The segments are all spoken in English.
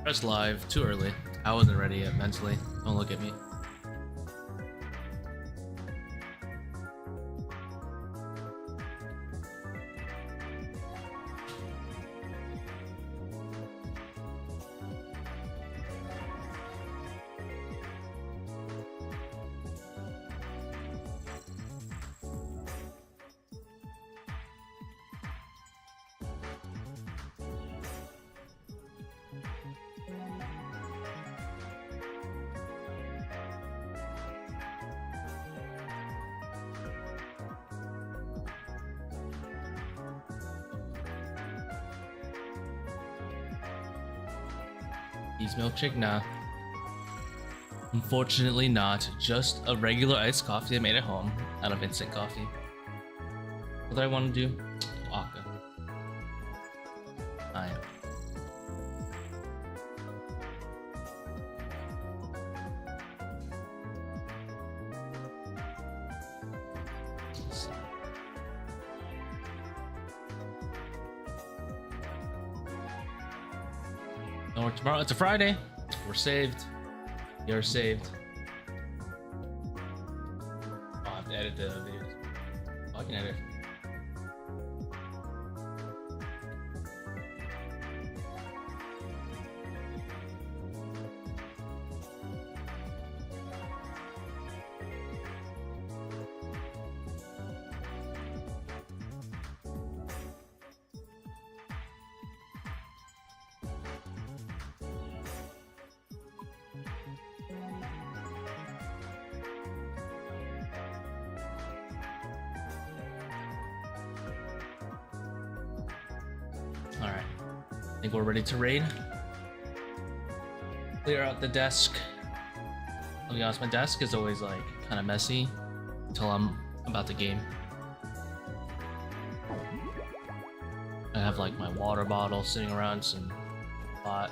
Press live. Too early. I wasn't ready yet mentally. Don't look at me. These milkshake? Nah. Unfortunately not. Just a regular iced coffee I made at home out of instant coffee. What do I want to do? Aka. I am. No, tomorrow. It's a Friday. We're saved. You're saved. I'll have to edit the videos. Oh, I can edit. Alright, I think we're ready to raid. Clear out the desk. I'll be honest, my desk is always like kind of messy until I'm about to game. I have like my water bottle sitting around, some pot.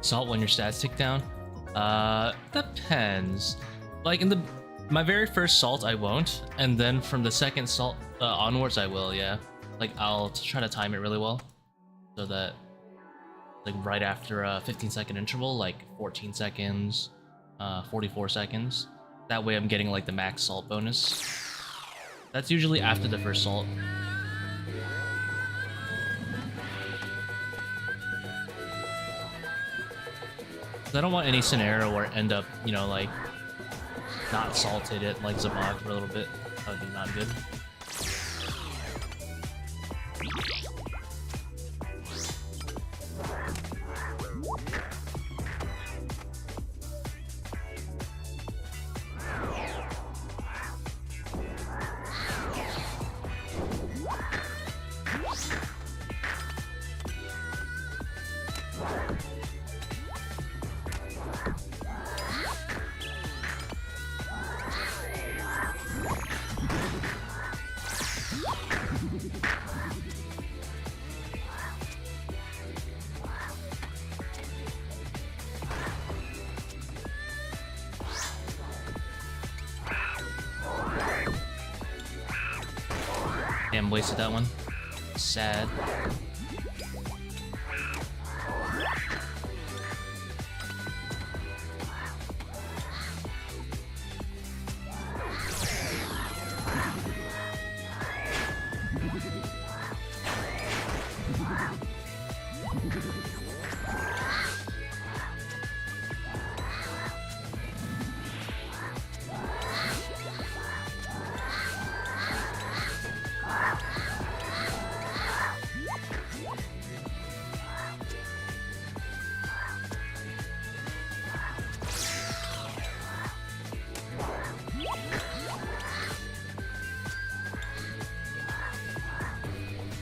Salt when your stats tick down? Depends. Like in my very first salt I won't, and then from the second salt onwards I will, yeah. Like I'll try to time it really well so that like right after a 15-second interval, like 14 seconds, 44 seconds. That way I'm getting like the max salt bonus. That's usually after the first salt. I don't want any scenario where I end up, you know, like not salted it like Zebak for a little bit. That would be not good. Damn, wasted that one. Sad.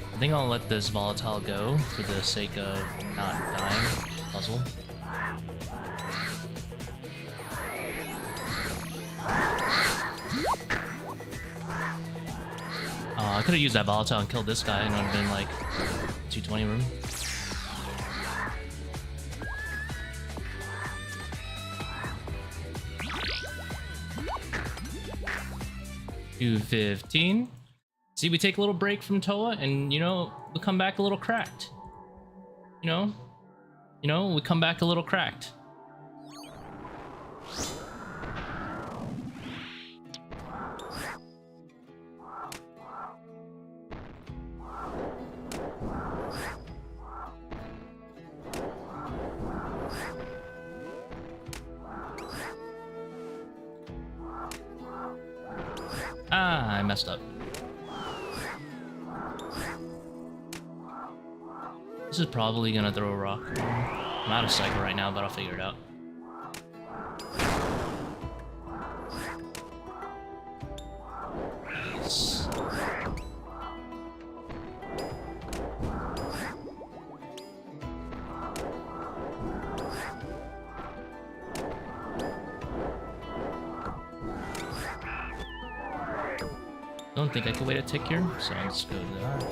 I think I'll let this volatile go for the sake of not dying. Puzzle. I could have used that volatile and killed this guy and it would have been like 220 room. $215. See, we take a little break from ToA and, you know, we'll come back a little cracked. we come back a little cracked. Ah, I messed up. This is probably gonna throw a rock. I'm out of cycle right now, but I'll figure it out. Nice. Don't think I could wait a tick here, so I'll just go to that.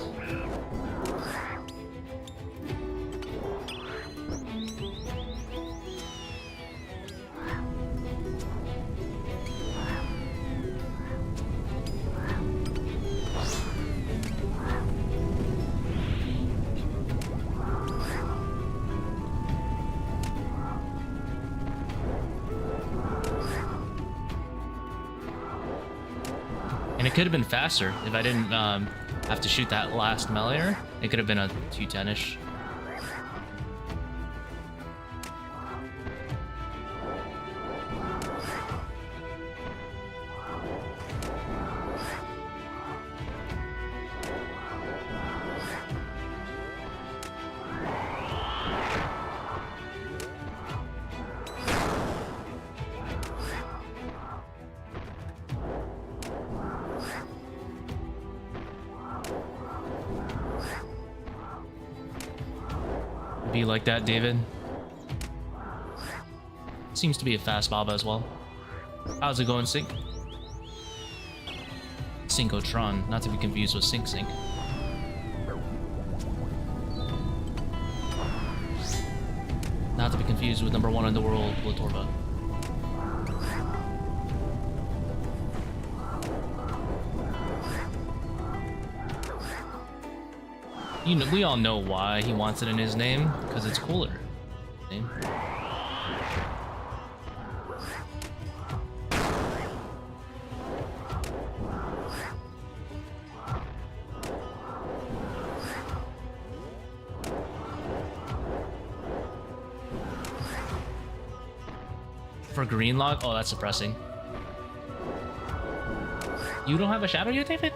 And it could have been faster if I didn't have to shoot that last meleeer. It could have been a 210-ish. Be like that, David. Seems to be a fast Baba as well. How's it going, Sync? Syncotron, not to be confused with Sync. Not to be confused with #1 in the world, Blatorba. You know, we all know why he wants it in his name, because it's cooler. Name. For green log? Oh, that's depressing. You don't have a shadow yet, David?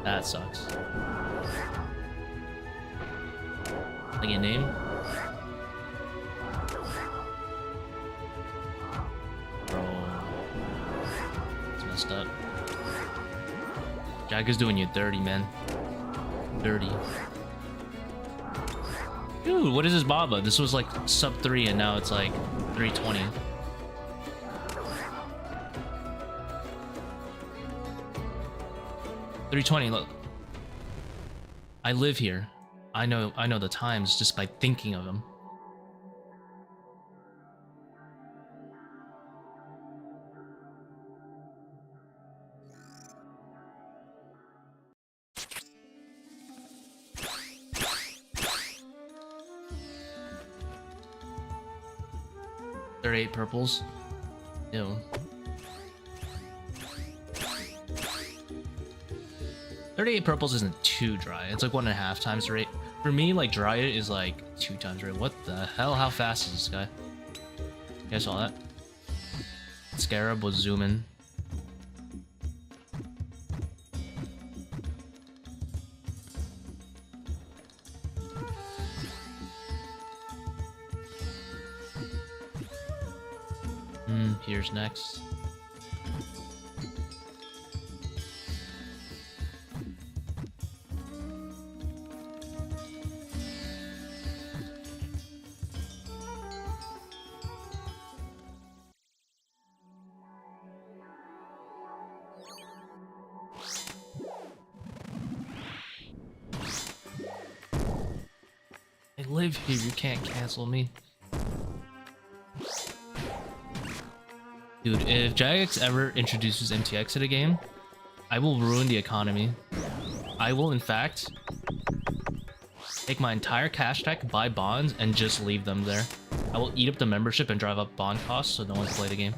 That sucks. Like a name? Bro. It's messed up. Jack is doing you dirty, man. Dirty. Dude, what is this Baba? This was like sub 3 and now it's like 320. $320, look. I live here. I know the times just by thinking of them. There are 8 purples. Ew. 38 purples isn't too dry. It's like 1.5 times the rate. For me, like dry it is like 2 times the rate. What the hell? How fast is this guy? You guys saw that? Scarab was zooming. Here's next. I live here, you can't cancel me. Dude, if Jagex ever introduces MTX to the game, I will ruin the economy. I will, in fact, take my entire cash stack, buy bonds, and just leave them there. I will eat up the membership and drive up bond costs so no one can play the game.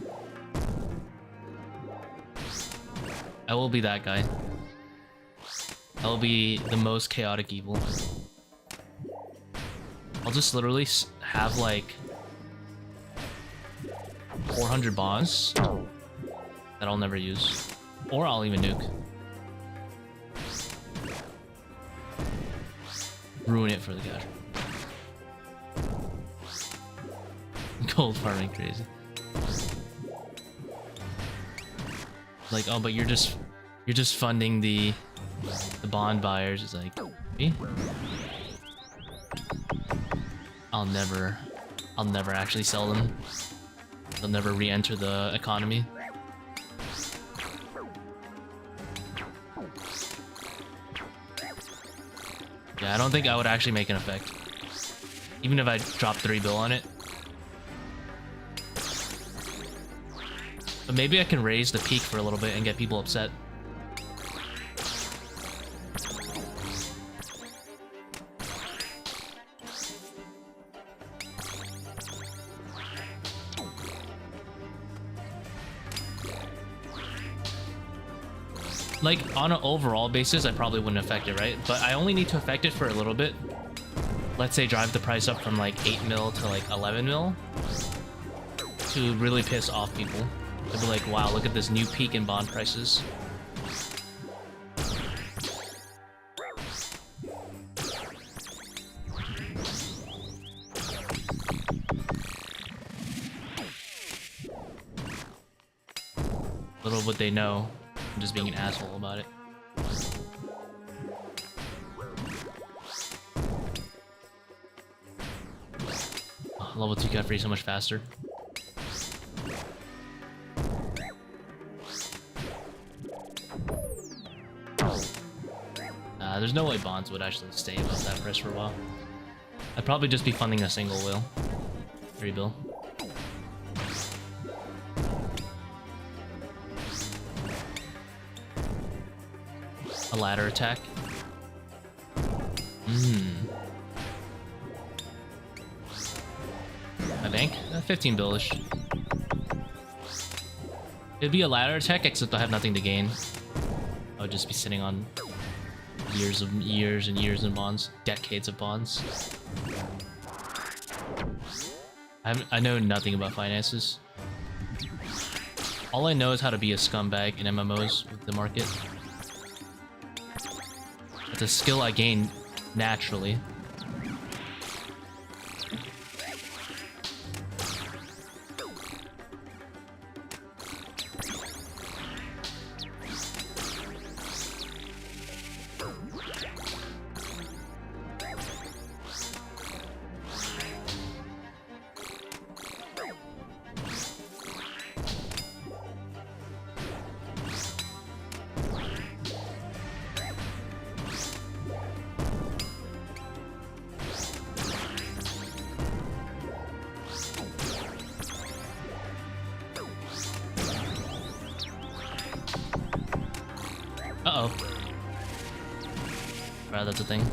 I will be that guy. I will be the most chaotic evil. I'll just literally have like 400 bonds that I'll never use. Or I'll even nuke. Ruin it for the cash. Gold farming crazy. Like, oh, but you're just funding the bond buyers. It's like, me? I'll never actually sell them. They'll never re-enter the economy. Yeah, I don't think I would actually make an effect. Even if I dropped 3 bill on it. But maybe I can raise the peak for a little bit and get people upset. Like, on an overall basis, I probably wouldn't affect it, right? But I only need to affect it for a little bit. Let's say drive the price up from like 8 mil to like 11 mil. To really piss off people. They'll be like, wow, look at this new peak in bond prices. Little would they know. I'm just being an asshole about it. Oh, level 2 Kephri so much faster. There's no way bonds would actually stay above that price for a while. I'd probably just be funding a single wheel. 3 bill. A ladder attack. My bank? 15 billish. It'd be a ladder attack, except I have nothing to gain. I would just be sitting on years and years in bonds. Decades of bonds. I know nothing about finances. All I know is how to be a scumbag in MMOs with the market. It's a skill I gained naturally. Uh-oh. Right, that's a thing.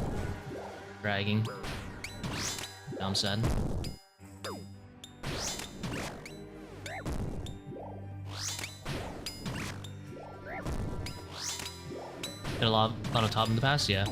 Dragging. Now I'm sad. Hit a lot of top in the past, yeah.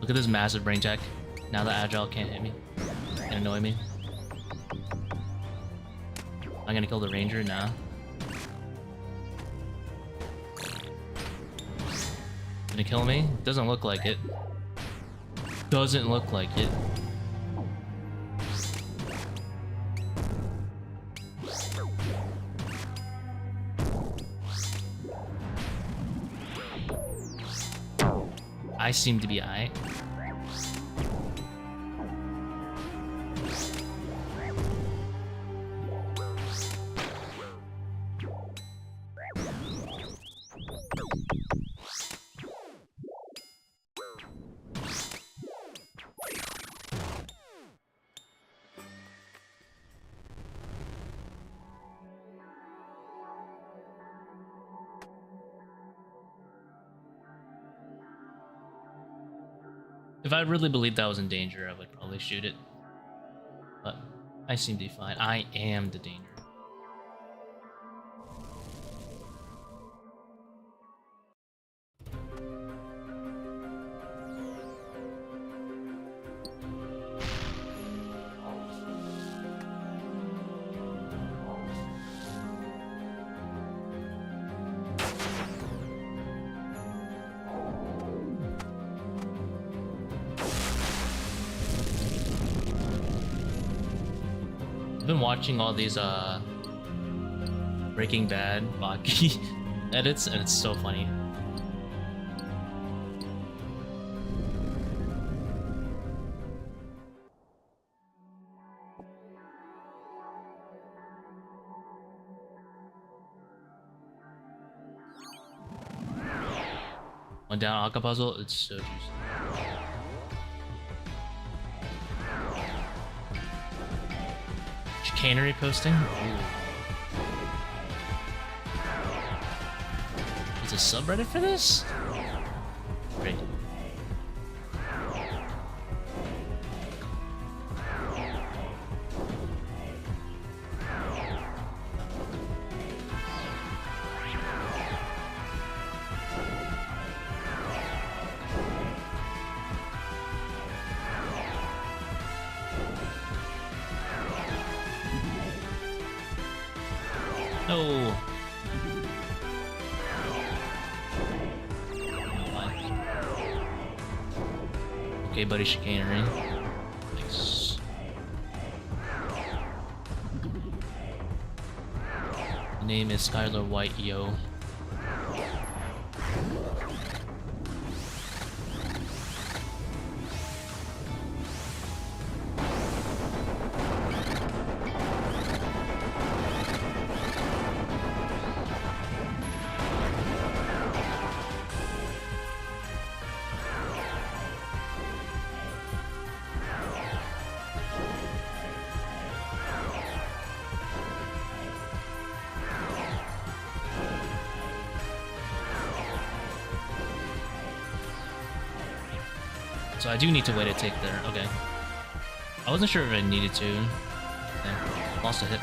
Look at this massive brain check. Now the agile can't hit me. Can't annoy me. I'm gonna kill the ranger now. Gonna kill me? Doesn't look like it. Doesn't look like it. I seem to be aight. If I really believed that was in danger, I would probably shoot it. But I seem to be fine. I am the danger. Been watching all these Breaking Bad Baki edits, and it's so funny. One down Aka puzzle, it's so juicy. Chicanery posting? Ooh. Is a subreddit for this? Great. No. Okay, buddy, chicanery. Nice. Name is Skylar White, yo. So I do need to wait a tick there. Okay. I wasn't sure if I needed to. Okay. Lost a hit.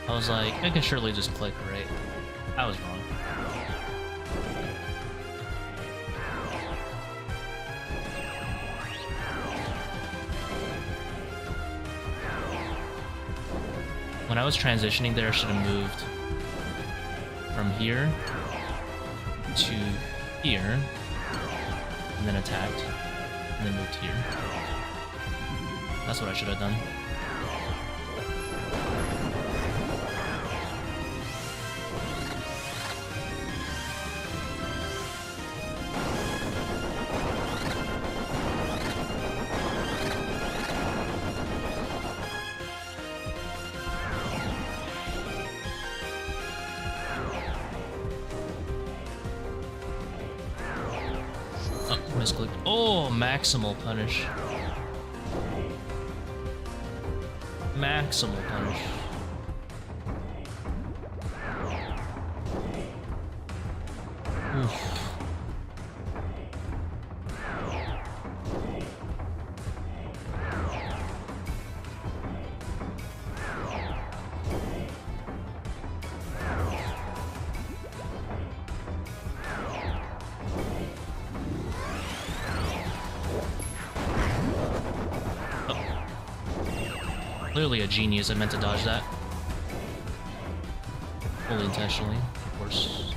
I was like, I can surely just click, right? I was wrong. When I was transitioning there, I should have moved from here to here. And then attacked, and then moved here. That's what I should have done. Misclicked. Oh, maximal punish. Maximal punish. Oof. Clearly a genius, I meant to dodge that. Fully intentionally, of course.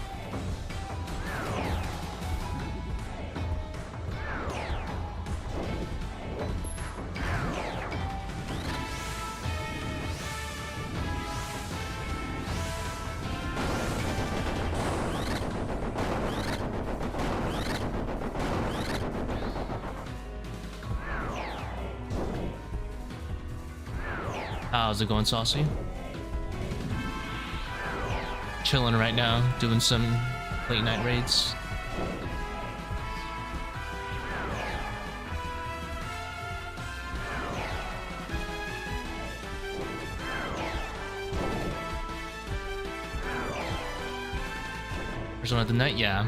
How's it going, Saucy? Chilling right now, doing some late night raids. First one of the night, yeah.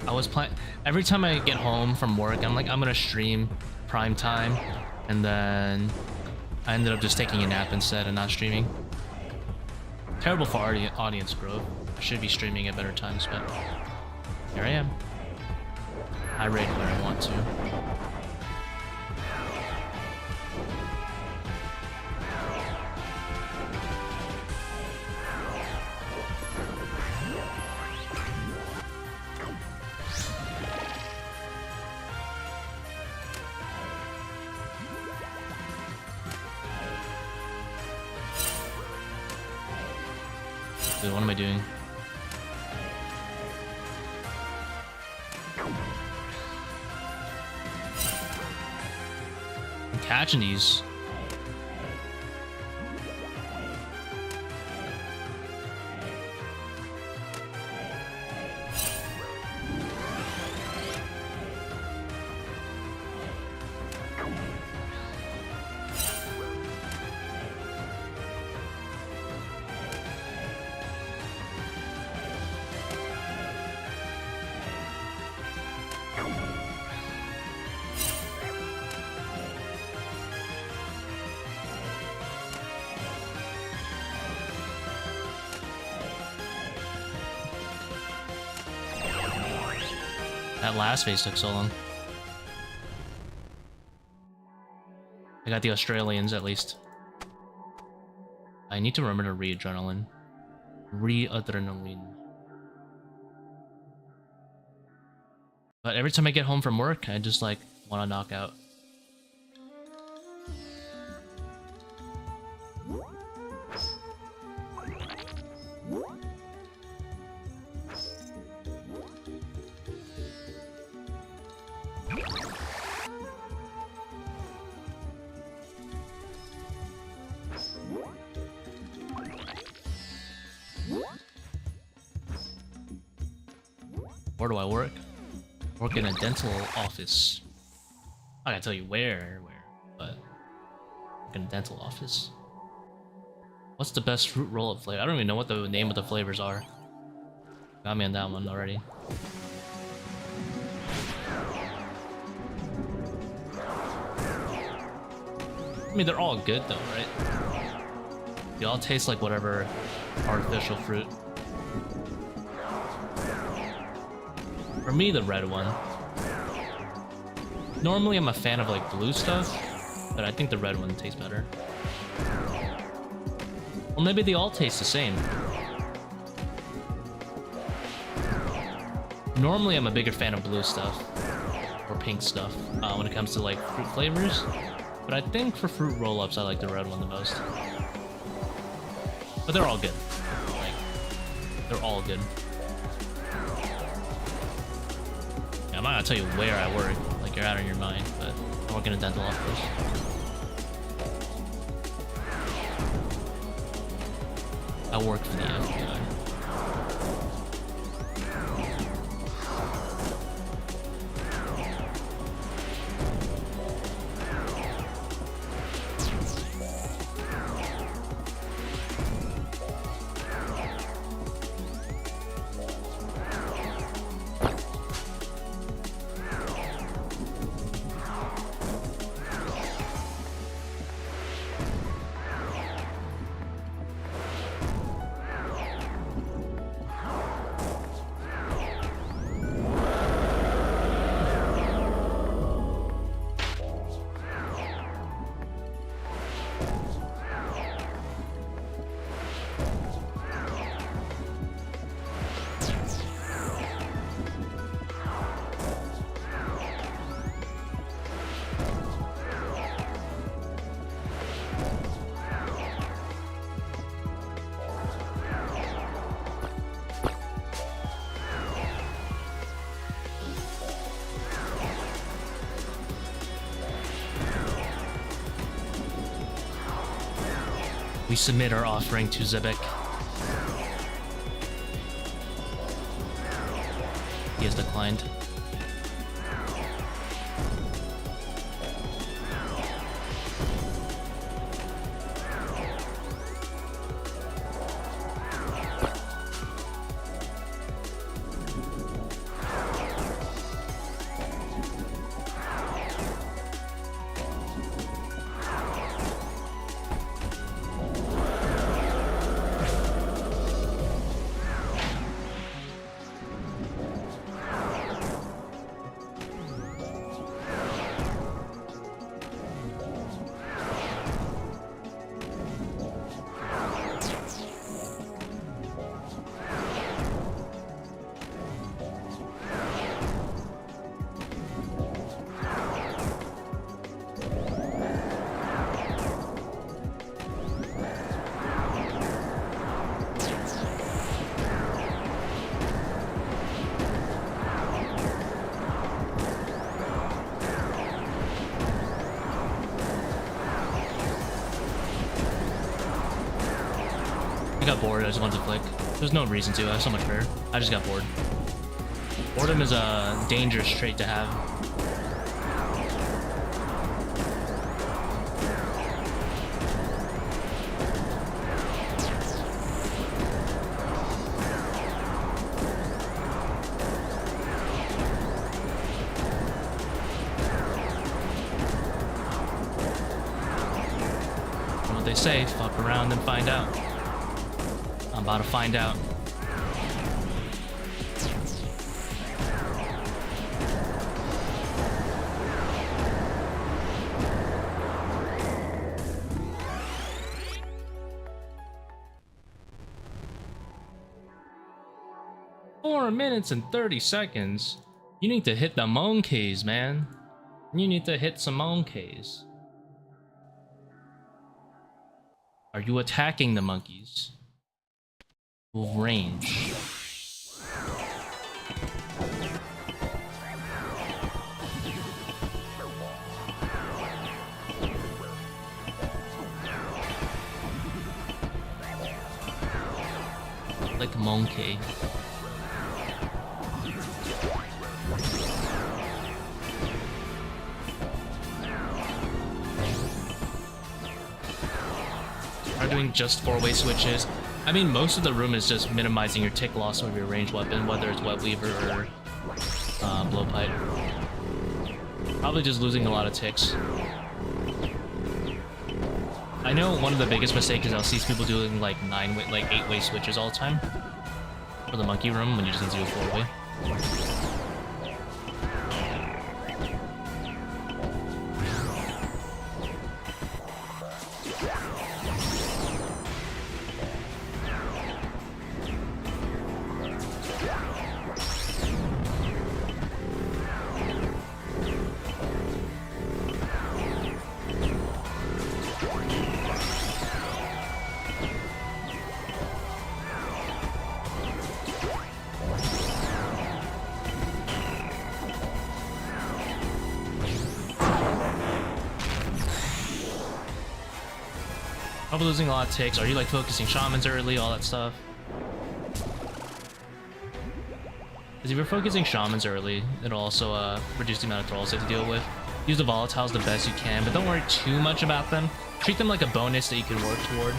I was playing every time I get home from work. I'm like, I'm gonna stream prime time, and then I ended up just taking a nap instead and not streaming. Terrible for audience growth. I should be streaming at better times, but here I am. I raid when I want to. Dude, what am I doing? I'm catching these. That last phase took so long. I got the Australians at least. I need to remember to re-adrenaline. Re-adrenaline. But every time I get home from work, I just like want to knock out. Where do I work? Work in a dental office. I gotta tell you where, but work in a dental office. What's the best fruit roll-up flavor? I don't even know what the name of the flavors are. Got me on that one already. I mean, they're all good though, right? They all taste like whatever artificial fruit. For me, the red one. Normally, I'm a fan of like blue stuff, but I think the red one tastes better. Well, maybe they all taste the same. Normally, I'm a bigger fan of blue stuff or pink stuff when it comes to like fruit flavors, but I think for fruit roll-ups, I like the red one the most. But they're all good. Like, they're all good. I'm not gonna tell you where I work, like you're out of your mind, but I work in a dental office. I work for the FBI. We submit our offering to Zebak. He has declined. I got bored, I just wanted to click. There's no reason to, I have so much prayer. I just got bored. Boredom is a dangerous trait to have. You know what they say, fuck around and find out. I'm about to find out. Four minutes and 30 seconds. You need to hit the monkeys, man. You need to hit some monkeys. Are you attacking the monkeys? Range. Like a monkey. Are doing just 4-way switches. I mean, most of the room is just minimizing your tick loss with your ranged weapon, whether it's webweaver or blowpipe. Probably just losing a lot of ticks. I know one of the biggest mistakes is I'll see people doing like 8-way switches all the time for the monkey room when you just need to do a 4-way. Probably losing a lot of ticks. Are you like focusing shamans early, all that stuff? Because if you're focusing shamans early, it'll also reduce the amount of thralls you have to deal with. Use the volatiles the best you can, but don't worry too much about them. Treat them like a bonus that you can work toward.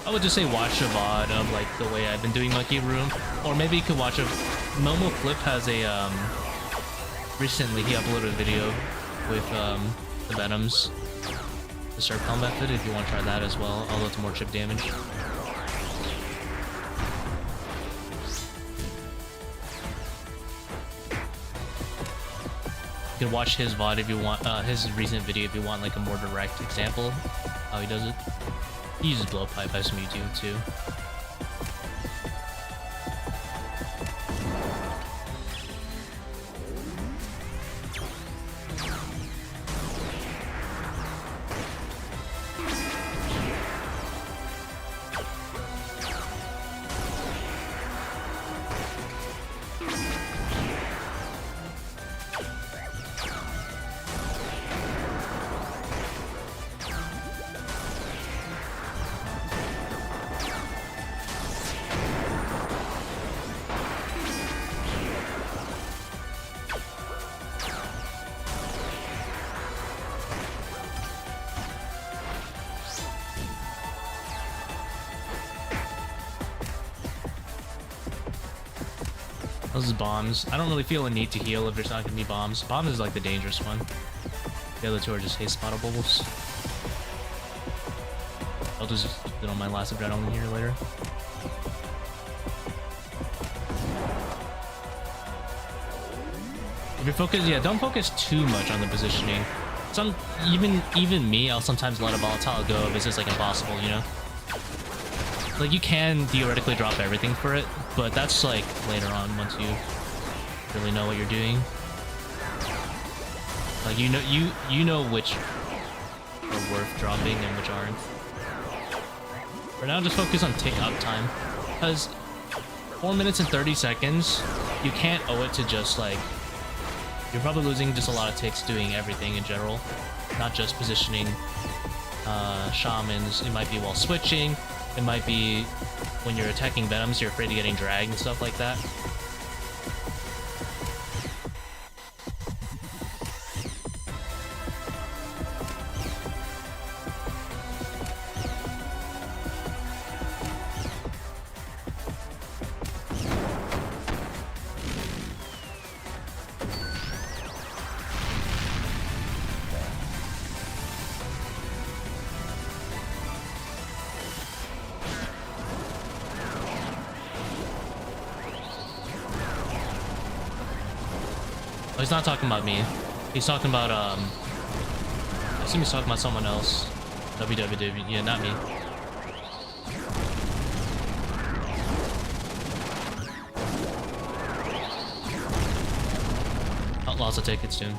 I would just say watch a VOD of like the way I've been doing Monkey Room, or maybe you could watch a Momo Flip has a recently he uploaded a video with the Venoms, the circle method, if you want to try that as well, although it's more chip damage. You can watch his VOD if you want, his recent video if you want like a more direct example how he does it. He uses blowpipe, I assume you do too. Those bombs. I don't really feel a need to heal if there's not gonna be bombs. Bomb is like the dangerous one. The other two are just haste spot bubbles. I'll just get on my last adrenaline here later. If you're focused, yeah, don't focus too much on the positioning. Even me, I'll sometimes let a volatile go if it's just like impossible, you know? Like you can theoretically drop everything for it, but that's like later on once you really know what you're doing. Like you know which are worth dropping and which aren't. For now, just focus on tick uptime, because 4 minutes and 30 seconds, you can't owe it to just like, you're probably losing just a lot of ticks doing everything in general, not just positioning shamans. It might be while switching, it might be when you're attacking venoms, you're afraid of getting dragged and stuff like that. He's not talking about me. He's talking about, I assume he's talking about someone else. WWW, yeah, not me. Outlaws will take it soon.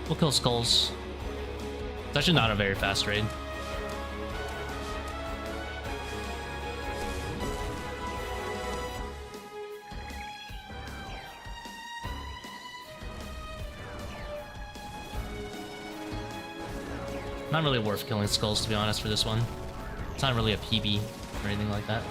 We'll kill skulls. It's actually not a very fast raid. Not really worth killing skulls, to be honest, for this one. It's not really a PB or anything like that.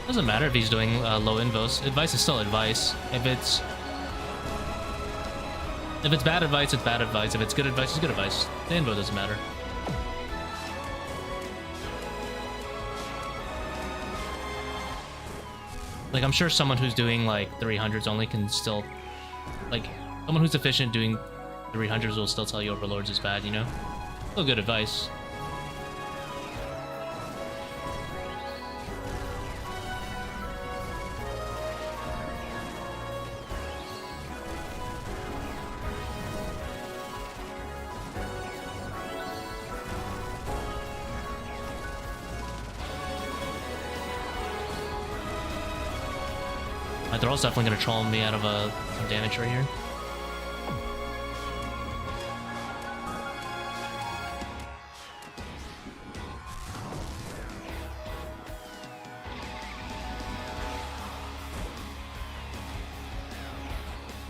Doesn't matter if he's doing low invos. Advice is still advice. If it's bad advice, it's bad advice. If it's good advice, it's good advice. The invo doesn't matter. Like, I'm sure someone who's doing like 300s only can still, like, someone who's efficient doing 300s will still tell you Overlords is bad, you know? Still good advice. My thrall's definitely gonna troll me out of some damage right here.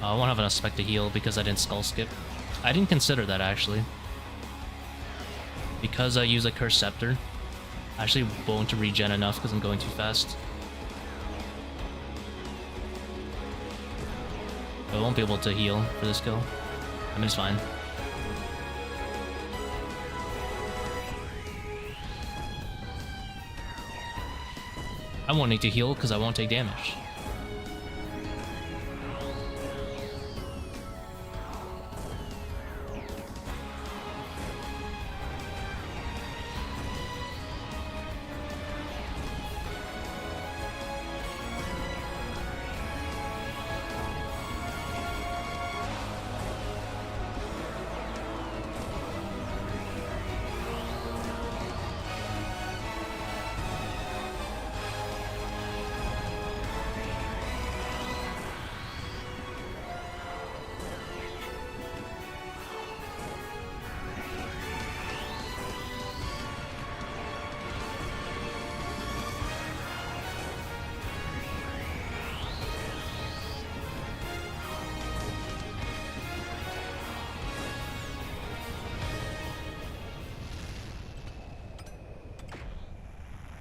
I won't have enough spec to heal because I didn't skull skip. I didn't consider that actually. Because I use accursed sceptre, I actually won't regen enough because I'm going too fast. I won't be able to heal for this kill. I mean, it's fine. I won't need to heal because I won't take damage.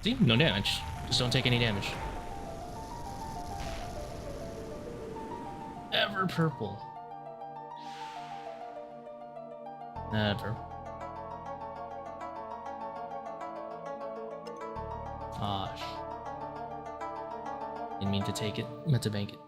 See? No damage. Just don't take any damage. Ever purple. Never. Gosh. Didn't mean to take it. Meant to bank it.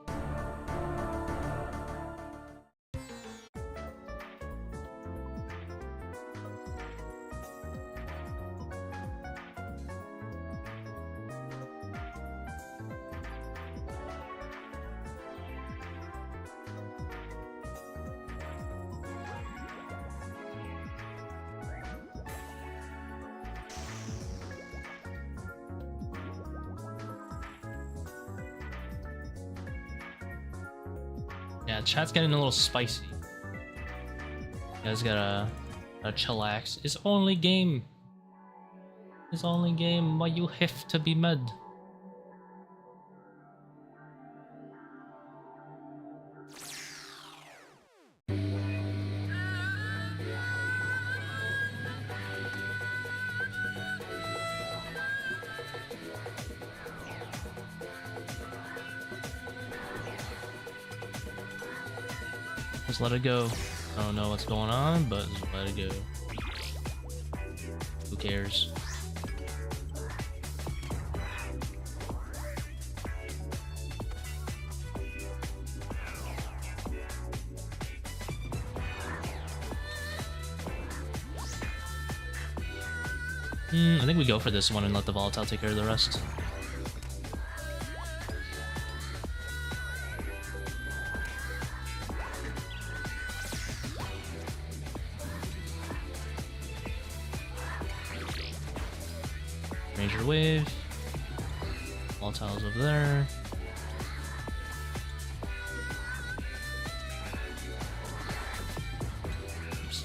Yeah, chat's getting a little spicy. You guys gotta chillax. It's only game. It's only game. Why you have to be mad? Just let it go. I don't know what's going on, but just let it go. Who cares? I think we go for this one and let the volatile take care of the rest. Major wave. Volatiles over there. Oops.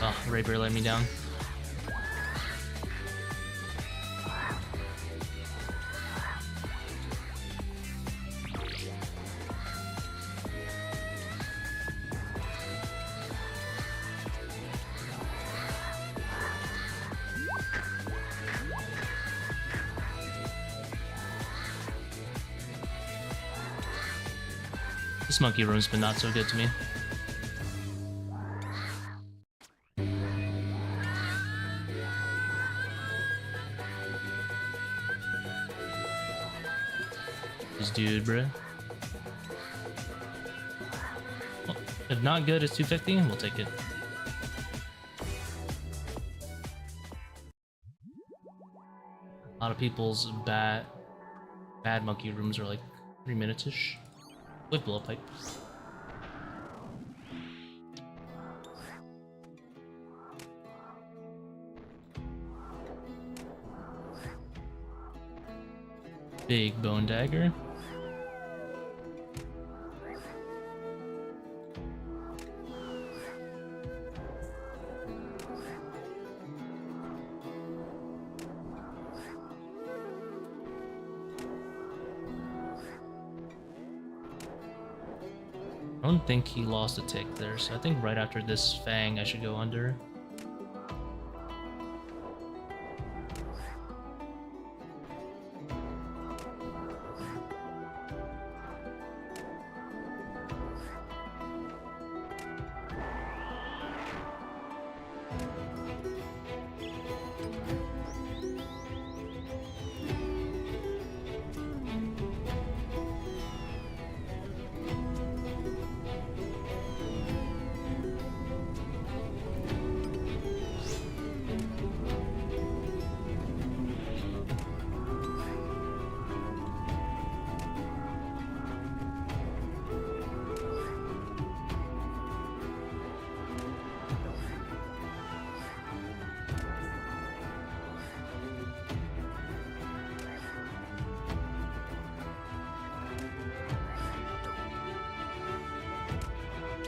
Oh, Rapier let me down. This monkey room's been not so good to me. This dude, bruh. Well, if not good, it's 250. We'll take it. A lot of people's bad monkey rooms are like 3 minutes-ish. With blowpipe. Big bone dagger. I don't think he lost a tick there, so I think right after this fang I should go under.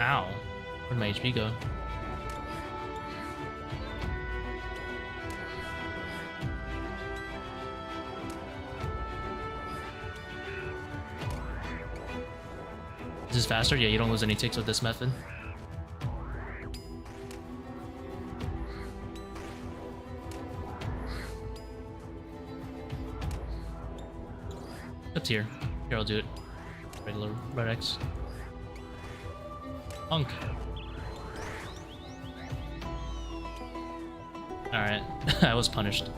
Ow. Where'd my HP go? Is this faster? Yeah, you don't lose any ticks with this method. Up here. Here, I'll do it. Regular red X. Punk. Alright, I was punished.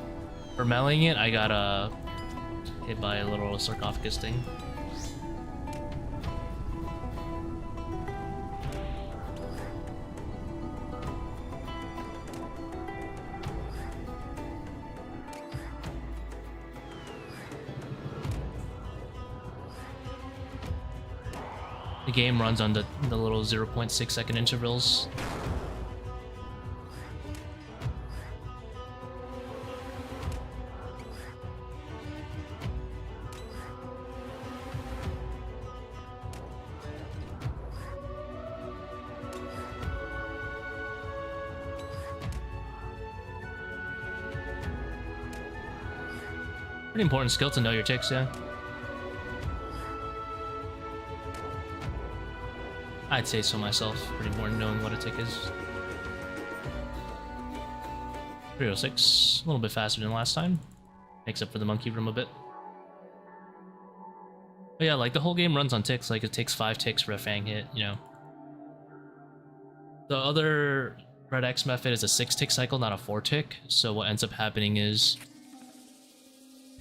For meleeing it, I got hit by a little sarcophagus thing. The game runs on the little 0.6 second intervals. Pretty important skill to know your ticks, yeah. I'd say so myself. Pretty important knowing what a tick is. 306, a little bit faster than last time. Makes up for the monkey room a bit. But yeah, like the whole game runs on ticks. Like it takes 5 ticks for a fang hit, you know. The other red X method is a 6 tick cycle, not a 4 tick. So what ends up happening is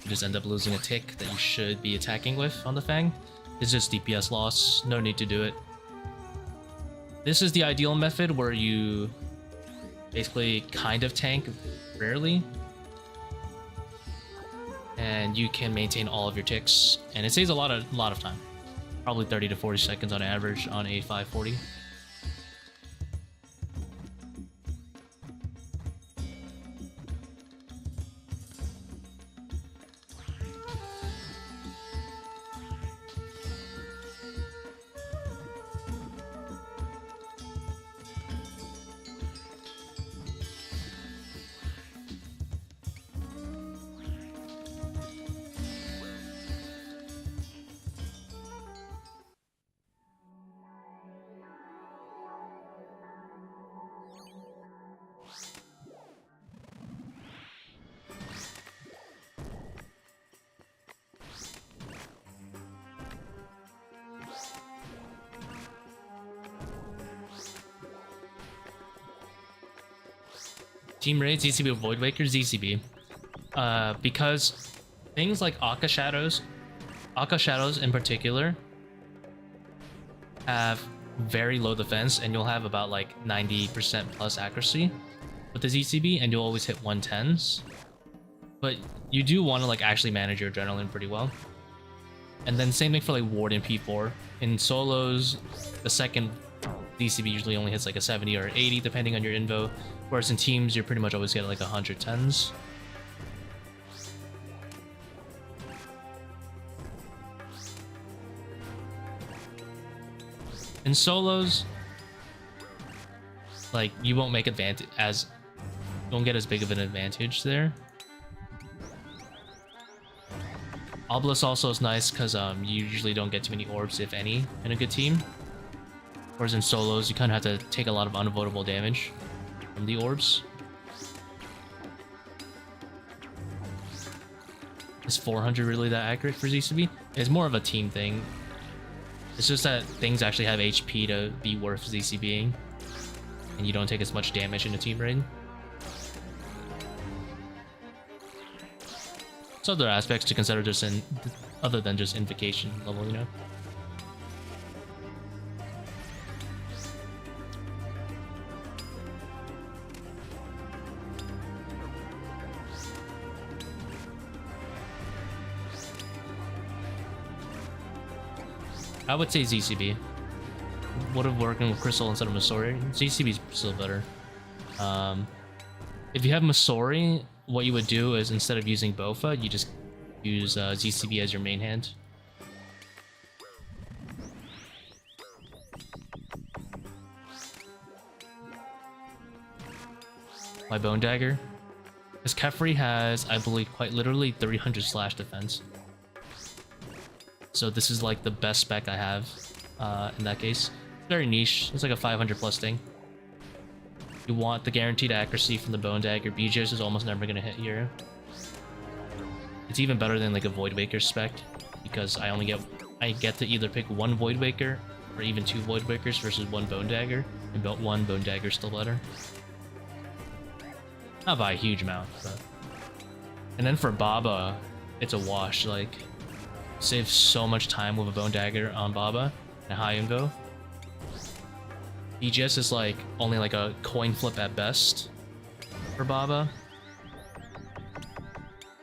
you just end up losing a tick that you should be attacking with on the fang. It's just DPS loss. No need to do it. This is the ideal method where you basically kind of tank rarely, and you can maintain all of your ticks, and it saves a lot of time, probably 30 to 40 seconds on average on a 540. Team Raid, ZCB with Void Waker, ZCB. Because things like Akka Shadows in particular, have very low defense, and you'll have about like 90% plus accuracy with the ZCB, and you'll always hit 110s. But you do want to like actually manage your adrenaline pretty well. And then same thing for like Ward and P4. In solos, the second DCB usually only hits like a 70 or 80 depending on your invo, whereas in teams you're pretty much always getting like 110s. In solos, like you won't make you won't get as big of an advantage there. Obelisk also is nice because you usually don't get too many orbs, if any, in a good team. Whereas in solos, you kind of have to take a lot of unavoidable damage from the orbs. Is 400 really that accurate for ZCB? It's more of a team thing. It's just that things actually have HP to be worth ZCBing, and you don't take as much damage in a team raid. So other aspects to consider just other than just invocation level, you know. I would say ZCB. Would have worked with Crystal instead of Masori. ZCB is still better. If you have Masori, what you would do is instead of using Bofa, you just use ZCB as your main hand. my Bone Dagger. Because Kephri has, I believe, quite literally 300 slash defense. So this is like the best spec I have in that case. Very niche. It's like a 500 plus thing. You want the guaranteed accuracy from the Bone Dagger. BJ's is almost never going to hit here. It's even better than like a Void Waker spec because I get to either pick one Void Waker or even two Void Wakers versus one Bone Dagger, and one Bone Dagger is still better. Not by a huge amount, but... And then for Baba, it's a wash. Like, save so much time with a Bone Dagger on Baba and high invo. BGS is like only like a coin flip at best for Baba.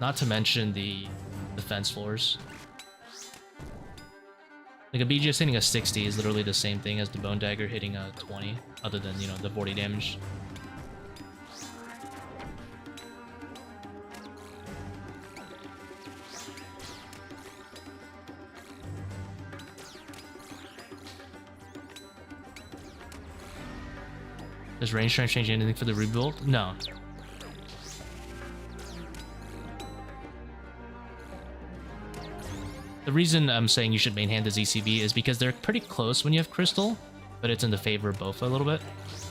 Not to mention the defense floors. Like a BGS hitting a 60 is literally the same thing as the Bone Dagger hitting a 20, other than, you know, the 40 damage. Does range strength change anything for the rebuild? No. The reason I'm saying you should main hand the ZCB is because they're pretty close when you have Crystal, but it's in the favor of both a little bit.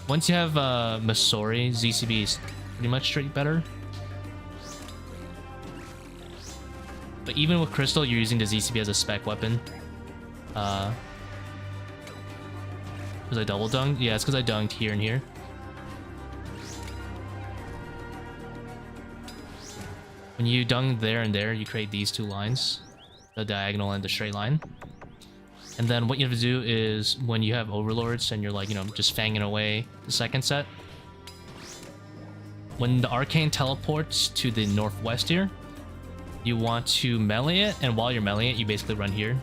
Once you have Masori, ZCB is pretty much straight better. But even with Crystal, you're using the ZCB as a spec weapon. Was I double dunked? Yeah, it's because I dunked here and here. When you dunk there and there, you create these two lines. The diagonal and the straight line. And then what you have to do is when you have Overlords and you're like, you know, just fanging away the second set, when the Arcane teleports to the northwest here, you want to melee it, and while you're meleeing it, you basically run here.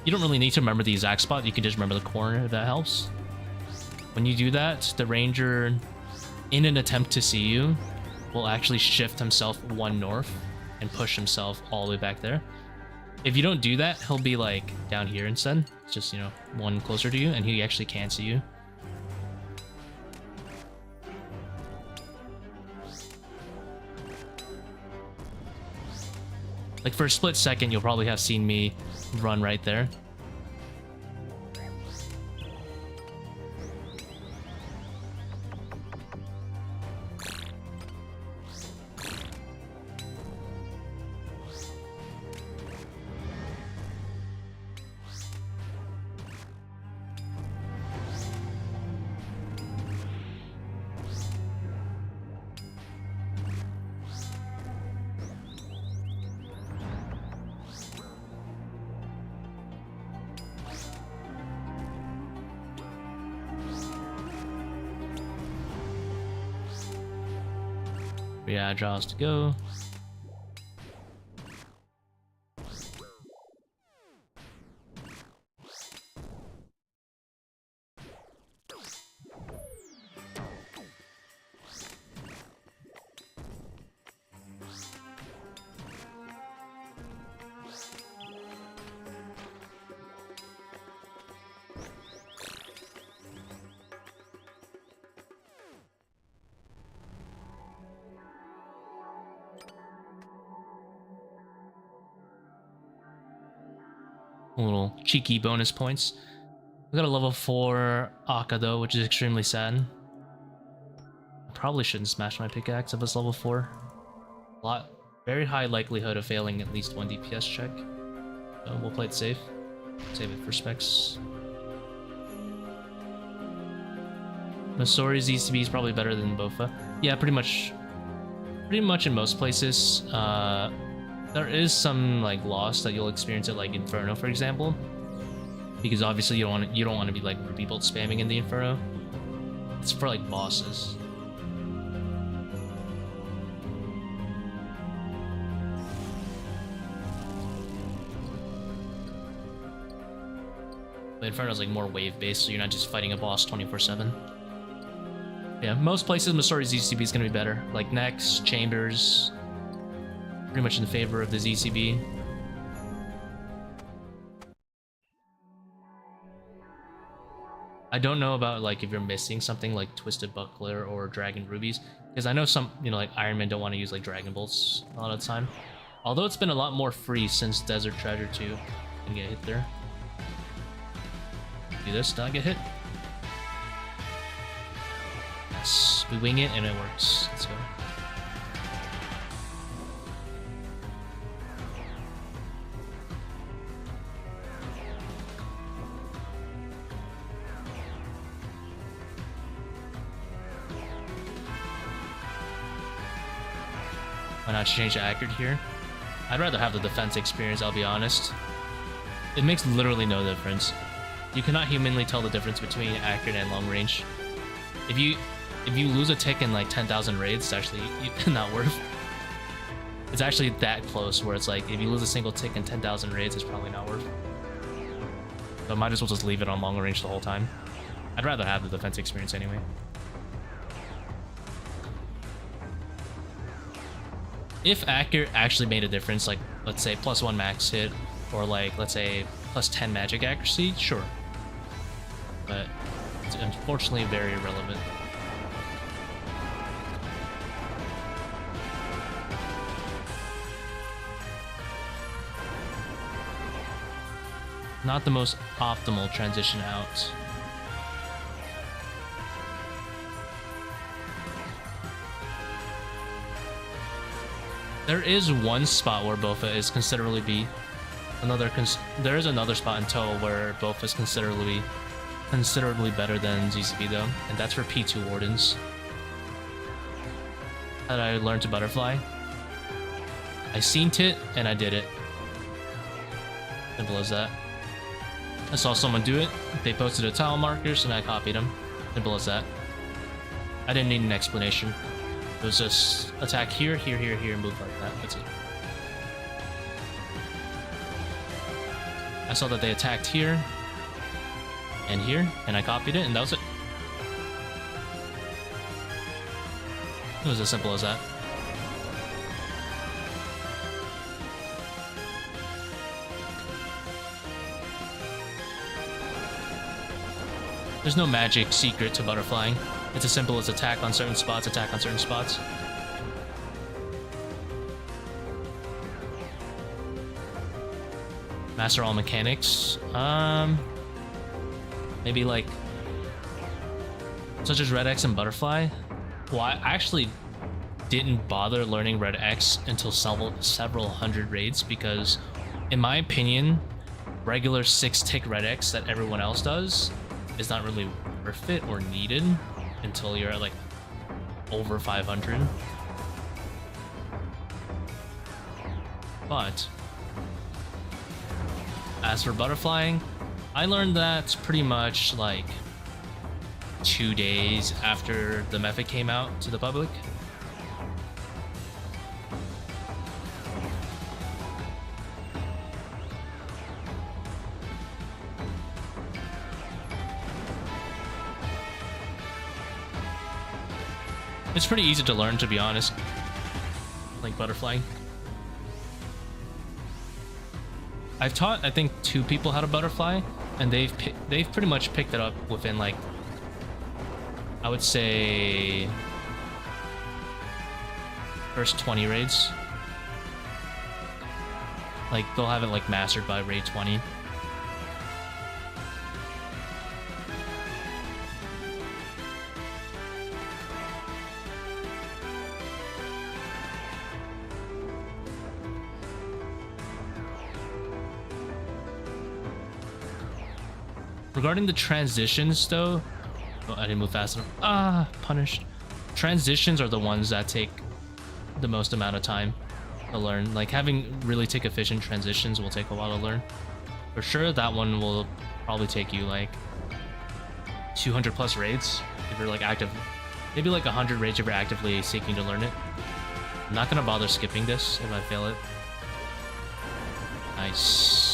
You don't really need to remember the exact spot, you can just remember the corner if that helps. When you do that, the ranger, in an attempt to see you, will actually shift himself one north and push himself all the way back there. If you don't do that, he'll be like down here instead. It's just, you know, one closer to you, and he actually can't see you. Like for a split second, you'll probably have seen me run right there. Yeah, draws to go. Little cheeky bonus points. We got a level 4 Akka though, which is extremely sad. I probably shouldn't smash my pickaxe if it's level 4. Very high likelihood of failing at least one DPS check. So we'll play it safe. Save it for specs. Masori's ECB is probably better than Bofa. Yeah, pretty much in most places. There is some like loss that you'll experience at like Inferno, for example, because obviously you don't want to be like rebuild spamming in the Inferno. It's for like bosses. But Inferno is like more wave based, so you're not just fighting a boss 24/7. Yeah, most places Masori's ZCB is gonna be better. Like Nex, Chambers. Pretty much in favor of the ZCB. I don't know about like if you're missing something like Twisted Buckler or Dragon Rubies, because I know some, you know, like Iron Man don't want to use like Dragon Bolts a lot of the time. Although it's been a lot more free since Desert Treasure 2. Can get hit there. Do this, not get hit. Yes, we wing it and it works. Let's go. Why not change to accurate here? I'd rather have the defense experience, I'll be honest. It makes literally no difference. You cannot humanly tell the difference between accurate and long range. If you lose a tick in like 10,000 raids, it's actually not worth. It's actually that close where it's like if you lose a single tick in 10,000 raids, it's probably not worth. So I might as well just leave it on long range the whole time. I'd rather have the defense experience anyway. If accurate actually made a difference, like let's say +1 max hit, or like let's say +10 magic accuracy, sure. But it's unfortunately very irrelevant. Not the most optimal transition out. There is one spot where Bofa is considerably B. There is another spot in ToA where Bofa is considerably better than ZZB though, and that's for P2 Wardens. How did I learn to butterfly? I seen it and I did it. Simple as that. I saw someone do it, they posted a tile markers and I copied them. Simple as that. I didn't need an explanation. It was just attack here, here, here, here, move like that. That's it. I saw that they attacked here and here, and I copied it, and that was it. It was as simple as that. There's no magic secret to butterflying. It's as simple as attack on certain spots, attack on certain spots. Master all mechanics. Maybe like such as Red X and Butterfly. Well, I actually didn't bother learning Red X until several hundred raids because, in my opinion, regular 6-tick Red X that everyone else does is not really worth it or needed until you're at like over 500. But as for butterflying, I learned that pretty much like 2 days after the method came out to the public. It's pretty easy to learn, to be honest, like butterflying. I've taught, I think, 2 people how to butterfly, and they've pretty much picked it up within like, I would say, first 20 raids. Like they'll have it like mastered by raid 20. Regarding the transitions, though, oh, I didn't move fast enough. Ah, punished. Transitions are the ones that take the most amount of time to learn. Like having really tick efficient transitions will take a while to learn. For sure, that one will probably take you like 200 plus raids if you're like active. Maybe like 100 raids if you're actively seeking to learn it. I'm not gonna bother skipping this if I fail it. Nice.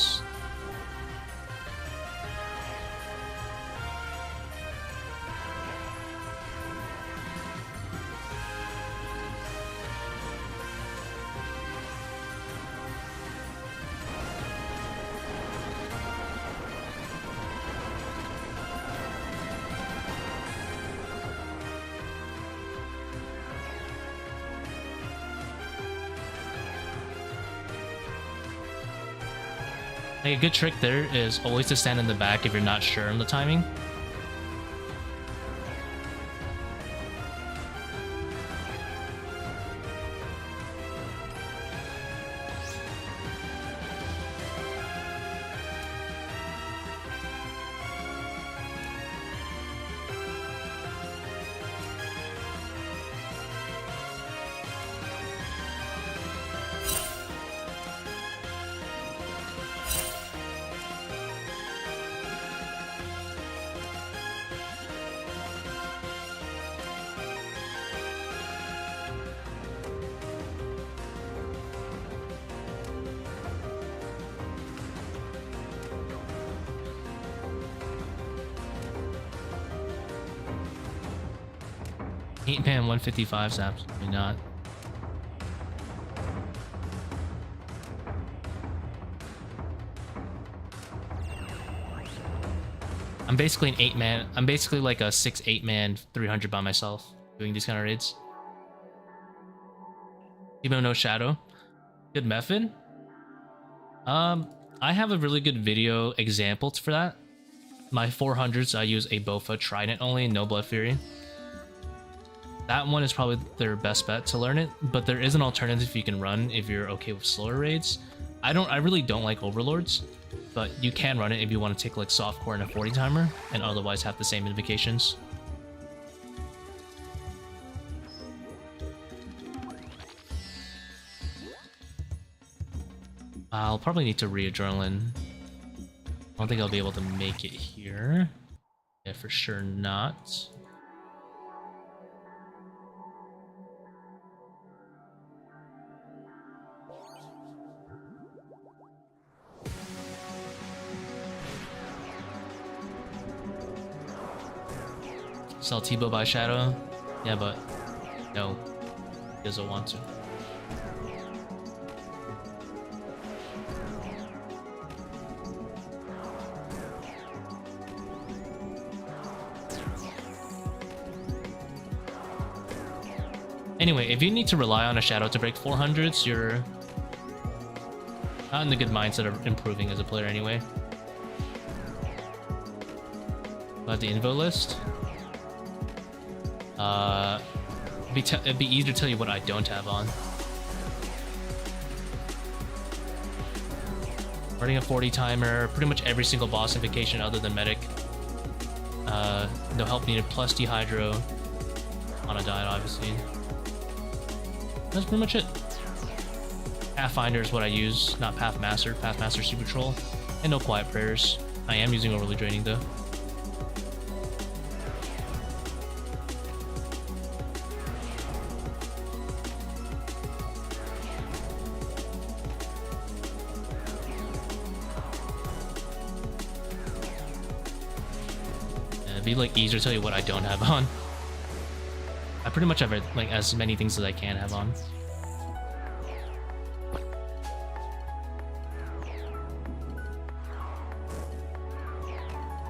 Like a good trick there is always to stand in the back if you're not sure on the timing. Man, 155's absolutely not. I'm basically an 8-man. I'm basically like a 6-8-man 300 by myself doing these kind of raids. Tbow no shadow. Good method. I have a really good video example for that. My 400s, I use a Bofa Trident only, no Blood Fury. That one is probably their best bet to learn it, but there is an alternative you can run if you're okay with slower raids. I really don't like Overlords, but you can run it if you want to take like softcore and a 40 timer, and otherwise have the same invocations. I'll probably need to re-adrenaline. I don't think I'll be able to make it here. Yeah, for sure not. Sell Tbow by Shadow? Yeah, but no, he doesn't want to. Anyway, if you need to rely on a Shadow to break 400s, you're not in the good mindset of improving as a player anyway. About the info list. It'd be easier to tell you what I don't have on. Running a 40 timer, pretty much every single boss invocation other than medic. No help needed, plus dehydro. On a diet, obviously. That's pretty much it. Pathfinder is what I use, not Pathmaster. Pathmaster Super Troll. And no Quiet Prayers. I am using Overly Draining though. It'd be like easier to tell you what I don't have on. I pretty much have like as many things as I can have on.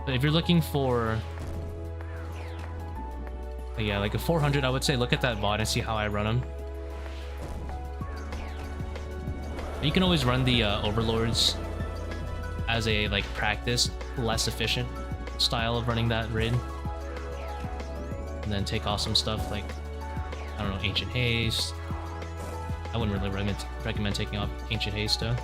But if you're looking for, yeah, like a 400, I would say look at that VOD and see how I run them. You can always run the Overlords as a like practice, less efficient style of running that raid. And then take off some stuff like, I don't know, Ancient Haste. I wouldn't really recommend taking off Ancient Haste though.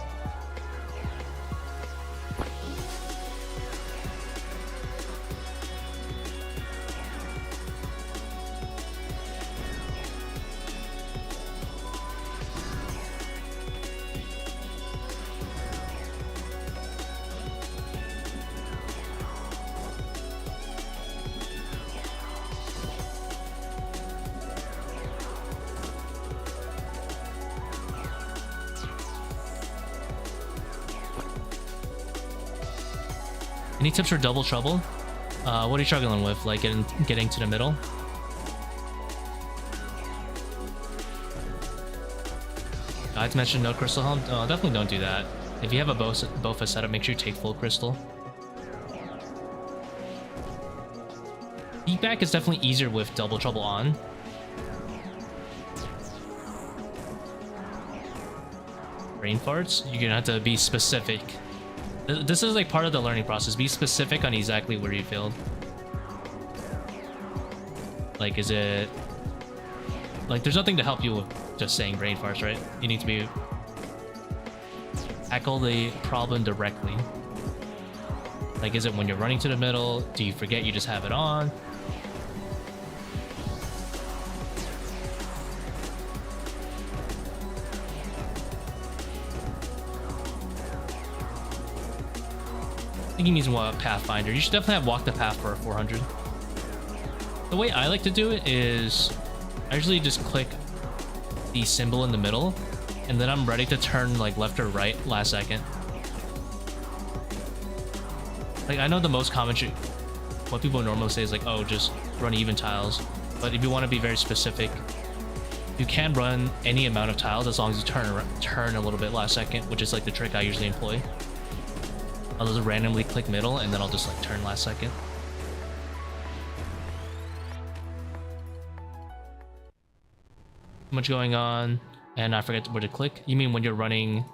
Any tips for double trouble? What are you struggling with? Like getting to the middle? Guides mentioned no crystal helm. Definitely don't do that. If you have a Bofa setup, make sure you take full crystal. Feedback is definitely easier with double trouble on. Brain farts? You're gonna have to be specific This is like part of the learning process. Be specific on exactly where you failed. Like, is it... Like, there's nothing to help you with just saying brain farts, right? You need to be... Tackle the problem directly. Like, is it when you're running to the middle? Do you forget you just have it on? I think he needs more Pathfinder. You should definitely have Walk the Path for a 400. The way I like to do it is I usually just click the symbol in the middle, and then I'm ready to turn like left or right last second. Like, I know the most common what people normally say is like, oh, just run even tiles. But if you want to be very specific, you can run any amount of tiles as long as you turn a little bit last second, which is like the trick I usually employ. I'll just randomly click middle, and then I'll just like turn last second. Too much going on, and I forget where to click. You mean when you're running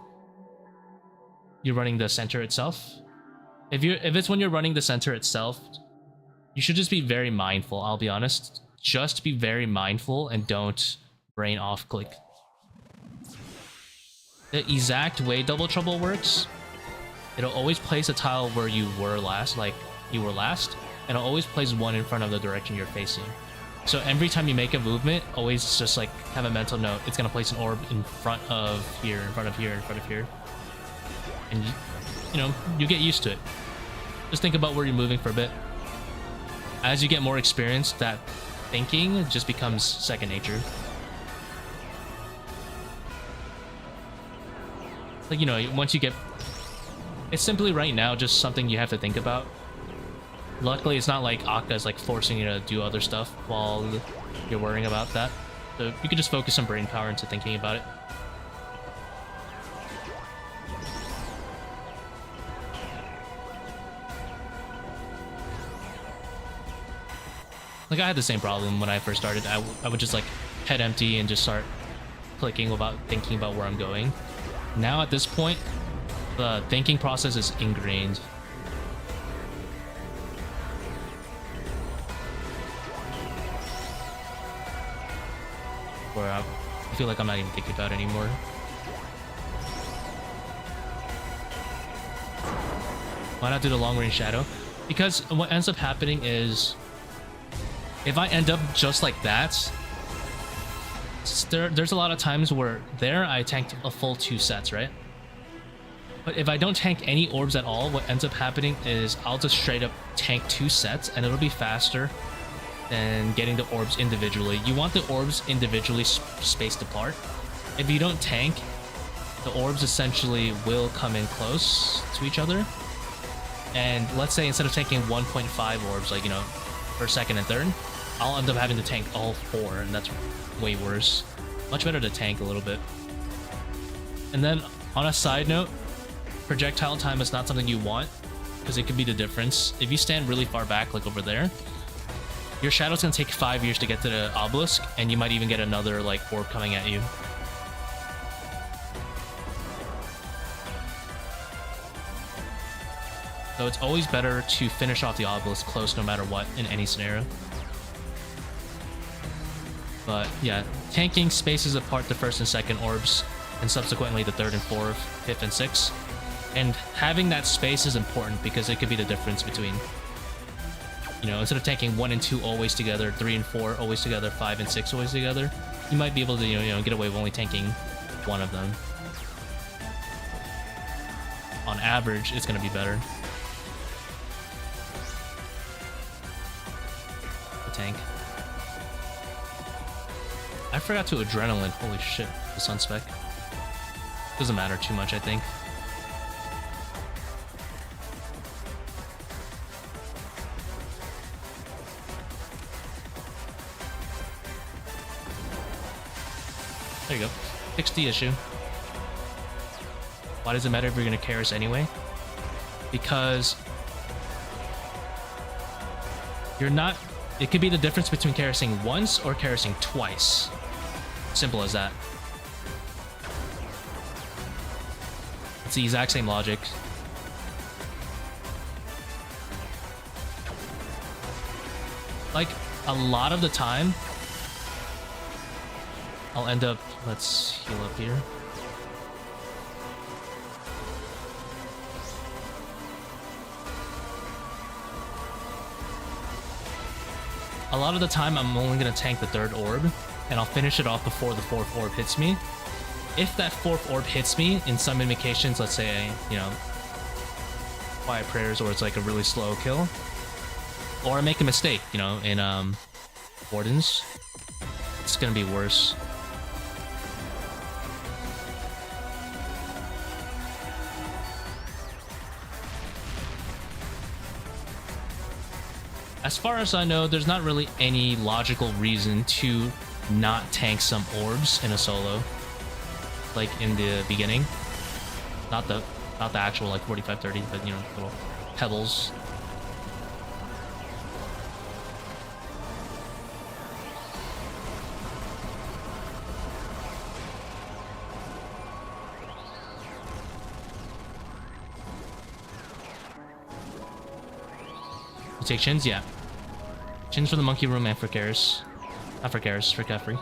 the center itself? If it's when you're running the center itself, you should just be very mindful. I'll be honest, just be very mindful and don't brain off click. The exact way Double Trouble works, it'll always place a tile where you were last, and it'll always place one in front of the direction you're facing. So every time you make a movement, always just like have a mental note. It's gonna place an orb in front of here, in front of here, in front of here, and you know, you get used to it. Just think about where you're moving for a bit. As you get more experience, that thinking just becomes second nature. Like, you know, once you get... It's simply right now just something you have to think about. Luckily, it's not like Akka is like forcing you to do other stuff while you're worrying about that. So you can just focus some brain power into thinking about it. Like, I had the same problem when I first started. I would just like head empty and just start clicking without thinking about where I'm going. Now at this point, the thinking process is ingrained. Where I feel like I'm not even thinking about it anymore. Why not do the long range shadow? Because what ends up happening is, if I end up just like that, there's a lot of times where I tanked a full 2 sets, right? But if I don't tank any orbs at all, what ends up happening is I'll just straight up tank 2 sets, and it'll be faster than getting the orbs individually. You want the orbs individually spaced apart. If you don't tank, the orbs essentially will come in close to each other. And let's say instead of tanking 1.5 orbs, like, you know, for second and third, I'll end up having to tank all 4, and that's way worse. Much better to tank a little bit. And then, on a side note, projectile time is not something you want, because it could be the difference. If you stand really far back, like over there, your shadow's gonna take 5 years to get to the obelisk, and you might even get another like orb coming at you. So it's always better to finish off the obelisk close no matter what in any scenario. But yeah, tanking spaces apart the first and second orbs, and subsequently the third and fourth, fifth and sixth. And having that space is important because it could be the difference between, you know, instead of tanking 1 and 2 always together, 3 and 4 always together, 5 and 6 always together, you might be able to, you know, get away with only tanking 1 of them. On average, it's going to be better. The tank. I forgot to adrenaline. Holy shit, the sunspec. Doesn't matter too much, I think. There you go. Fix the issue. Why does it matter if you're going to Kephri anyway? Because you're not... It could be the difference between Kephri once or Kephri twice. Simple as that. It's the exact same logic. like a lot of the time, I'll end up. Let's heal up here. A lot of the time, I'm only gonna tank the 3rd orb, and I'll finish it off before the 4th orb hits me. If that 4th orb hits me in some invocations, let's say, you know, quiet prayers, or it's like a really slow kill, or I make a mistake, you know, in wardens, it's gonna be worse. As far as I know, there's not really any logical reason to not tank some orbs in a solo, like in the beginning. Not the actual like 45-30, but you know, little pebbles. You take chins? Yeah. Chins for the monkey room and for Karis. Not for Karis, for Kephri.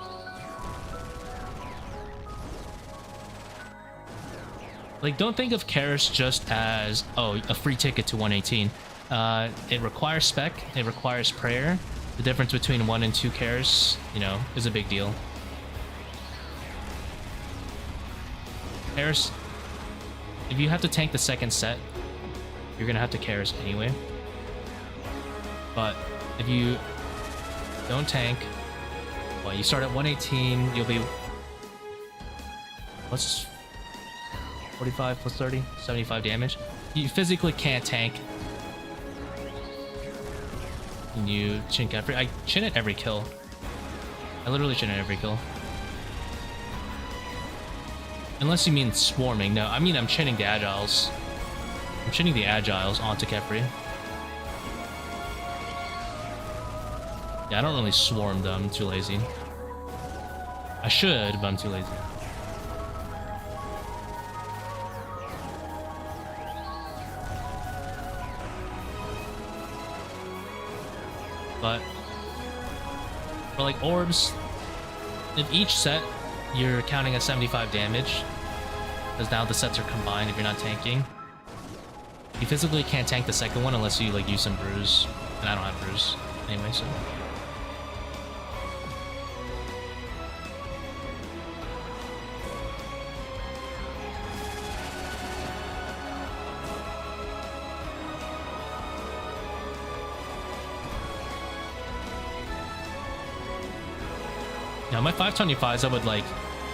Like, don't think of Karis just as, oh, a free ticket to 118. It requires spec, it requires prayer. The difference between 1 and 2 Karis, you know, is a big deal. Karis, if you have to tank the 2nd set, you're gonna have to Karis anyway. But if you don't tank, well, you start at 118, you'll be, what's 45 plus 30, 75 damage. You physically can't tank. And you chin Kephri. I chin at every kill. I literally chin at every kill. Unless you mean swarming. No, I mean I'm chinning the agiles. I'm chinning the agiles onto Kephri. Yeah, I don't really swarm them. I'm too lazy. I should, but I'm too lazy. But for like orbs, if each set you're counting at 75 damage, because now the sets are combined if you're not tanking. You physically can't tank the 2nd one unless you like use some brews, and I don't have brews anyway, so. Now my 525s, I would like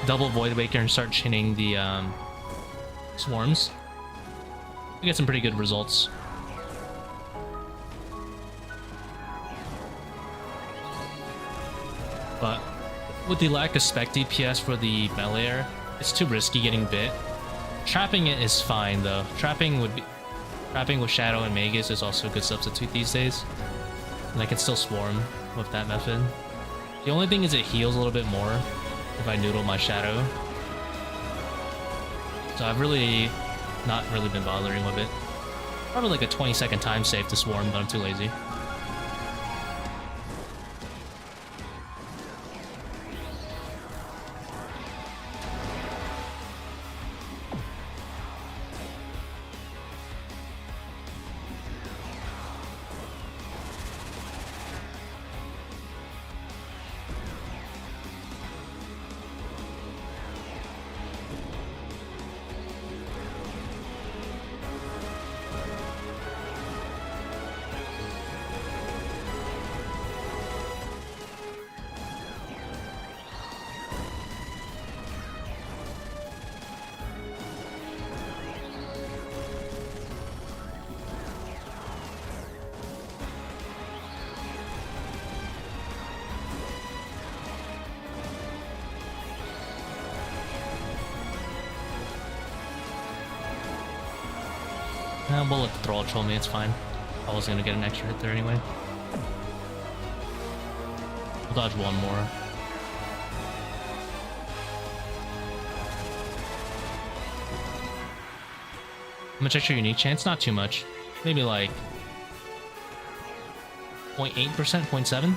double Voidwaker and start chinning the swarms. We get some pretty good results. But with the lack of spec DPS for the meleeer, it's too risky getting bit. Trapping it is fine though. Trapping with Shadow and Magus is also a good substitute these days. And I can still swarm with that method. The only thing is it heals a little bit more if I noodle my Shadow. So I've really not really been bothering with it. Probably like a 20-second time save to swarm, but I'm too lazy. We'll let the Thrall troll me, it's fine. I was gonna get an extra hit there anyway. We'll dodge one more. How much extra unique chance? Not too much. Maybe like 0.8%, 0.7.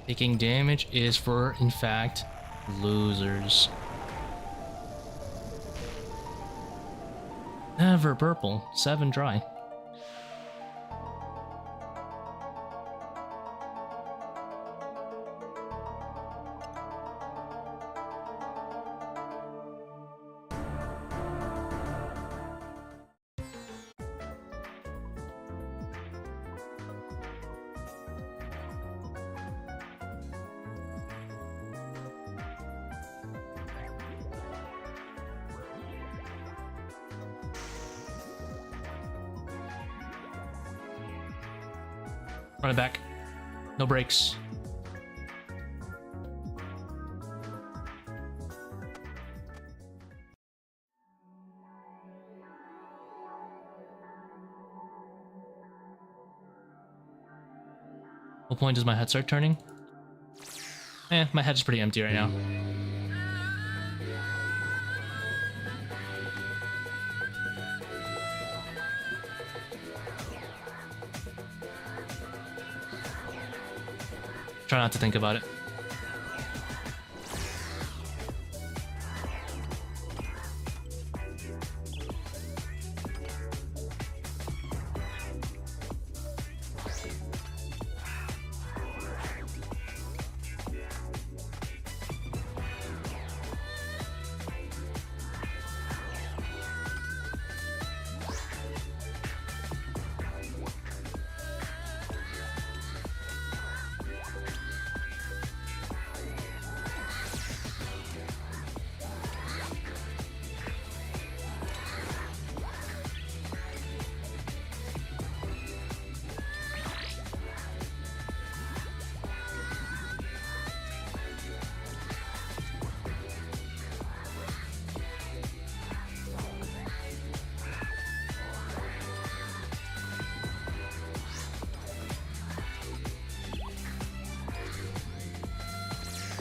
Taking damage is for, in fact, losers. Never purple. 7 dry. Run it back. No brakes. What point does my head start turning? My head's pretty empty right now. Try not to think about it.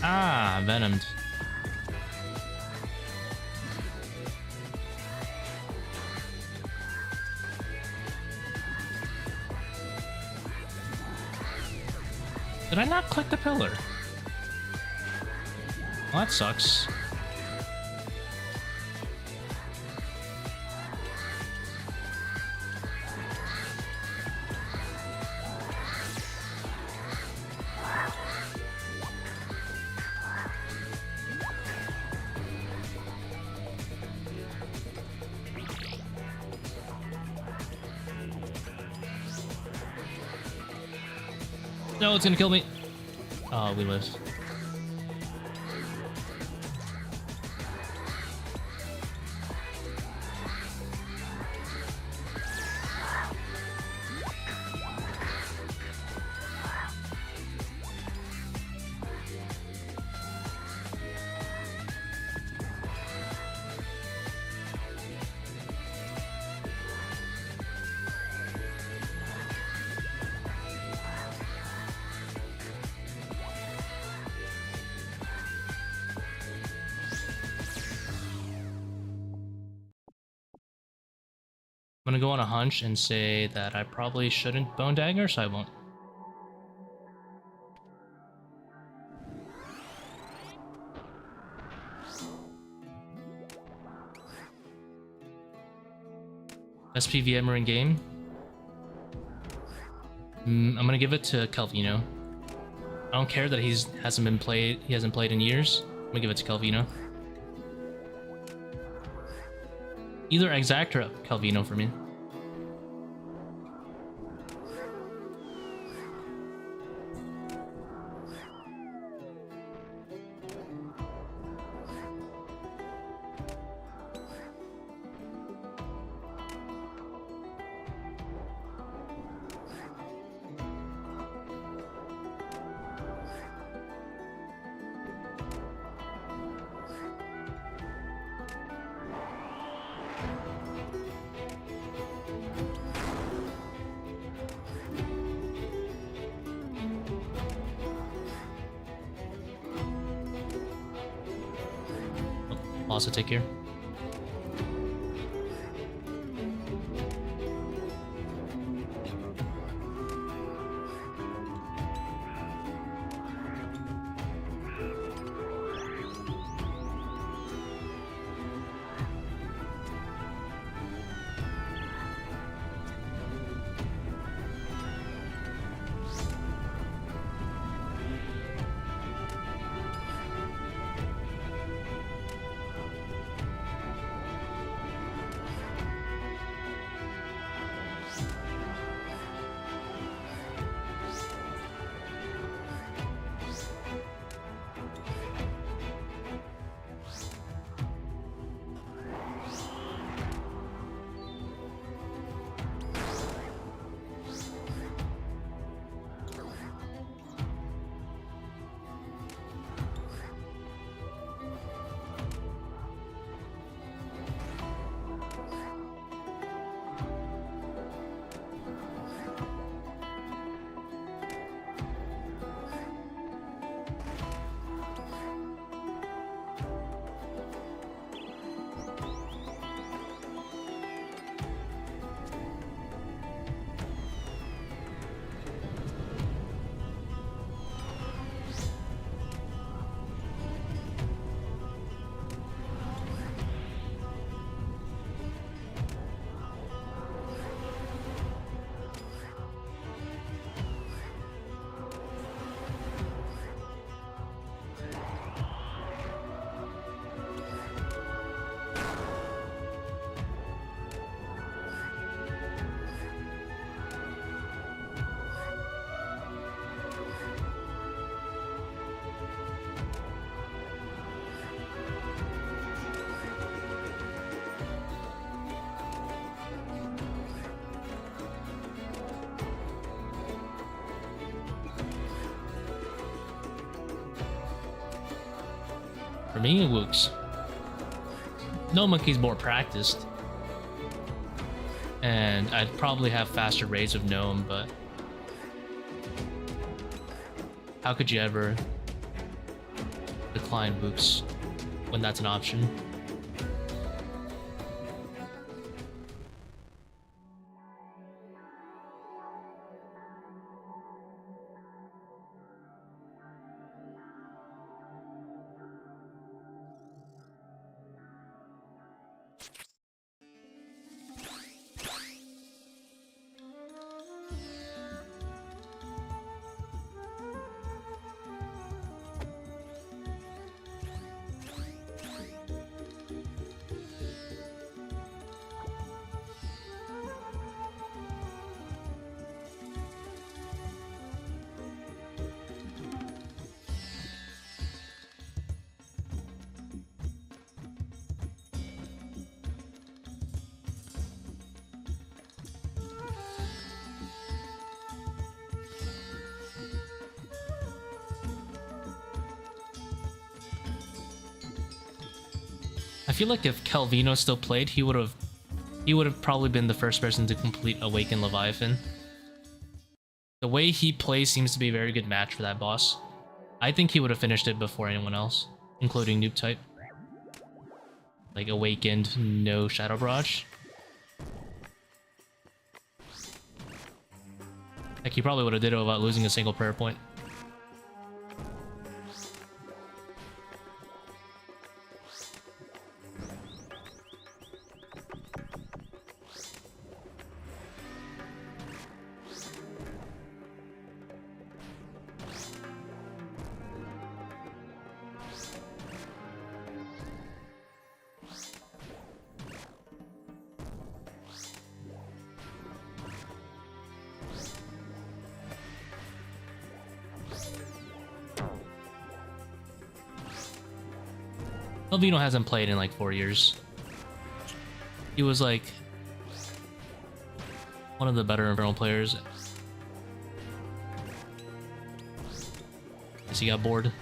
Ah, venomed. Did I not click the pillar? Well, that sucks. No, it's gonna kill me. Oh, we live. I'm gonna go on a hunch and say that I probably shouldn't bone dagger, so I won't. Best PVMer in game? I'm gonna give it to Calvino. I don't care that he hasn't played in years. I'm gonna give it to Calvino. Either Exact or Calvino for me. Also take care. For me, it works. No Monkey's more practiced. And I'd probably have faster rates of Gnome, but how could you ever decline Wooks when that's an option? I feel like if Calvino still played, he would have probably been the first person to complete Awaken Leviathan. The way he plays seems to be a very good match for that boss. I think he would have finished it before anyone else, including Noob Type. Like Awakened, no Shadow Barrage. Like, he probably would have did it without losing a single prayer point. Elvino hasn't played in like 4 years. He was like one of the better Infernal players. Guess he got bored.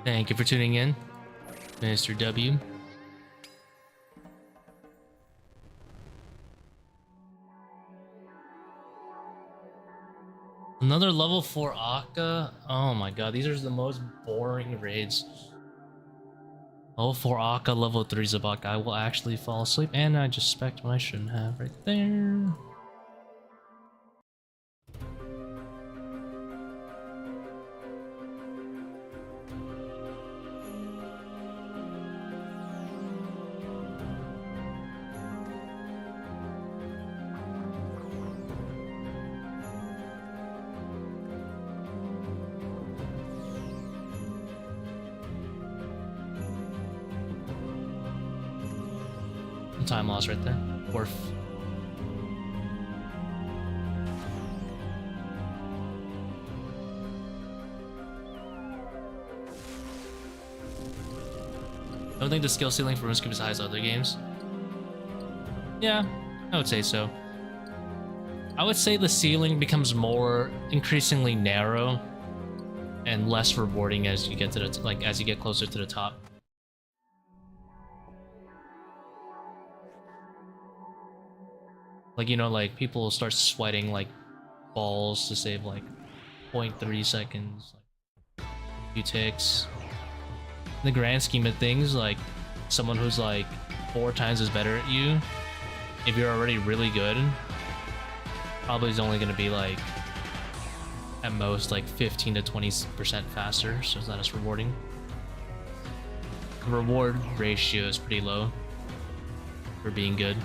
Thank you for tuning in, Mr. W. Another level 4 Akka? Oh my god, these are the most boring raids. Level 4 Akka, level 3 Zebak. I will actually fall asleep, and I just spec'd when I shouldn't have right there. Time loss right there. Worth. I don't think the skill ceiling for RuneScape is as high as other games. Yeah, I would say so. I would say the ceiling becomes more increasingly narrow and less rewarding as you get to the as you get closer to the top. Like, you know, like people start sweating like balls to save like 0.3 seconds, like a few ticks. In the grand scheme of things, like someone who's like 4 times as better at you, if you're already really good, probably is only going to be like at most like 15 to 20% faster, so it's not as rewarding. The reward ratio is pretty low for being good.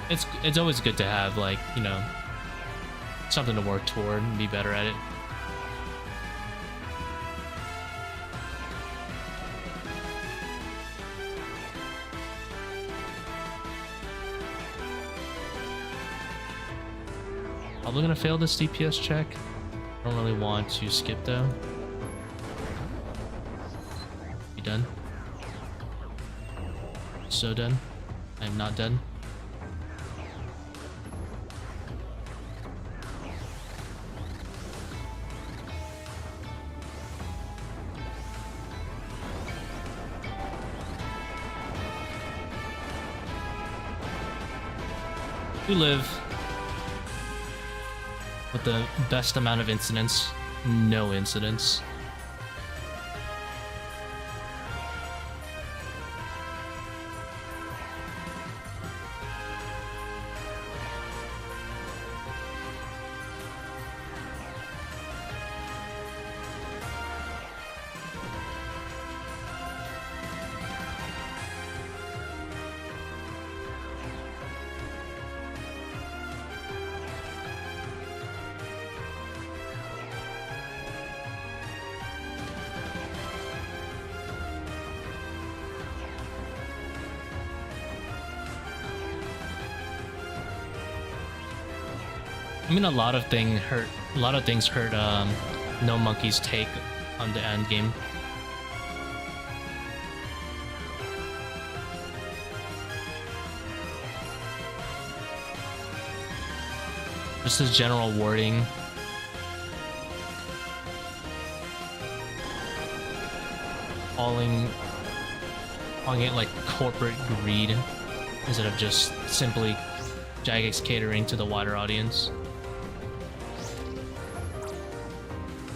It's always good to have, like, you know, something to work toward and be better at it. Probably gonna fail this DPS check. I don't really want to skip though. Be done. So done. I am not done. We live with the best amount of incidents, no incidents. I mean, a lot of things hurt No Monkey's take on the end game. Just his general wording. Calling it like corporate greed instead of just simply Jagex catering to the wider audience.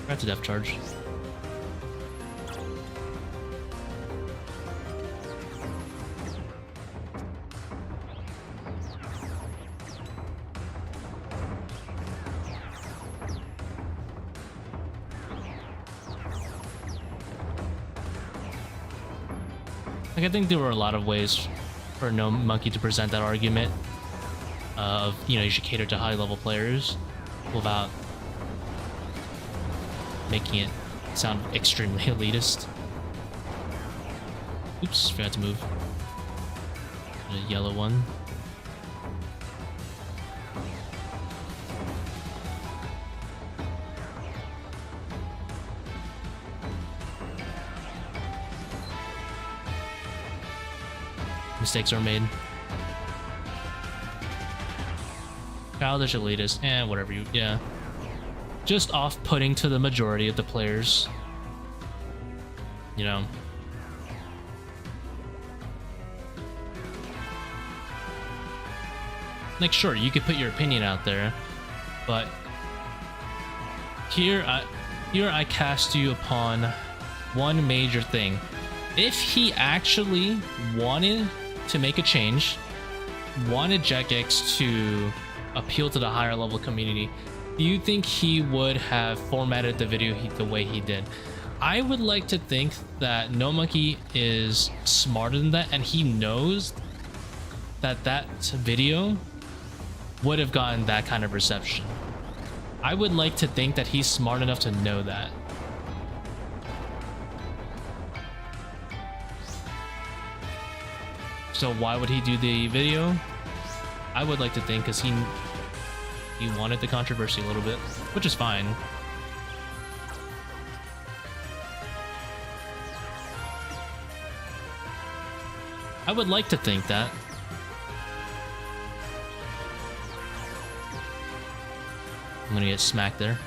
That's a depth charge. Like, I think there were a lot of ways for No Monkey to present that argument of, you know, you should cater to high level players without making it sound extremely elitist. Oops, forgot to move. A yellow one. Mistakes are made. Childish elitist, whatever you, yeah. just off-putting to the majority of the players. You know. Like, sure, you could put your opinion out there, but here I cast you upon one major thing. If he actually wanted to make a change, wanted Jagex to appeal to the higher level community, do you think he would have formatted the video the way he did? I would like to think that No Monkey is smarter than that, and he knows that that video would have gotten that kind of reception. I would like to think that he's smart enough to know that. So why would he do the video? I would like to think because he wanted the controversy a little bit, which is fine. I would like to think that. I'm gonna get smacked there.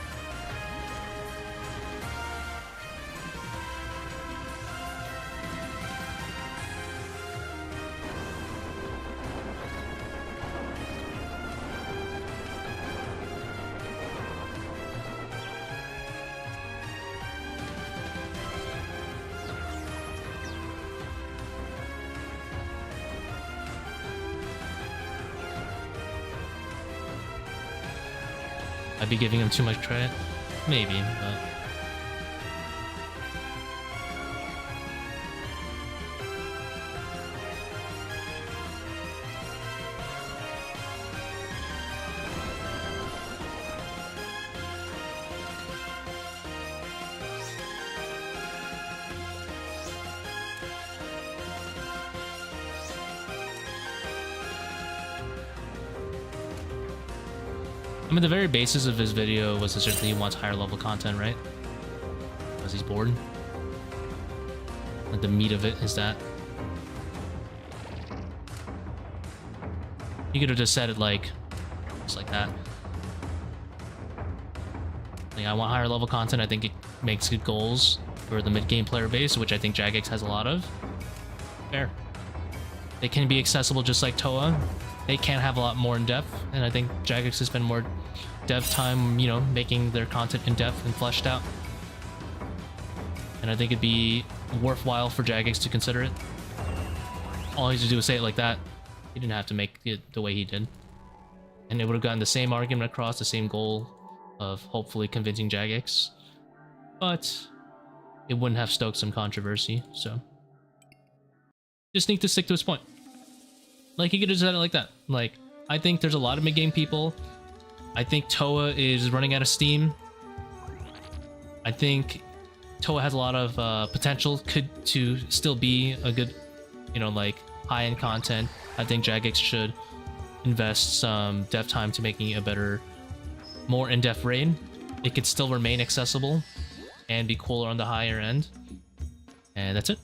I'd be giving him too much credit? Maybe, but... I mean, the very basis of his video was essentially he wants higher level content, right? Because he's bored. Like, the meat of it is that. You could have just said it like, just like that. Like, I want higher level content. I think it makes good goals for the mid-game player base, which I think Jagex has a lot of. Fair. They can be accessible just like ToA. They can have a lot more in depth, and I think Jagex has spent more dev time, you know, making their content in depth and fleshed out. And I think it'd be worthwhile for Jagex to consider it. All he has to do is say it like that. He didn't have to make it the way he did. And it would have gotten the same argument across, the same goal of hopefully convincing Jagex. But it wouldn't have stoked some controversy, so. Just need to stick to his point. Like, he could have said it like that. Like, I think there's a lot of mid-game people. I think ToA is running out of steam. I think ToA has a lot of potential to still be a good, you know, like, high-end content. I think Jagex should invest some dev time to making it a better, more in-depth raid. It could still remain accessible and be cooler on the higher end. And that's it.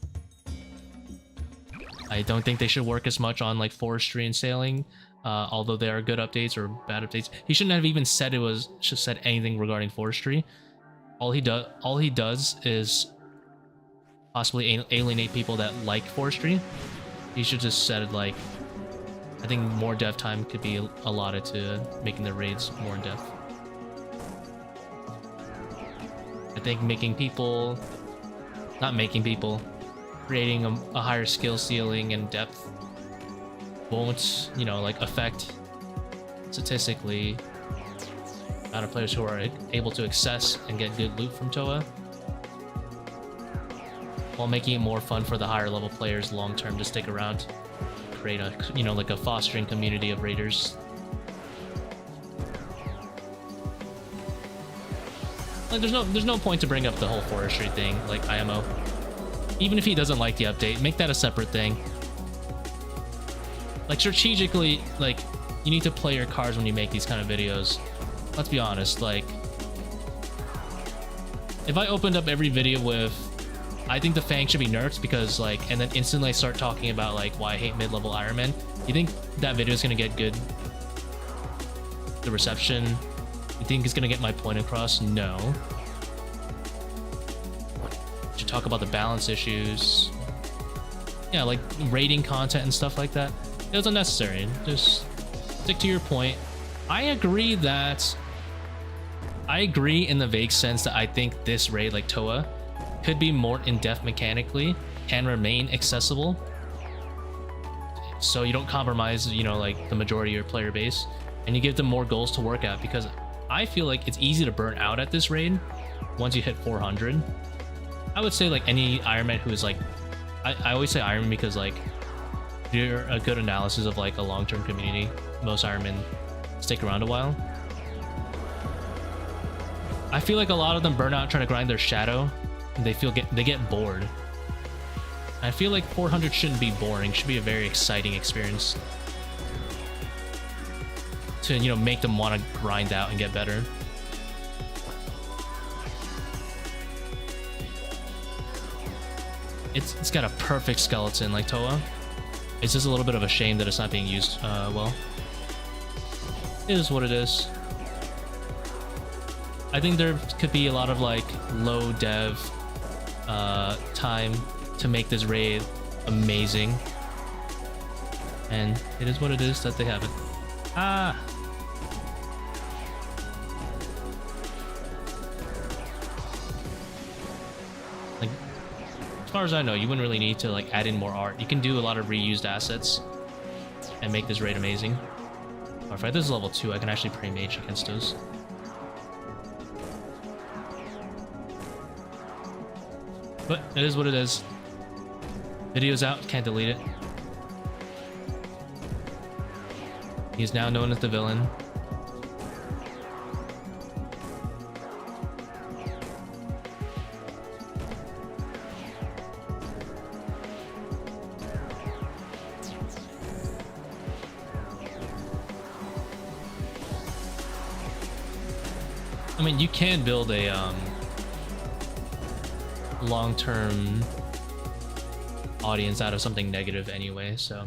I don't think they should work as much on like forestry and sailing, although there are good updates or bad updates. He shouldn't have even said said anything regarding forestry. All he does is possibly alienate people that like forestry. He should just said it like, I think more dev time could be allotted to making the raids more in depth. I think creating a higher skill ceiling and depth won't, you know, like affect statistically the amount of players who are able to access and get good loot from ToA, while making it more fun for the higher level players long term to stick around, create a, you know, like a fostering community of raiders. Like, there's no point to bring up the whole forestry thing, like IMO. Even if he doesn't like the update, make that a separate thing. Like, strategically, like, you need to play your cards when you make these kind of videos. Let's be honest, like, if I opened up every video with, I think the Fang should be nerfed because, like, and then instantly I start talking about, like, why I hate mid-level Iron Man, you think that video is gonna get good? The reception You think he's gonna get my point across? No. Should talk about the balance issues. Yeah, like raiding content and stuff like that. It was unnecessary. Just stick to your point. I agree in the vague sense that I think this raid, like ToA, could be more in-depth mechanically, can remain accessible, so you don't compromise, you know, like the majority of your player base, and you give them more goals to work at, because I feel like it's easy to burn out at this raid once you hit 400. I would say like any Ironman who is like, I always say Ironman because like you're a good analysis of like a long-term community. Most Ironmen stick around a while. I feel like a lot of them burn out trying to grind their shadow, and they get bored. I feel like 400 shouldn't be boring. It should be a very exciting experience to, you know, make them want to grind out and get better. It's got a perfect skeleton like ToA. It's just a little bit of a shame that it's not being used well. It is what it is. I think there could be a lot of like low dev time to make this raid amazing, and it is what it is that they haven't. Like, as far as I know, you wouldn't really need to like add in more art. You can do a lot of reused assets and make this raid amazing. Or if this is level 2, I can actually pre-mage against those. But it is what it is. Video's out, can't delete it. He's now known as the villain. I mean, you can build a long-term audience out of something negative anyway, so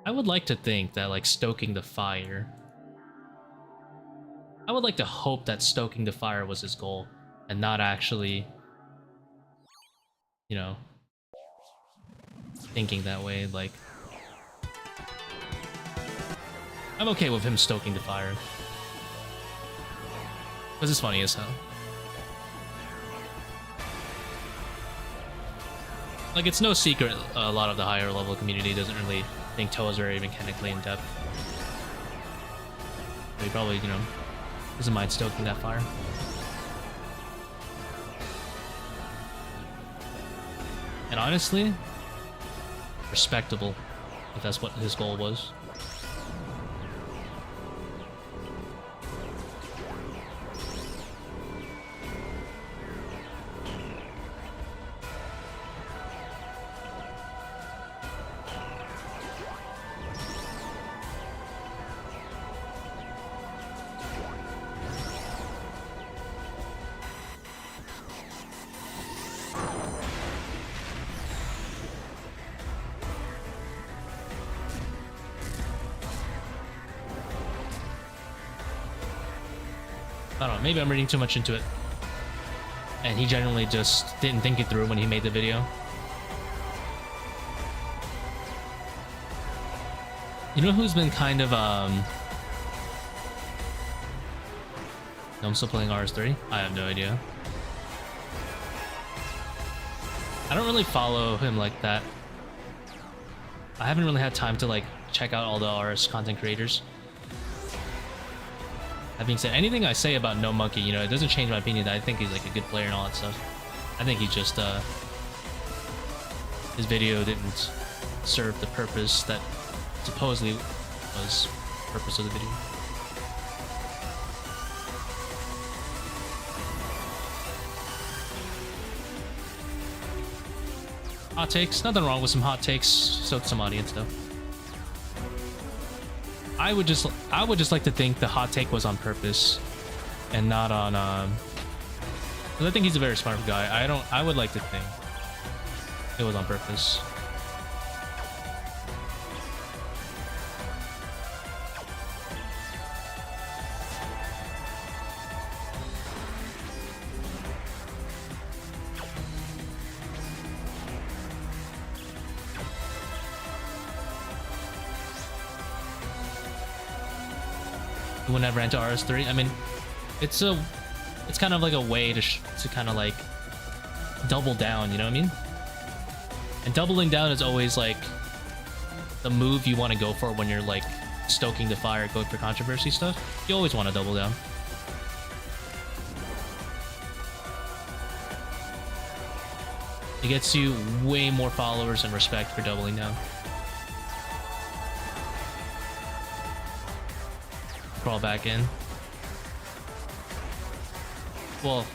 I would like to think that like stoking the fire, I would like to hope that stoking the fire was his goal and not actually, you know, thinking that way. Like, I'm okay with him stoking the fire because it's funny as hell. Like, it's no secret a lot of the higher level community doesn't really think ToA is very mechanically in depth. So he probably, you know, doesn't mind stoking that fire. And honestly, respectable if that's what his goal was. I don't know, maybe I'm reading too much into it. And he generally just didn't think it through when he made the video. You know who's been kind of, No, I'm still playing RS3? I have no idea. I don't really follow him like that. I haven't really had time to like check out all the RS content creators. That being said, anything I say about No Monkey, you know, it doesn't change my opinion that I think he's like a good player and all that stuff. I think he just, his video didn't serve the purpose that supposedly was the purpose of the video. Hot takes, nothing wrong with some hot takes, soak some audience though. I would just like to think the hot take was on purpose and not on because I think he's a very smart guy. I would like to think it was on purpose. whenever enter RS3. I mean, it's kind of like a way to kind of like double down, you know what I mean? And doubling down is always like the move you want to go for when you're like stoking the fire, going for controversy stuff. You always want to double down. It gets you way more followers and respect for doubling down. Crawl back in. Well,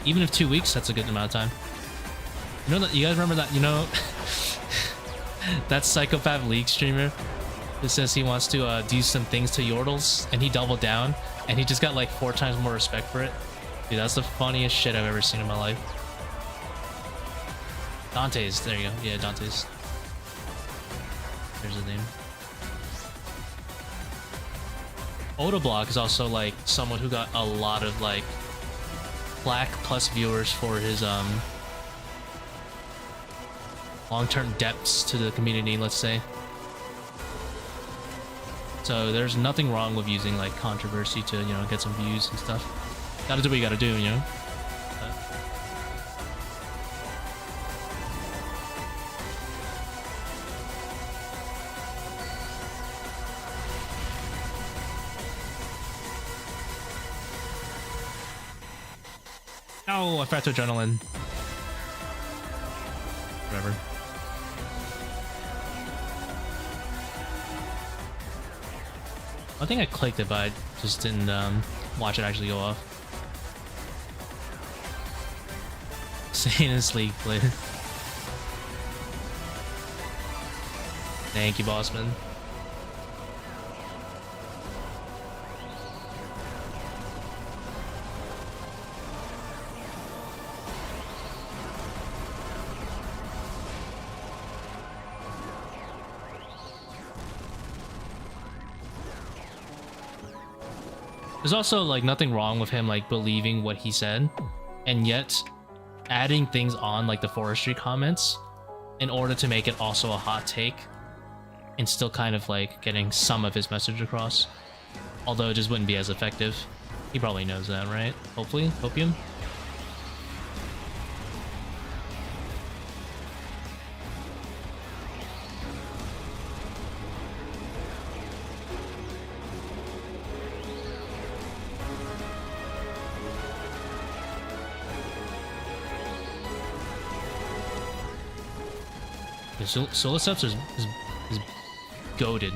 even if 2 weeks, that's a good amount of time. You know that, you guys remember that, you know, that Psychopath League streamer that says he wants to do some things to Yordles, and he doubled down, and he just got like 4 times more respect for it? Dude, that's the funniest shit I've ever seen in my life. Dante's, there you go. Yeah, Dante's. There's the name. Otoblock is also like someone who got a lot of like Black plus viewers for his long-term depths to the community, let's say. So there's nothing wrong with using like controversy to, you know, get some views and stuff. Gotta do what you gotta do, you know. Oh, I forgot to adrenaline. Whatever. I think I clicked it, but I just didn't watch it actually go off. Sanus League player. Thank you, Bossman. There's also like nothing wrong with him like believing what he said, and yet adding things on like the forestry comments in order to make it also a hot take and still kind of like getting some of his message across. Although it just wouldn't be as effective. He probably knows that, right? Hopefully, Hopium. Solar Sceptre is goated.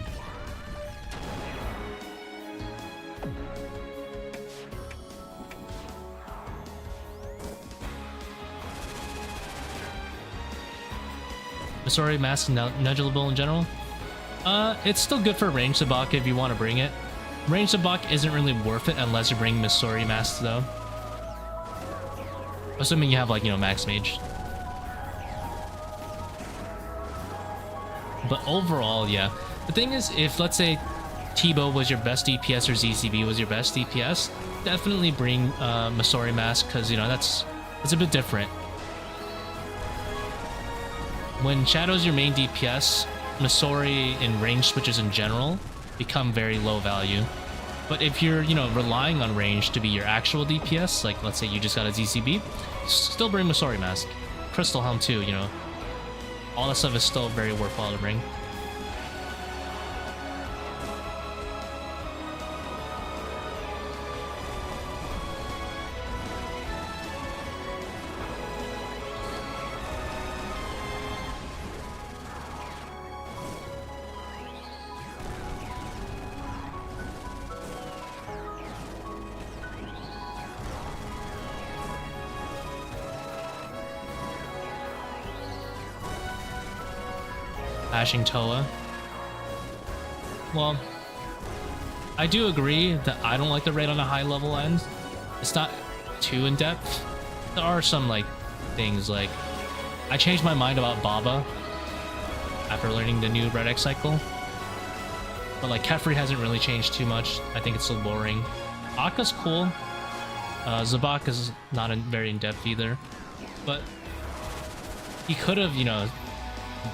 Sorry, mask negligible in general. It's still good for range Zebak if you want to bring it. Range Zebak isn't really worth it unless you bring Missouri masks though. Assuming you have like, you know, max mage. But overall, yeah. The thing is, if let's say Tbow was your best DPS or ZCB was your best DPS, definitely bring Missouri mask, because you know that's a bit different. When Shadow's your main DPS, Missouri and range switches in general become very low value. But if you're, you know, relying on range to be your actual DPS, like let's say you just got a ZCB, still bring Missouri mask. Crystal Helm too, you know. All that stuff is still very worthwhile to bring. ToA. Well, I do agree that I don't like the raid on a high level end. It's not too in depth. There are some like things like I changed my mind about Baba after learning the new Red X cycle. But like Kephri hasn't really changed too much. I think it's still boring. Akka's cool. Zebak is not very in depth either. But he could have, you know,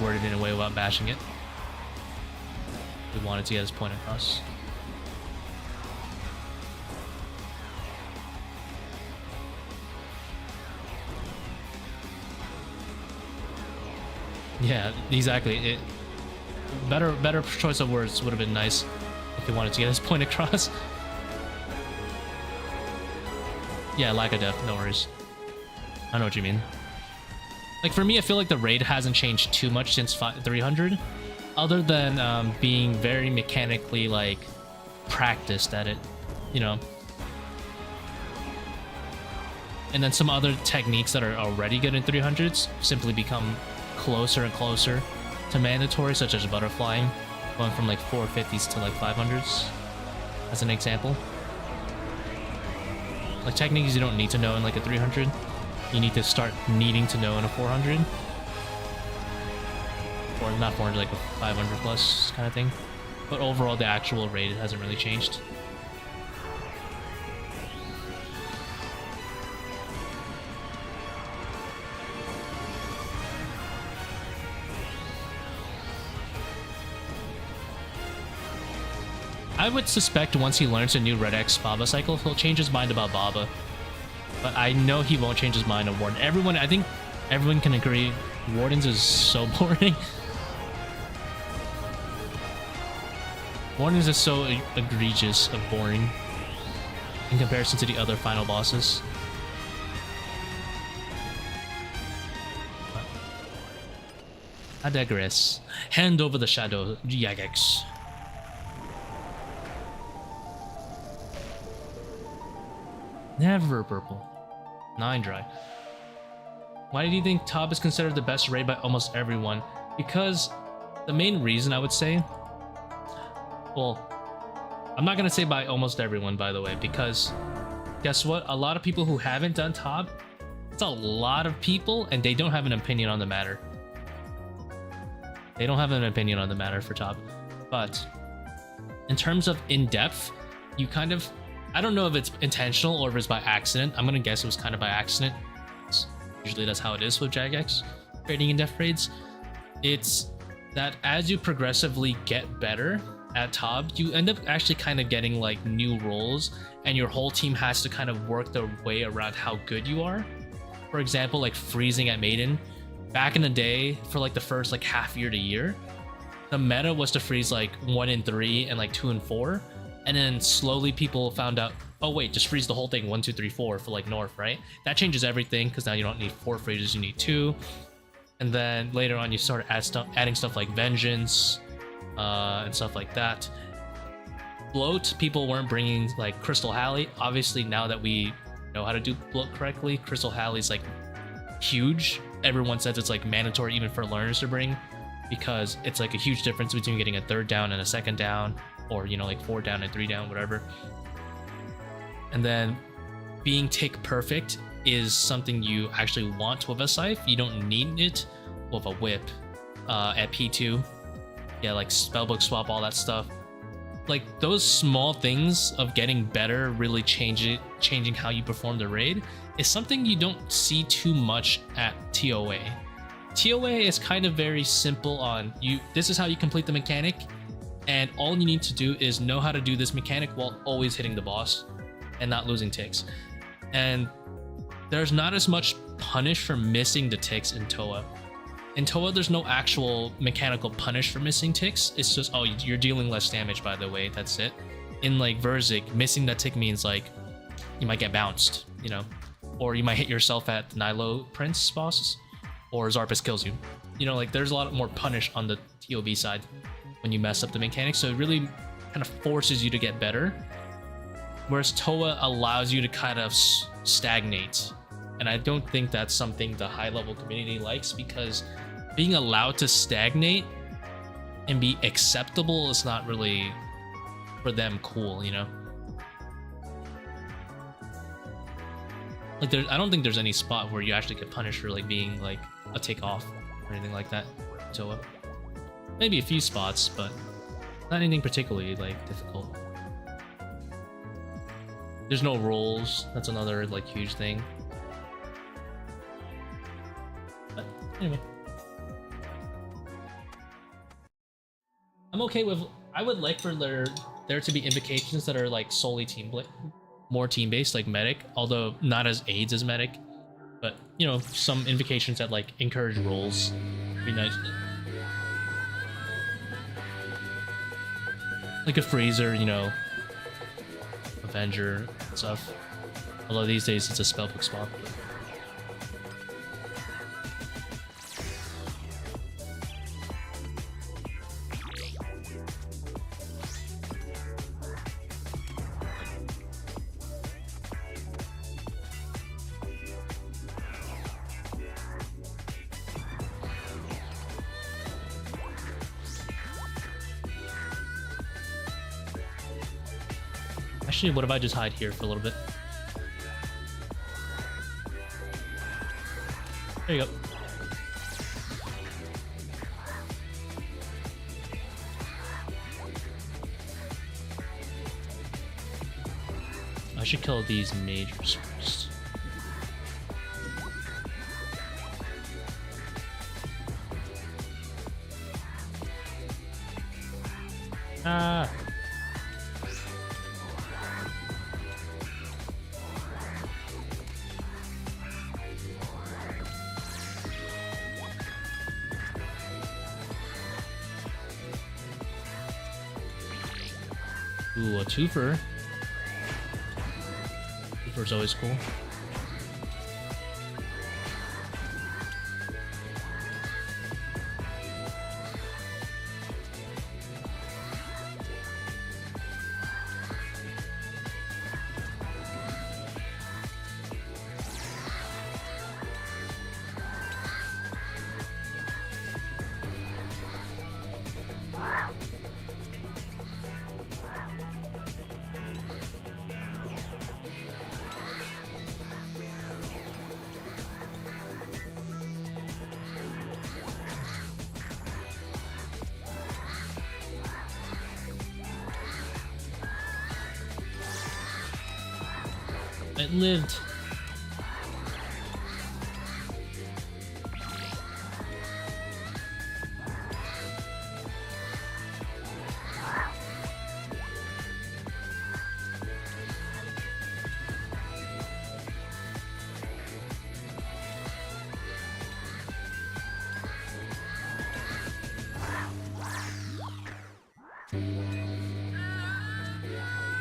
worded in a way without bashing it. We wanted to get his point across. Yeah, exactly. Better choice of words would have been nice if he wanted to get his point across. Yeah, lack of depth, no worries. I know what you mean. Like, for me, I feel like the raid hasn't changed too much since 300, other than being very mechanically, like, practiced at it, you know? And then some other techniques that are already good in 300s simply become closer and closer to mandatory, such as butterflying, going from like 450s to like 500s, as an example. Like techniques you don't need to know in like a 300, you need to start needing to know in a 400, or not 400, like a 500 plus kind of thing. But overall, the actual raid hasn't really changed. I would suspect once he learns a new Red X Baba cycle, he'll change his mind about Baba. But I know he won't change his mind on Warden. I think everyone can agree, Wardens is so boring. Wardens is so egregious of boring in comparison to the other final bosses. I digress. Hand over the shadow, Jagex. Never purple. 9 dry. Why do you think Top is considered the best raid by almost everyone? Because the main reason I would say, well, I'm not gonna say by almost everyone, by the way, because guess what? A lot of people who haven't done Top, it's a lot of people, and they don't have an opinion on the matter. They don't have an opinion on the matter for Top. But in terms of in-depth, you kind of, I don't know if it's intentional or if it's by accident. I'm gonna guess it was kind of by accident. Usually that's how it is with Jagex trading in-depth raids. It's that as you progressively get better at Tob, you end up actually kind of getting like new roles, and your whole team has to kind of work their way around how good you are. For example, like freezing at Maiden. Back in the day, for like the first like half year to year, the meta was to freeze like 1 in 3 and like 2 in 4. And then slowly people found out, oh wait, just freeze the whole thing 1, 2, 3, 4 for like North, right? That changes everything because now you don't need 4 freezes, you need 2. And then later on you start adding stuff like Vengeance and stuff like that. Bloat, people weren't bringing like Crystal Halley. Obviously now that we know how to do Bloat correctly, Crystal Halley's like huge. Everyone says it's like mandatory even for learners to bring, because it's like a huge difference between getting a 3rd down and a 2nd down, or you know, like 4 down and 3 down, whatever. And then being tick perfect is something you actually want with a scythe. You don't need it with a whip at P2. Yeah, like spellbook swap, all that stuff. Like those small things of getting better, really changing how you perform the raid, is something you don't see too much at ToA. ToA is kind of very simple on you. This is how you complete the mechanic, and all you need to do is know how to do this mechanic while always hitting the boss and not losing ticks. And there's not as much punish for missing the ticks in ToA. In ToA, there's no actual mechanical punish for missing ticks. It's just, oh, you're dealing less damage, by the way, that's it. In like Verzik, missing that tick means like you might get bounced, you know, or you might hit yourself at the Nilo Prince boss, or Zarpus kills you. You know, like there's a lot more punish on the TOB side when you mess up the mechanics, so it really kind of forces you to get better. Whereas ToA allows you to kind of stagnate. And I don't think that's something the high-level community likes, because being allowed to stagnate and be acceptable is not really, for them, cool, you know? Like, I don't think there's any spot where you actually get punished for like being like a takeoff or anything like that. ToA. Maybe a few spots, but not anything particularly like difficult. There's no rolls. That's another like huge thing. But anyway, I'm okay with. I would like for there to be invocations that are like solely more team-based, like medic, although not as aids as medic. But you know, some invocations that like encourage rolls Be nice. Like a freezer, you know, Avenger stuff. Although these days it's a spellbook swap. Actually, what if I just hide here for a little bit? There you go. I should kill these majors first. Ah. Ooh, a twofer. Twofer's always cool. It lived.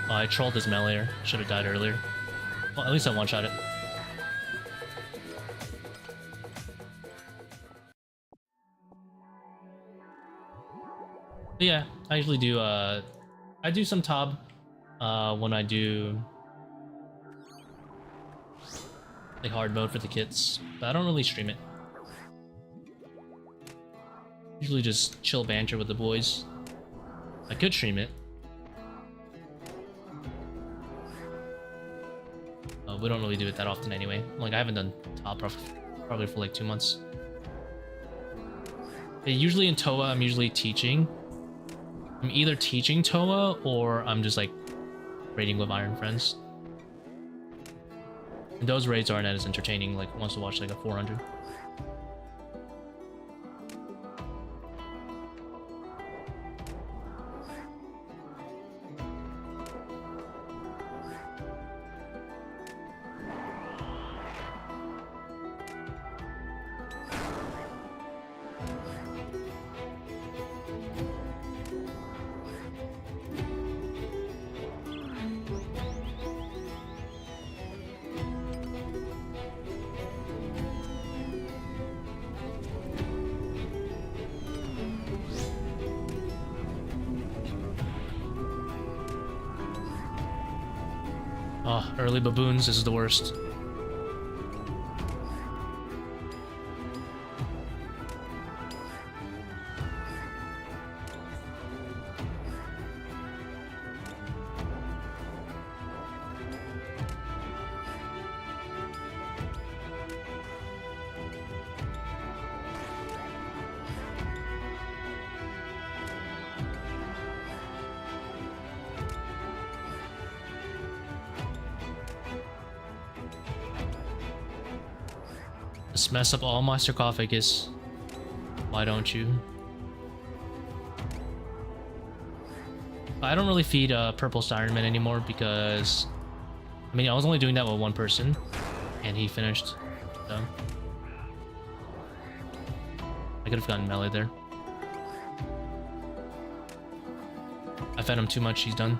Oh, I trolled his meleeer. Should have died earlier. Well, at least I one-shot it. But yeah, I usually do, I do some Tob, when I do like hard mode for the kits, but I don't really stream it. Usually just chill banter with the boys. I could stream it. We don't really do it that often anyway. Like, I haven't done Top probably for like 2 months. But usually in ToA, I'm usually teaching. I'm either teaching ToA or I'm just like raiding with Iron Friends. And those raids aren't as entertaining, like once to watch like a 400. Oh, early baboons, this is the worst. Just mess up all my sarcophagus. Why don't you? I don't really feed purple Ironman anymore because I mean I was only doing that with one person and he finished, so I I could have gotten melee there. I fed him too much, he's done.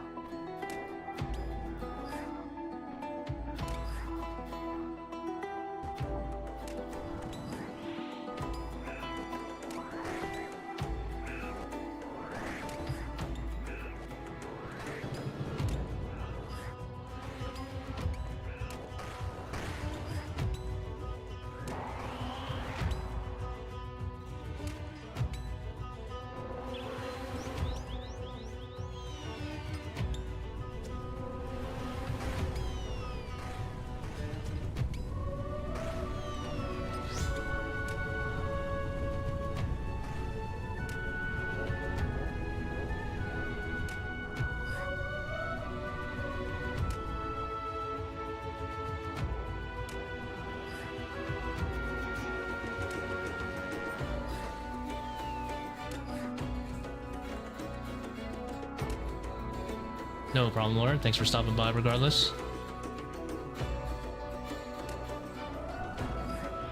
No problem, Lauren. Thanks for stopping by regardless.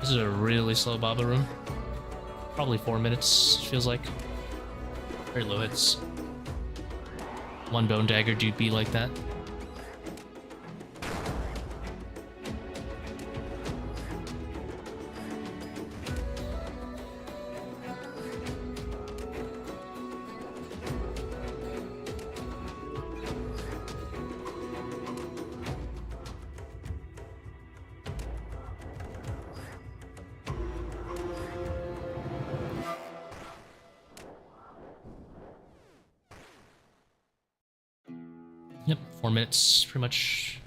This is a really slow Baba room. Probably 4 minutes, feels like. Very low hits. One bone dagger dude be like that. Yep, 4 minutes, pretty much.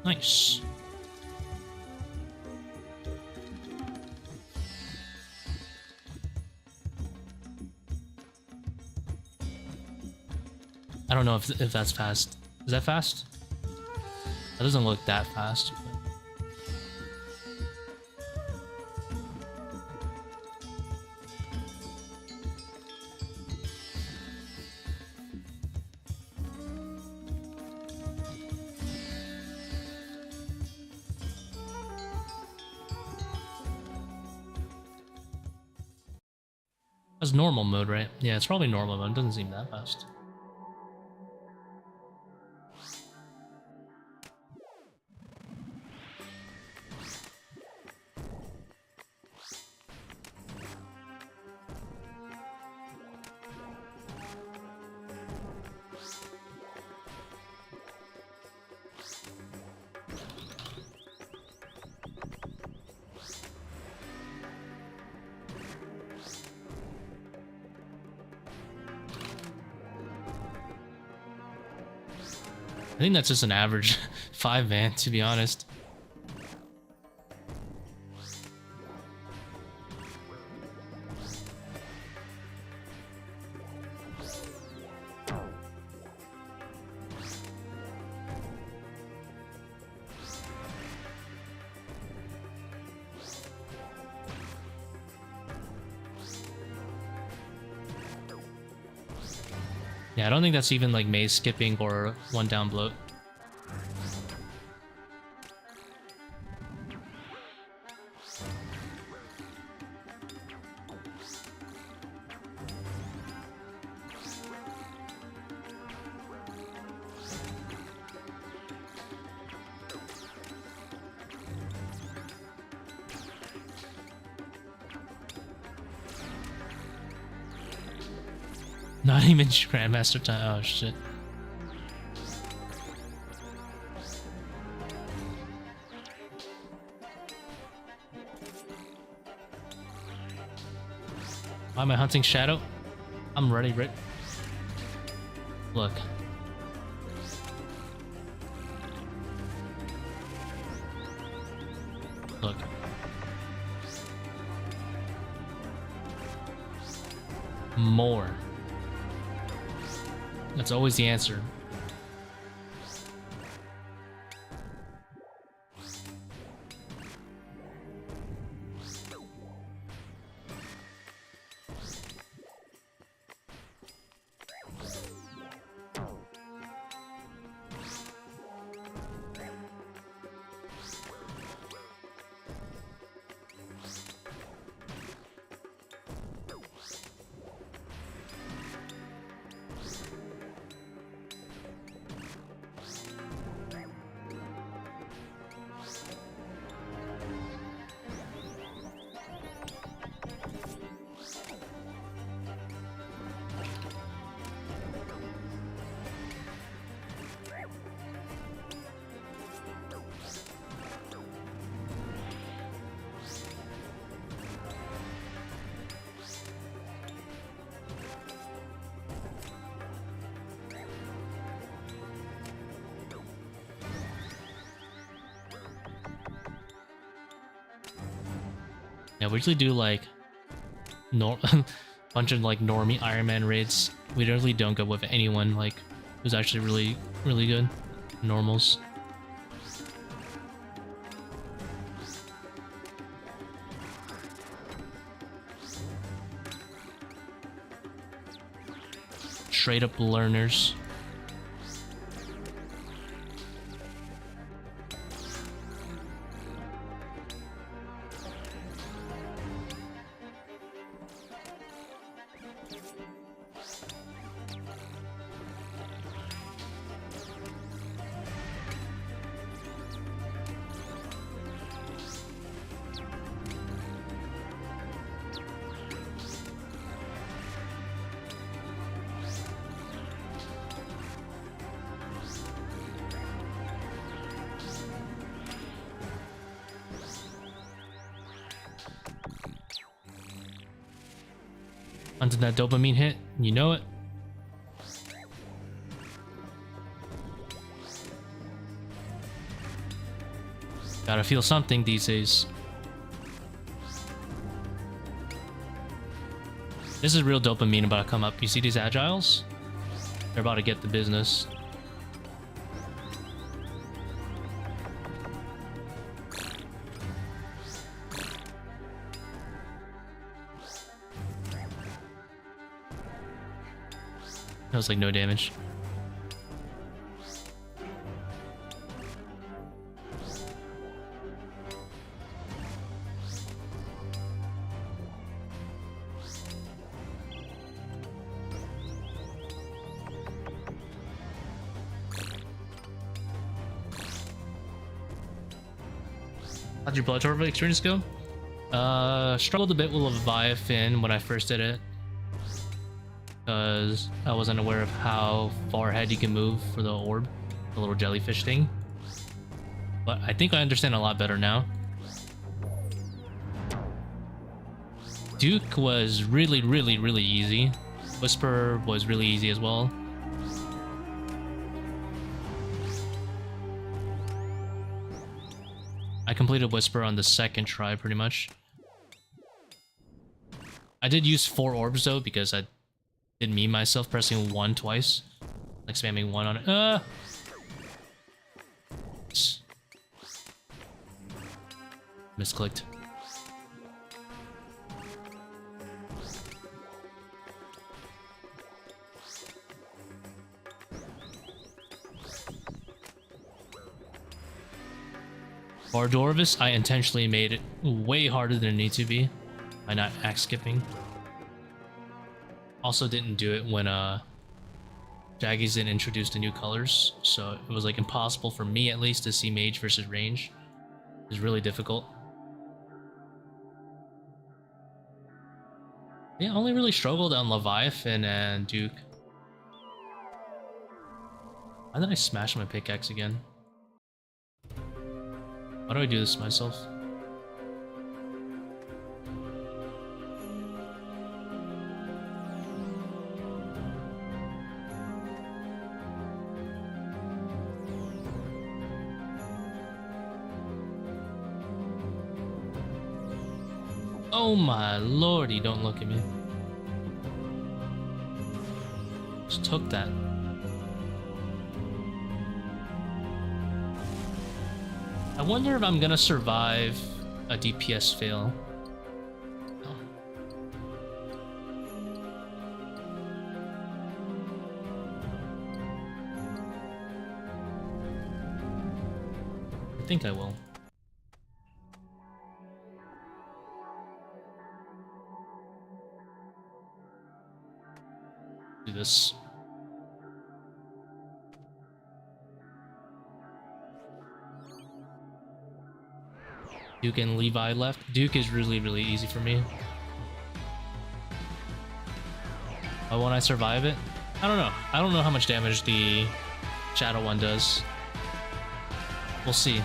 Nice. I don't know if that's fast. Is that fast? That doesn't look that fast. That's normal mode, right? Yeah, it's probably normal mode. It doesn't seem that fast. I think that's just an average 5-man, to be honest. Yeah, I don't think that's even like maze skipping or one down bloat. Not even Grandmaster time. Oh shit. Why am I hunting Shadow? I'm ready, Rick. Look. Look. more. That's always the answer. Yeah, we usually do like bunch of like normie Iron Man raids. We really don't go with anyone like who's actually really good. Normals. Straight up learners. Onto that dopamine hit, you know it. Gotta feel something these days. This is real dopamine about to come up. You see these agiles? They're about to get the business. That was like no damage. How'd your Blood Torva experience go? Struggled a bit with Leviathan when I first did it, because I wasn't aware of how far ahead you can move for the orb, the little jellyfish thing. But I think I understand a lot better now. Duke was really easy. Whisper was really easy as well. I completed Whisper on the second try, pretty much. I did use 4 orbs though, because I did meme myself pressing 1 twice. Like spamming 1 on it. Misclicked. Bardorvis, I intentionally made it way harder than it needed to be by not axe skipping. Also didn't do it when Jaggies didn't introduce the new colors, so it was like impossible for me at least to see mage versus range. It was really difficult. Yeah, I only really struggled on Leviathan and Duke. Why did I smash my pickaxe again? Why do I do this to myself? Oh my lordy, don't look at me. took that. I wonder if I'm gonna survive a DPS fail. Oh. I think I will. Do this. Duke and Levi left. Duke is really easy for me. But when I survive it, I don't know. I don't know how much damage the Shadow one does. We'll see. It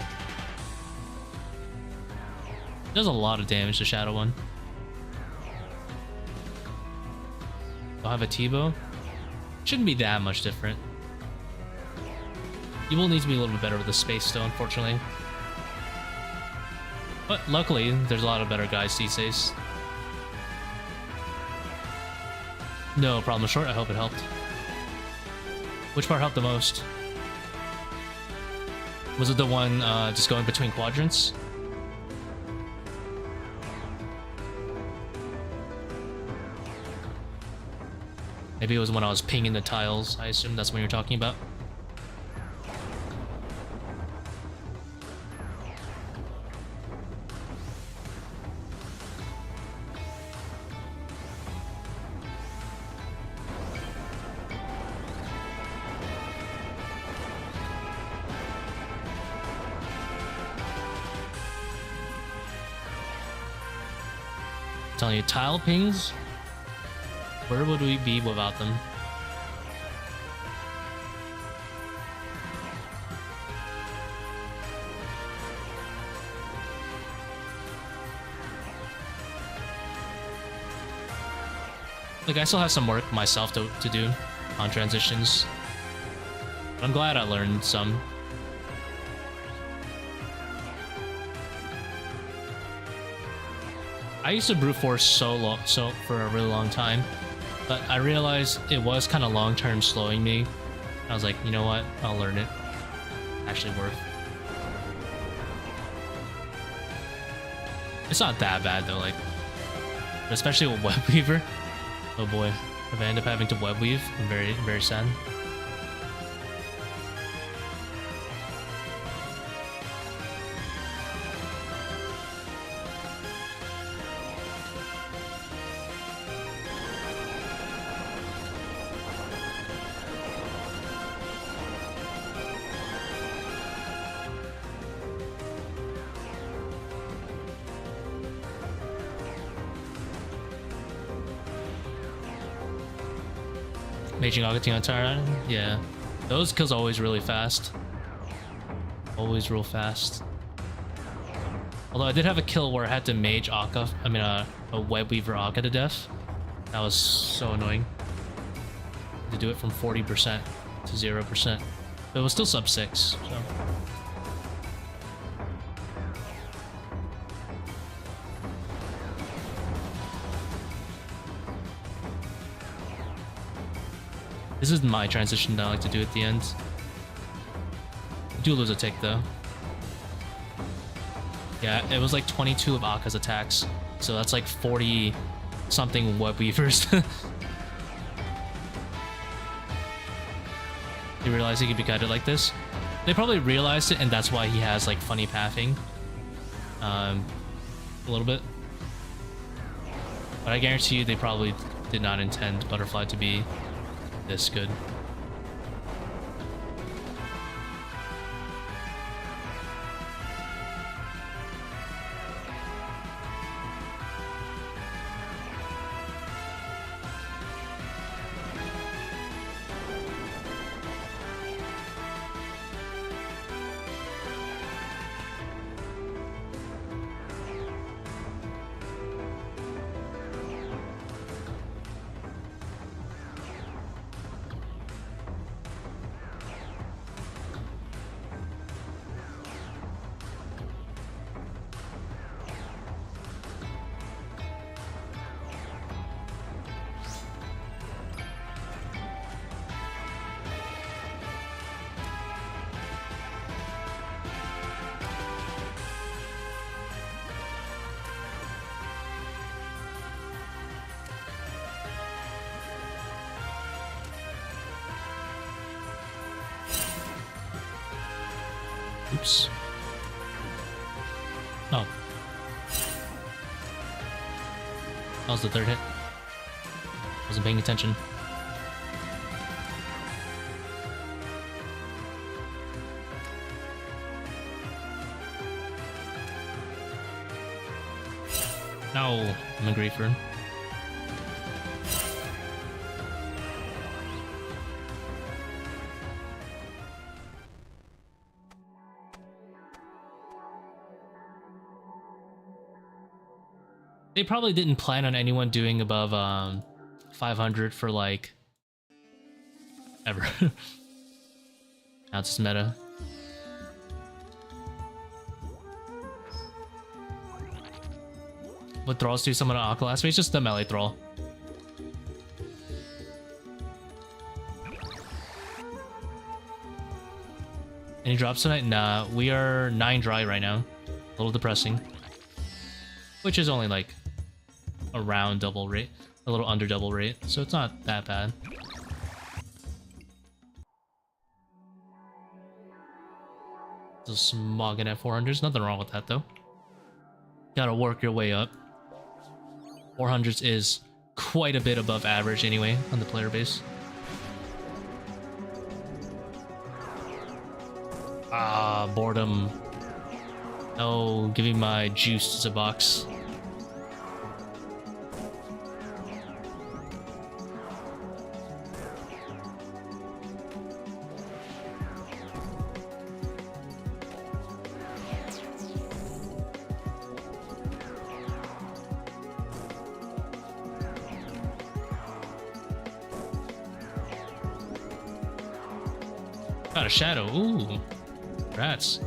does a lot of damage, the Shadow one. I'll have a Tbow. Shouldn't be that much different. You will need to be a little bit better with the space still, unfortunately. But luckily, there's a lot of better guys these days. No problem short, I hope it helped. Which part helped the most? Was it the one just going between quadrants? Maybe it was when I was pinging the tiles. I assume that's what you're talking about. Telling you, tile pings? Where would we be without them? Like, I still have some work myself to do on transitions. But I'm glad I learned some. I used to brute force for a really long time, but I realized it was kind of long-term slowing me. I was like, you know what? I'll learn it. Actually worth. It's not that bad though, like, especially with webweaver. Oh boy, if I end up having to webweave, I'm very sad. Maging Aghating on entire island? Yeah. Those kills always really fast. Always real fast. Although I did have a kill where I had to mage Akka, a webweaver Akka to death. That was so annoying. To do it from 40% to 0%. But it was still sub 6, so. This is my transition that I like to do at the end. I do lose a tick though. Yeah, it was like 22 of Akka's attacks. So that's like 40 something webweavers. You realize he could be guided like this? They probably realized it and that's why he has like funny pathing. A little bit. But I guarantee you they probably did not intend Butterfly to be this good. Oops. Oh. That was the third hit. Wasn't paying attention. No, I'm a griefer. They probably didn't plan on anyone doing above 500 for like ever. Now it's just meta. What thralls do someone on Aqua last week? It's just the melee thrall. Any drops tonight? Nah, we are 9 dry right now. A little depressing. Which is only like around double rate, a little under double rate, so it's not that bad. Just smogging at 400s, nothing wrong with that though. Gotta work your way up. 400s is quite a bit above average anyway on the player base. Ah, boredom. No, give me my juice to Zebak. Got a shadow. Ooh, rats.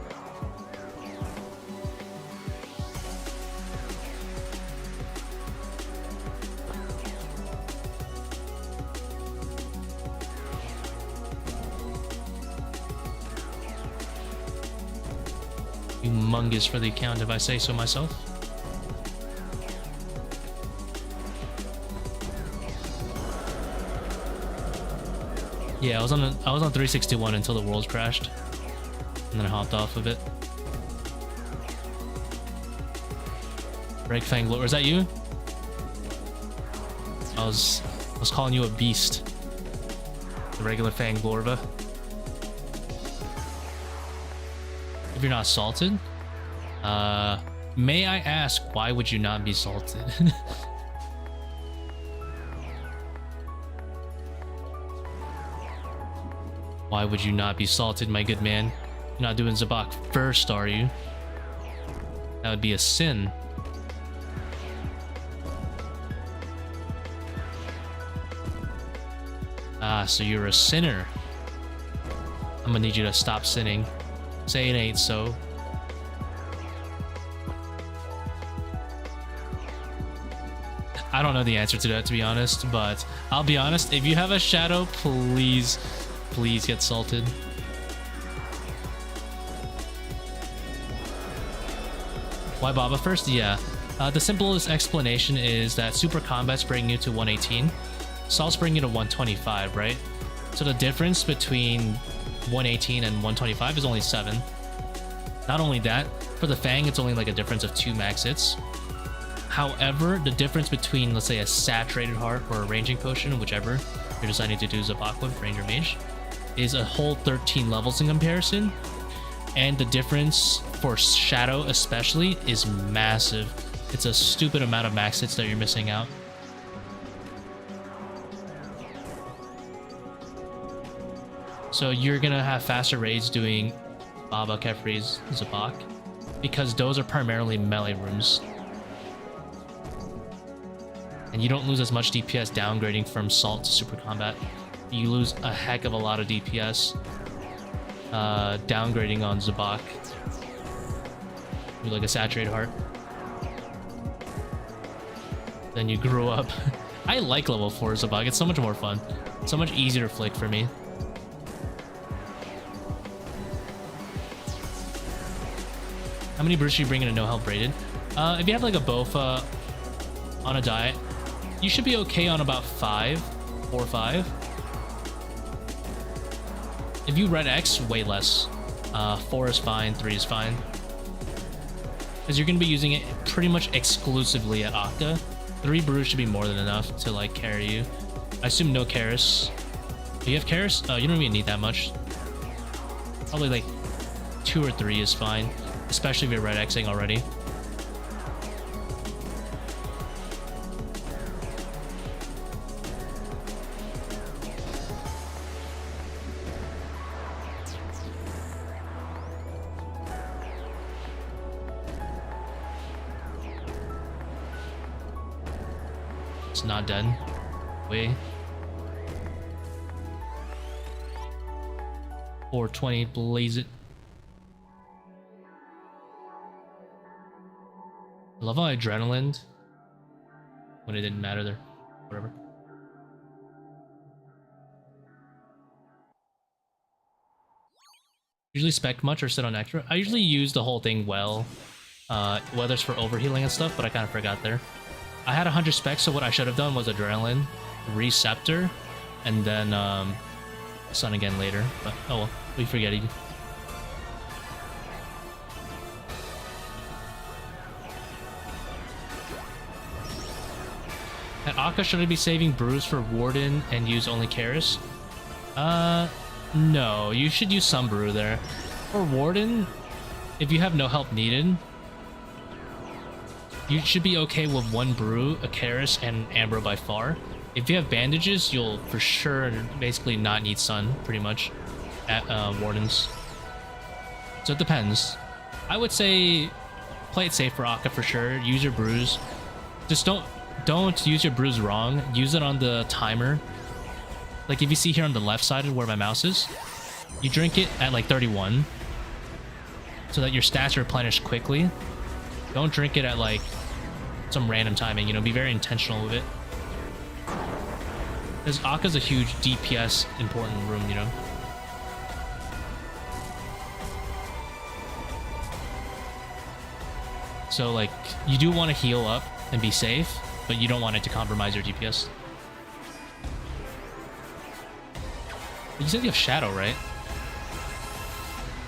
Humongous for the account, if I say so myself. Yeah, I was on 361 until the world crashed, and then I hopped off of it. Break Fang Blower, is that you? I was calling you a beast. The regular Fang Glorva. If you're not salted, may I ask, why would you not be salted? Why would you not be salted, my good man? You're not doing Zebak first, are you? That would be a sin. Ah, so you're a sinner. I'm gonna need you to stop sinning. Say it ain't so. I don't know the answer to that, to be honest, but I'll be honest, if you have a shadow, please get salted. Why Baba first? Yeah. The simplest explanation is that super combats bring you to 118. Salts bring you to 125, right? So the difference between 118 and 125 is only 7. Not only that, for the Fang, it's only like a difference of 2 max hits. However, the difference between, let's say, a saturated heart or a ranging potion, whichever you're deciding to do Zebak with, Ranger Mage, is a whole 13 levels in comparison, and the difference for Shadow especially is massive. It's a stupid amount of max hits that you're missing out. So you're gonna have faster raids doing Baba, Kephri's, Zebak, because those are primarily melee rooms. And you don't lose as much DPS downgrading from Salt to Super Combat. You lose a heck of a lot of DPS downgrading on Zebak. You like a saturated heart. Then you grew up. I like level 4 Zebak. It's so much more fun. So much easier to flick for me. How many brews should you bring in a no help rated? If you have like a Bofa on a diet, you should be okay on about 4 or 5. If you red X, way less. 4 is fine, 3 is fine. Because you're going to be using it pretty much exclusively at Akka. 3 brews should be more than enough to like carry you. I assume no Karis. Do you have Karis? You don't even need that much. Probably like 2 or 3 is fine, especially if you're red Xing already. It's not dead. Wait. 420, blaze it. I love how adrenaline when it didn't matter there. Whatever. Usually spec much or sit on extra. I usually use the whole thing well, whether it's for overhealing and stuff, but I kind of forgot there. I had 100 specs, so what I should have done was adrenaline, sceptre, and then sun again later. But oh well, we forget it. At Akka, should I be saving brews for Warden and use only Karis? No, you should use some brew there. For Warden, if you have no help needed, you should be okay with 1 brew, a Karis, and Ambro by far. If you have bandages, you'll for sure basically not need sun, pretty much, at Wardens. So it depends. I would say play it safe for Akka for sure. Use your brews. Just don't use your brews wrong. Use it on the timer. Like if you see here on the left side where my mouse is, you drink it at like 31 so that your stats are replenished quickly. Don't drink it at like some random timing, you know, be very intentional with it. Because Akka's a huge DPS important room, you know. So like, you do want to heal up and be safe, but you don't want it to compromise your DPS. You said you have Shadow, right?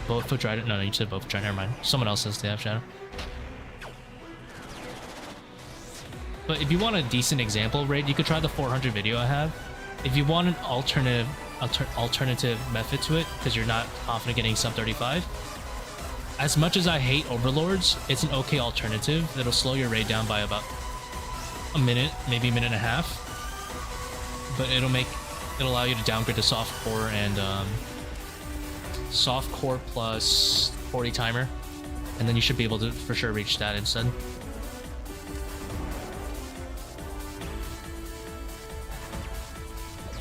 Bowfoot tried. No, you said Bowfoot tried. Never mind. Someone else says they have Shadow. But if you want a decent example raid, you could try the 400 video I have. If you want an alternative method to it, because you're not confident getting sub 35, as much as I hate Overlords, it's an okay alternative that'll slow your raid down by about a minute, maybe a minute and a half. But it'll allow you to downgrade to soft core and soft core plus 40 timer, and then you should be able to for sure reach that instead.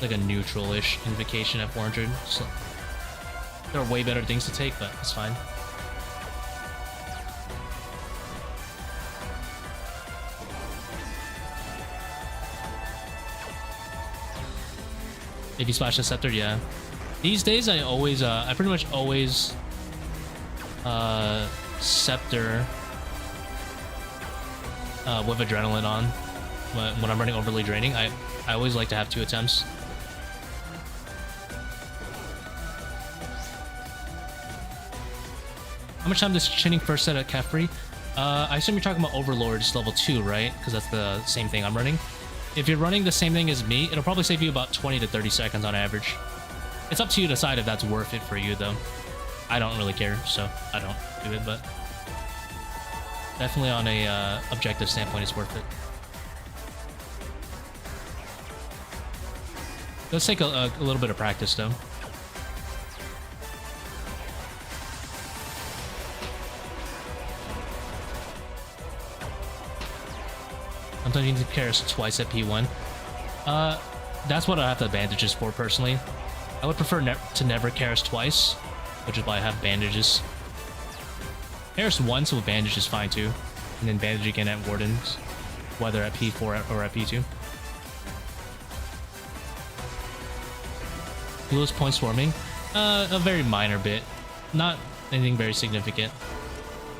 Like a neutral-ish invocation at 400. So there are way better things to take, but it's fine. If you splash the sceptre, yeah. These days, I pretty much always sceptre with adrenaline on when I'm running overly draining. I always like to have 2 attempts. How much time does chinning first set at Kephri? I assume you're talking about Overlords level 2, right? Because that's the same thing I'm running. If you're running the same thing as me, it'll probably save you about 20 to 30 seconds on average. It's up to you to decide if that's worth it for you, though. I don't really care, so I don't do it, but definitely on a objective standpoint, it's worth it. Let's take a little bit of practice, though. Sometimes you need to Karis twice at P1. That's what I have the bandages for, personally. I would prefer to never Karis twice, which is why I have bandages. Karis once with bandage is fine, too. And then bandage again at Wardens, whether at P4 or at P2. Lowest point swarming? A very minor bit. Not anything very significant.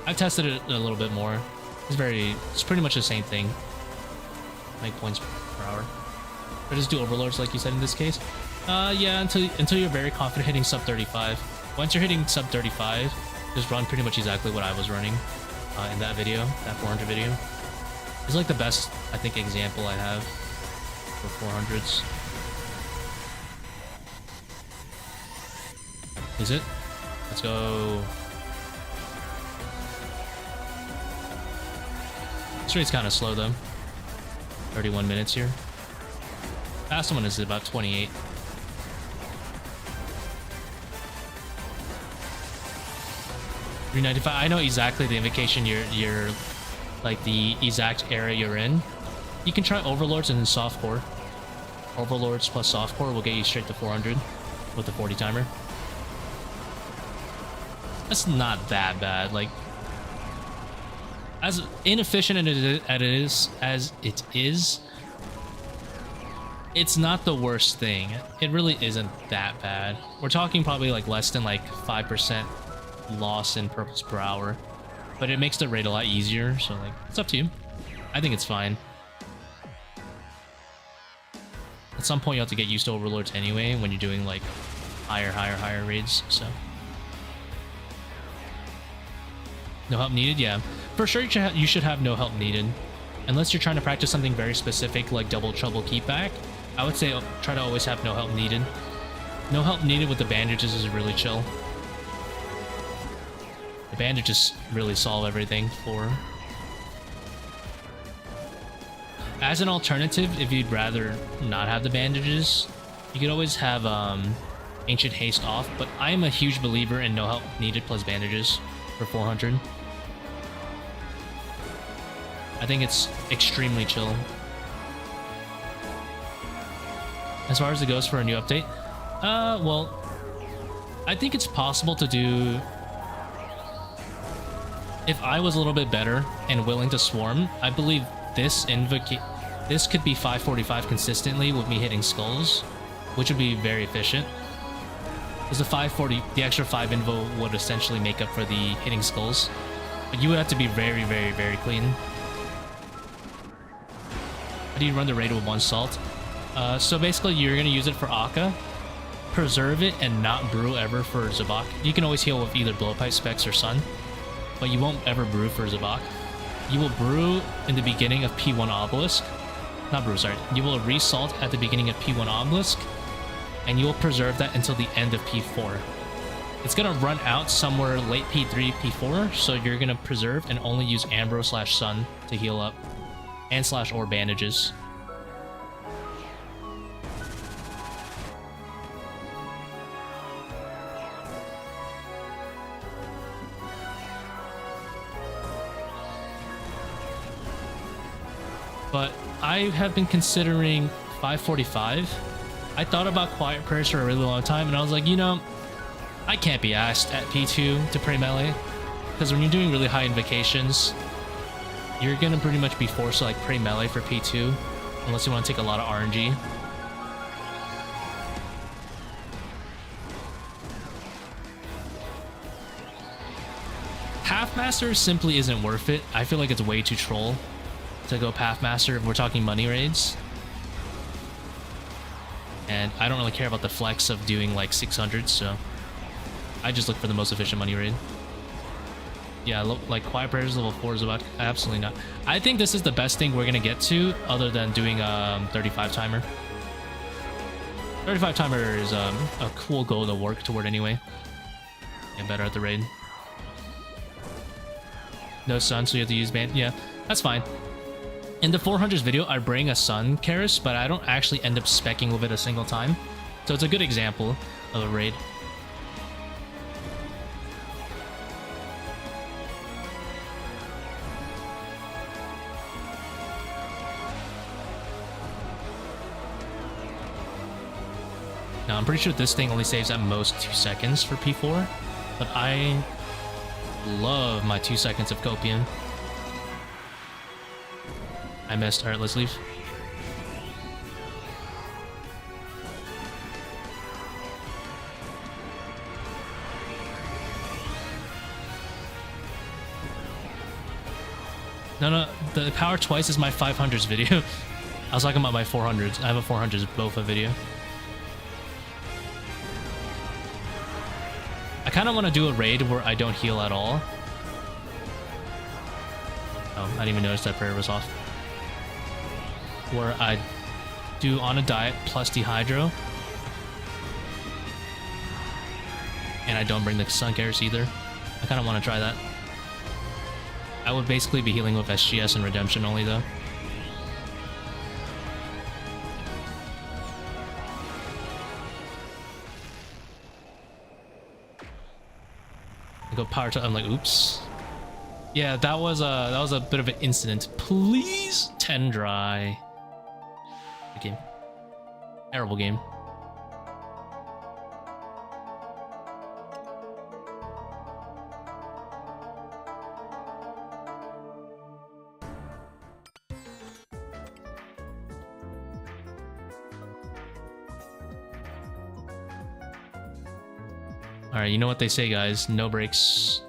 I've tested it a little bit more. It's pretty much the same thing. Make points per hour. Or just do Overlords like you said in this case. Yeah, until you're very confident hitting sub 35. Once you're hitting sub 35, just run pretty much exactly what I was running in that video, that 400 video. It's like the best, I think, example I have for 400s. Is it? Let's go. This rate's kind of slow though. 31 minutes here. Fast one is about 28. $395. I know exactly the invocation you're like the exact area you're in. You can try Overlords and softcore. Overlords plus softcore will get you straight to 400 with the 40 timer. That's not that bad. Like, as inefficient as it is, it's not the worst thing. It really isn't that bad. We're talking probably like less than like 5% loss in purples per hour, but it makes the raid a lot easier. So like, it's up to you. I think it's fine. At some point, you have to get used to Overlords anyway when you're doing like higher raids. So. No help needed? Yeah. For sure you should have no help needed. Unless you're trying to practice something very specific like double trouble keep back, I would say try to always have no help needed. No help needed with the bandages is really chill. The bandages really solve everything for... As an alternative, if you'd rather not have the bandages, you could always have Ancient Haste off, but I am a huge believer in no help needed plus bandages for 400. I think it's extremely chill. As far as it goes for a new update, well, I think it's possible to do... If I was a little bit better and willing to swarm, I believe this could be 545 consistently with me hitting skulls, which would be very efficient. Because the extra 5 invo would essentially make up for the hitting skulls. But you would have to be very, very, very clean. How do you run the raid with 1 salt? So basically you're going to use it for Akka, preserve it, and not brew ever for Zebak. You can always heal with either blowpipe, specs, or sun, but you won't ever brew for Zebak. You will brew in the beginning of P1 obelisk. Not brew, sorry. You will resalt at the beginning of P1 obelisk, and you will preserve that until the end of P4. It's going to run out somewhere late P3, P4, so you're going to preserve and only use Ambro/Sun to heal up, and /or bandages. But I have been considering 545. I thought about quiet prayers for a really long time, and I was like, you know, I can't be asked at P2 to pray melee, because when you're doing really high invocations, you're gonna pretty much be forced to like pray melee for P2, unless you want to take a lot of RNG. Pathmaster simply isn't worth it. I feel like it's way too troll to go Pathmaster if we're talking money raids. And I don't really care about the flex of doing like 600, so I just look for the most efficient money raid. Yeah, like quiet prayers level 4 is about absolutely not. I think this is the best thing we're gonna get to, other than doing 35 timer. 35 timer is a cool goal to work toward anyway. Get better at the raid. No sun, so you have to use band. Yeah, that's fine. In the 400s video, I bring a sun Karis, but I don't actually end up specking with it a single time. So it's a good example of a raid. Now, I'm pretty sure this thing only saves at most 2 seconds for P4, but I love my 2 seconds of Copium. I missed. Alright, let's leave. No, the power twice is my 500s video. I was talking about my 400s. I have a 400s Bofa video. I kind of want to do a raid where I don't heal at all. Oh, I didn't even notice that prayer was off. Where I do on a diet plus dehydro. And I don't bring the Sun Carrots either. I kind of want to try that. I would basically be healing with SGS and Redemption only though. I go power to, I'm like, oops. Yeah, that was a bit of an incident. Please 10 dry. Good game. Terrible game. Alright, you know what they say, guys. No breaks.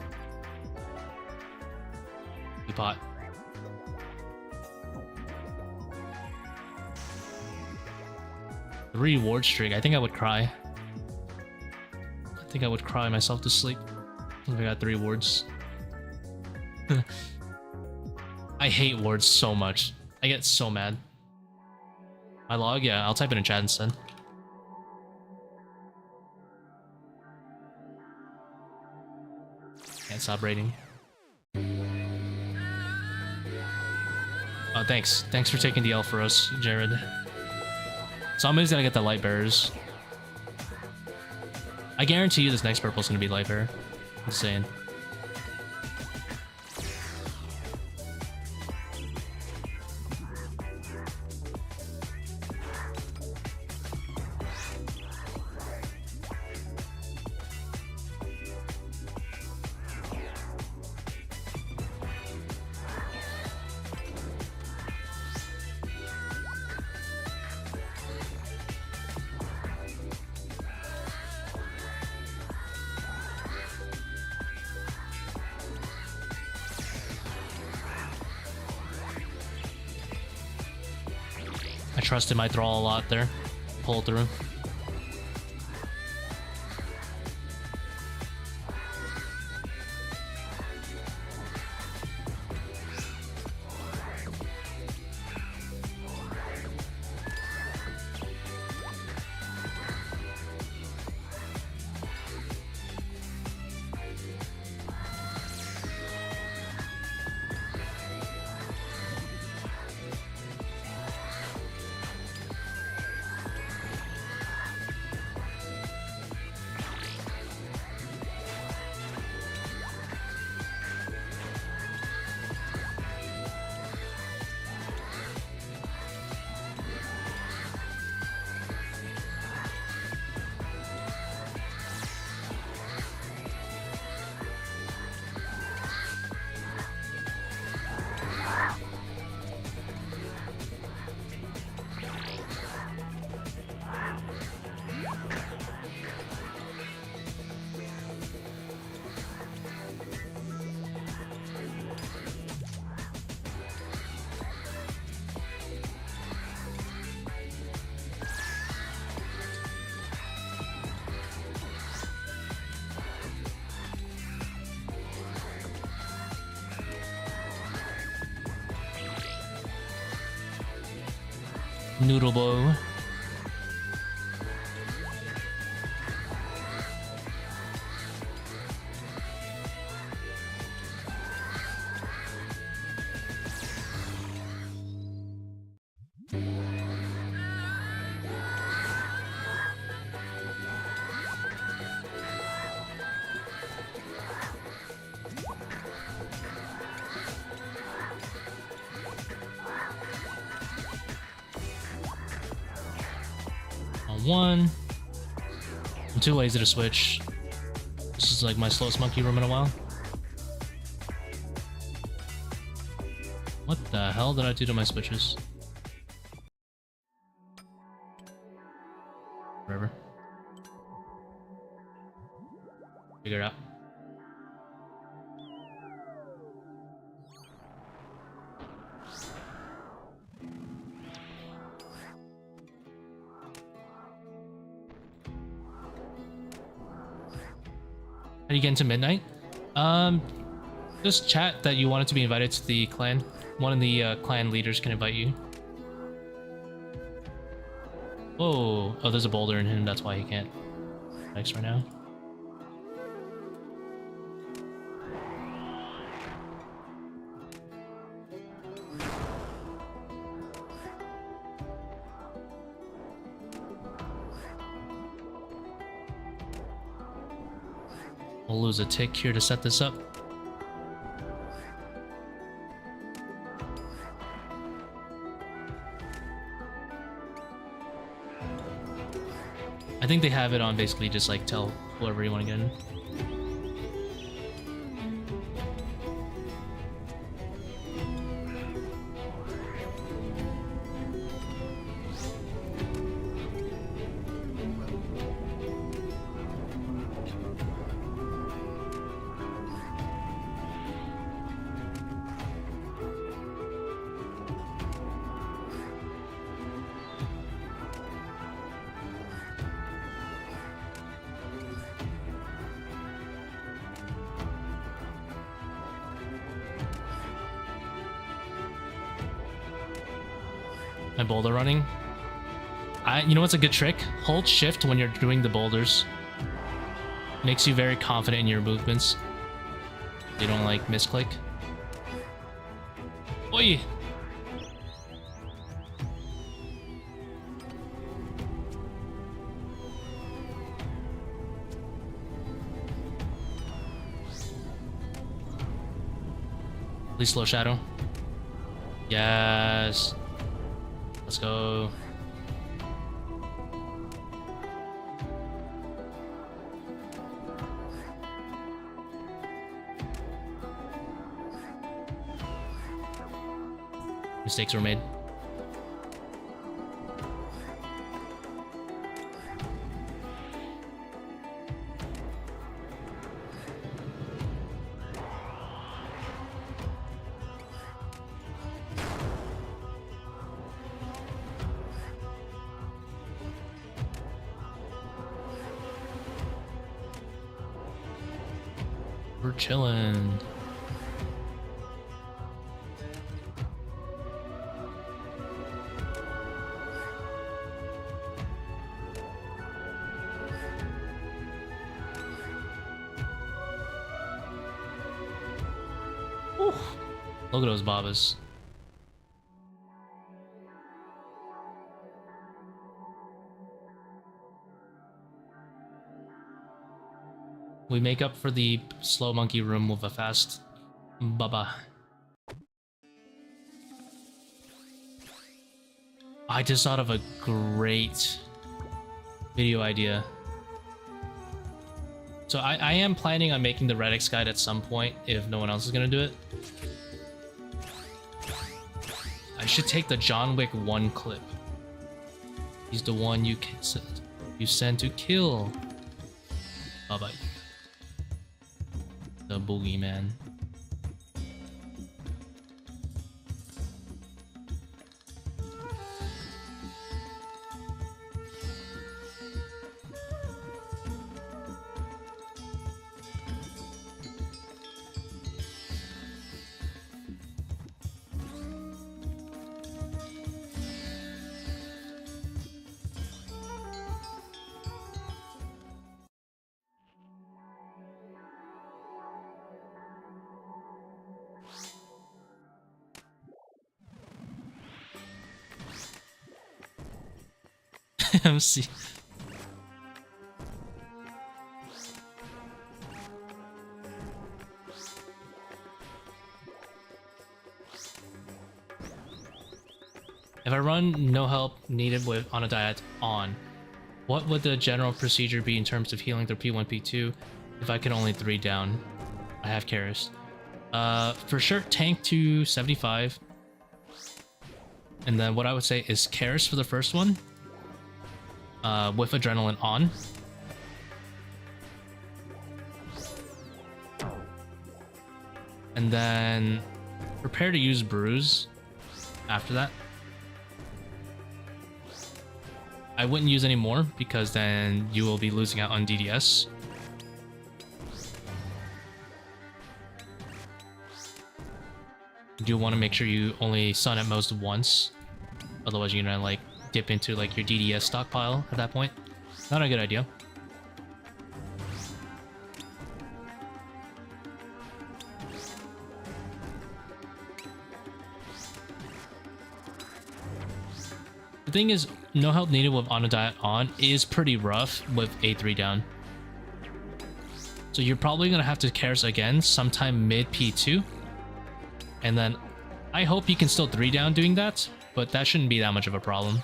Pot. The reward streak. I think I would cry. I think I would cry myself to sleep if I got 3 wards. I hate wards so much. I get so mad. My log? Yeah, I'll type it in chat instead. Can't stop raiding. Oh, thanks. Thanks for taking the L for us, Jared. Somebody's gonna get the light bearers. I guarantee you this next purple's gonna be light bearer. I'm just saying. I trusted my thrall a lot there. Pull through. Noodle bow. One. I'm too lazy to switch. This is like my slowest monkey room in a while. What the hell did I do to my switches? Whatever. Figure it out. Are you getting to midnight? Just chat that you wanted to be invited to the clan. One of the clan leaders can invite you. Whoa. Oh, there's a boulder in him. That's why he can't next right now. We'll lose a tick here to set this up. I think they have it on basically just like tell whoever you want to get in. My boulder running. You know what's a good trick? Hold shift when you're doing the boulders. Makes you very confident in your movements. You don't like misclick. Oi! Please slow shadow. Yes. Let's go. Mistakes were made. We're chilling. Whew. Look at those bobbers. We make up for the slow monkey room with a fast baba. I just thought of a great video idea. So I am planning on making the Redix guide at some point if no one else is gonna do it. I should take the John Wick 1 clip. He's the one you sent to kill. Bye-bye. The boogeyman. MC. If I run no help needed with on a diet on, what would the general procedure be in terms of healing through P1, P2 if I can only 3 down? I have Keris. For sure, tank to 75. And then what I would say is Keris for the first one. With adrenaline on. And then prepare to use bruise after that. I wouldn't use any more because then you will be losing out on DDS. You do want to make sure you only stun at most once. Otherwise, you're gonna like dip into like your DDS stockpile at that point. Not a good idea. The thing is, no help needed with Auto Diet on is pretty rough with A3 down. So you're probably going to have to Kephri again sometime mid P2. And then I hope you can still 3 down doing that, but that shouldn't be that much of a problem.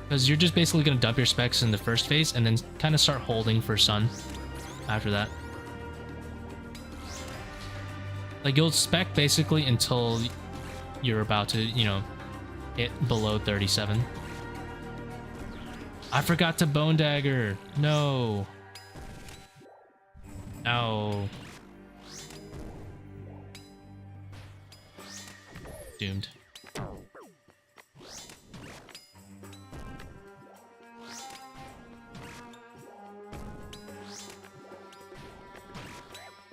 Because you're just basically going to dump your specs in the first phase and then kind of start holding for Sun after that. Like, you'll spec basically until you're about to, you know, hit below 37. I forgot to Bone Dagger. No. Ow. Doomed.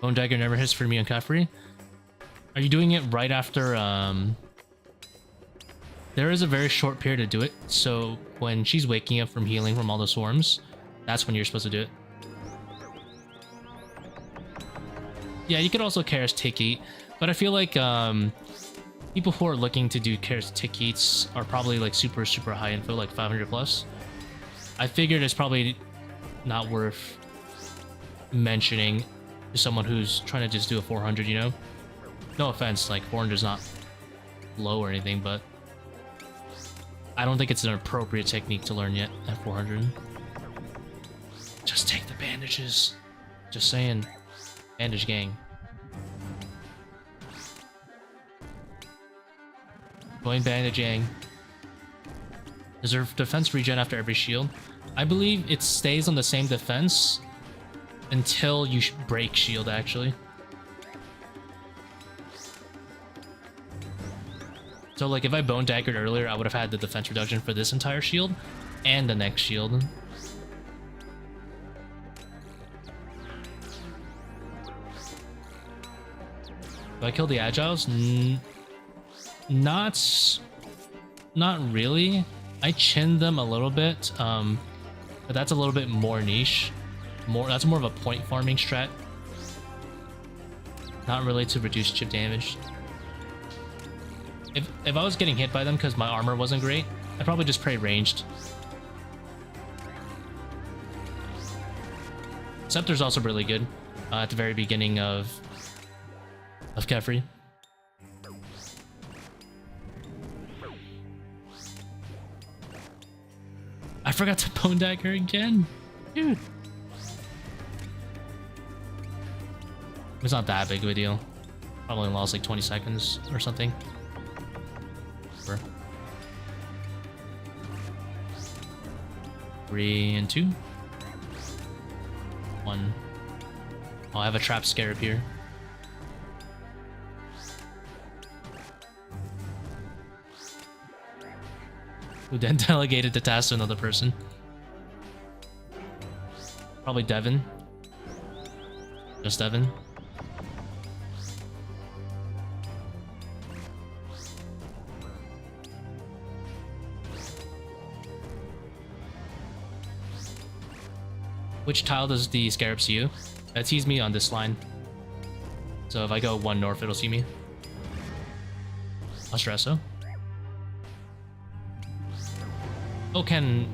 Bone Dagger never hits for me on Kephri. Are you doing it right after, There is a very short period to do it, so when she's waking up from healing from all the swarms, that's when you're supposed to do it. Yeah, you could also Kephri tick eat, but I feel like, people who are looking to do Kephri tick eats are probably like super high info, like 500 plus. I figured it's probably not worth mentioning to someone who's trying to just do a 400, you know? No offense, like 400 is not low or anything, but I don't think it's an appropriate technique to learn yet at 400. Just take the bandages. Just saying. Bandage gang. Going bandage gang. Is there defense regen after every shield? I believe it stays on the same defense until you break shield, actually. So, like, if I Bone Daggered earlier, I would have had the defense reduction for this entire shield and the next shield. Do I kill the Agiles? Not really. I chinned them a little bit, but that's a little bit more niche. That's more of a point farming strat. Not really to reduce chip damage. If I was getting hit by them because my armor wasn't great, I'd probably just pray ranged. Scepter's also really good at the very beginning of Kephri. I forgot to Bone Dagger again, dude. It's not that big of a deal. Probably lost like 20 seconds or something. 3 and 2. 1. Oh, I have a trap scarab here. Who then delegated the task to another person. Probably Devin. Just Devin. Which tile does the scarab see you? It sees me on this line. So if I go 1 north, it'll see me. Ostresso. Oh, can...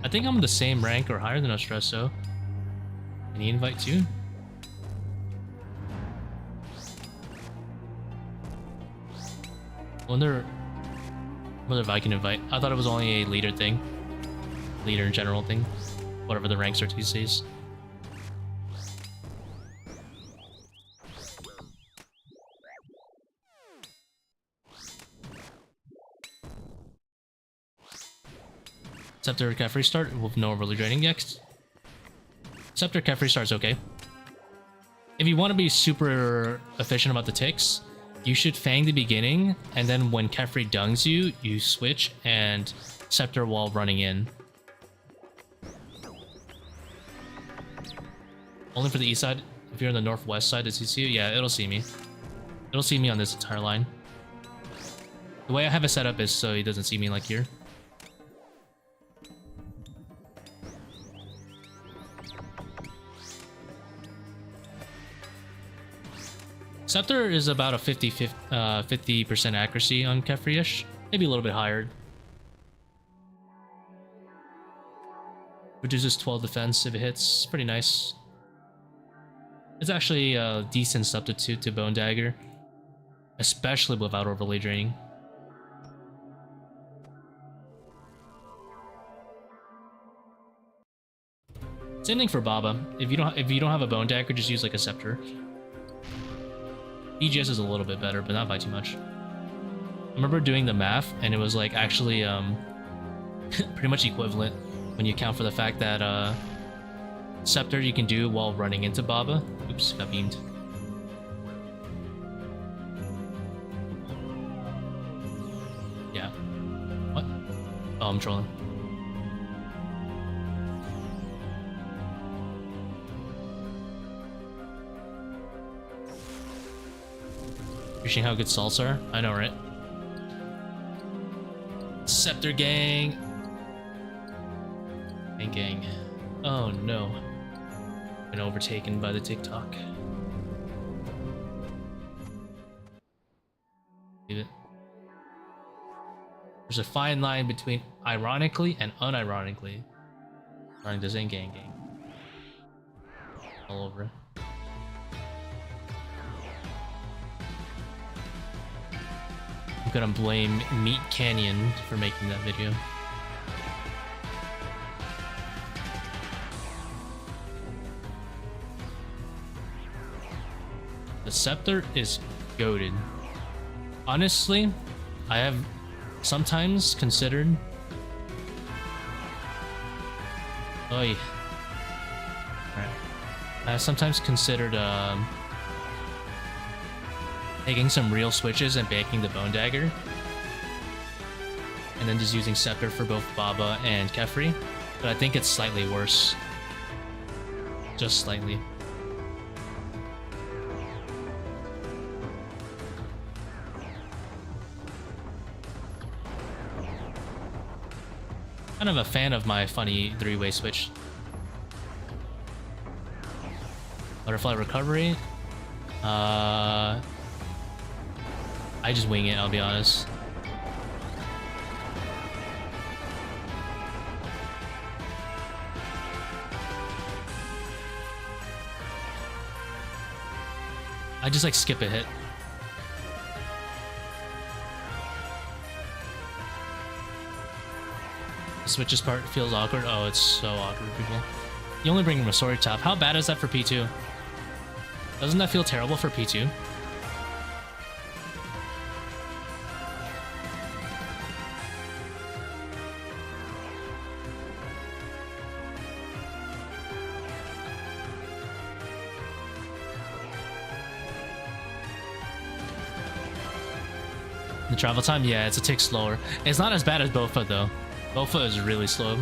I think I'm the same rank or higher than Ostresso. Can he invite too? Wonder if I can invite. I thought it was only a leader thing. Leader in general thing. Whatever the ranks are these days. Sceptre Kephri start with no overly draining next. Sceptre Kephri start's okay. If you want to be super efficient about the ticks, you should Fang the beginning, and then when Kephri dungs you, you switch and Sceptre while running in. Only for the east side. If you're on the northwest side, does he see you? Yeah, it'll see me. It'll see me on this entire line. The way I have it set up is so he doesn't see me like here. Sceptre is about a 50% accuracy on Kephri-ish. Maybe a little bit higher. Reduces 12 defense if it hits. Pretty nice. It's actually a decent substitute to Bone Dagger. Especially without overly draining. Same thing for Baba. If you don't have a Bone Dagger, just use like a Sceptre. EGS is a little bit better, but not by too much. I remember doing the math, and it was like actually pretty much equivalent when you account for the fact that Sceptre you can do while running into Baba. Oops, got beamed. Yeah. What? Oh, I'm trolling. You're seeing how good salts are? I know, right? Sceptre gang. Gang. Oh no. Been overtaken by the TikTok. Leave it. There's a fine line between ironically and unironically running this in gang. All over it. I'm gonna blame Meat Canyon for making that video. The Sceptre is goated. Honestly, I have sometimes considered... Oy. Alright. I have sometimes considered taking some real switches and banking the Bone Dagger. And then just using Sceptre for both Baba and Kephri. But I think it's slightly worse. Just slightly. Kind of a fan of my funny three-way switch. Butterfly recovery. I just wing it, I'll be honest. I just like skip a hit. The switches part feels awkward. Oh, it's so awkward, people. You only bring Masori top. How bad is that for P2? Doesn't that feel terrible for P2? The travel time? Yeah, it's a tick slower. It's not as bad as Bofa, though. Bofa is really slow.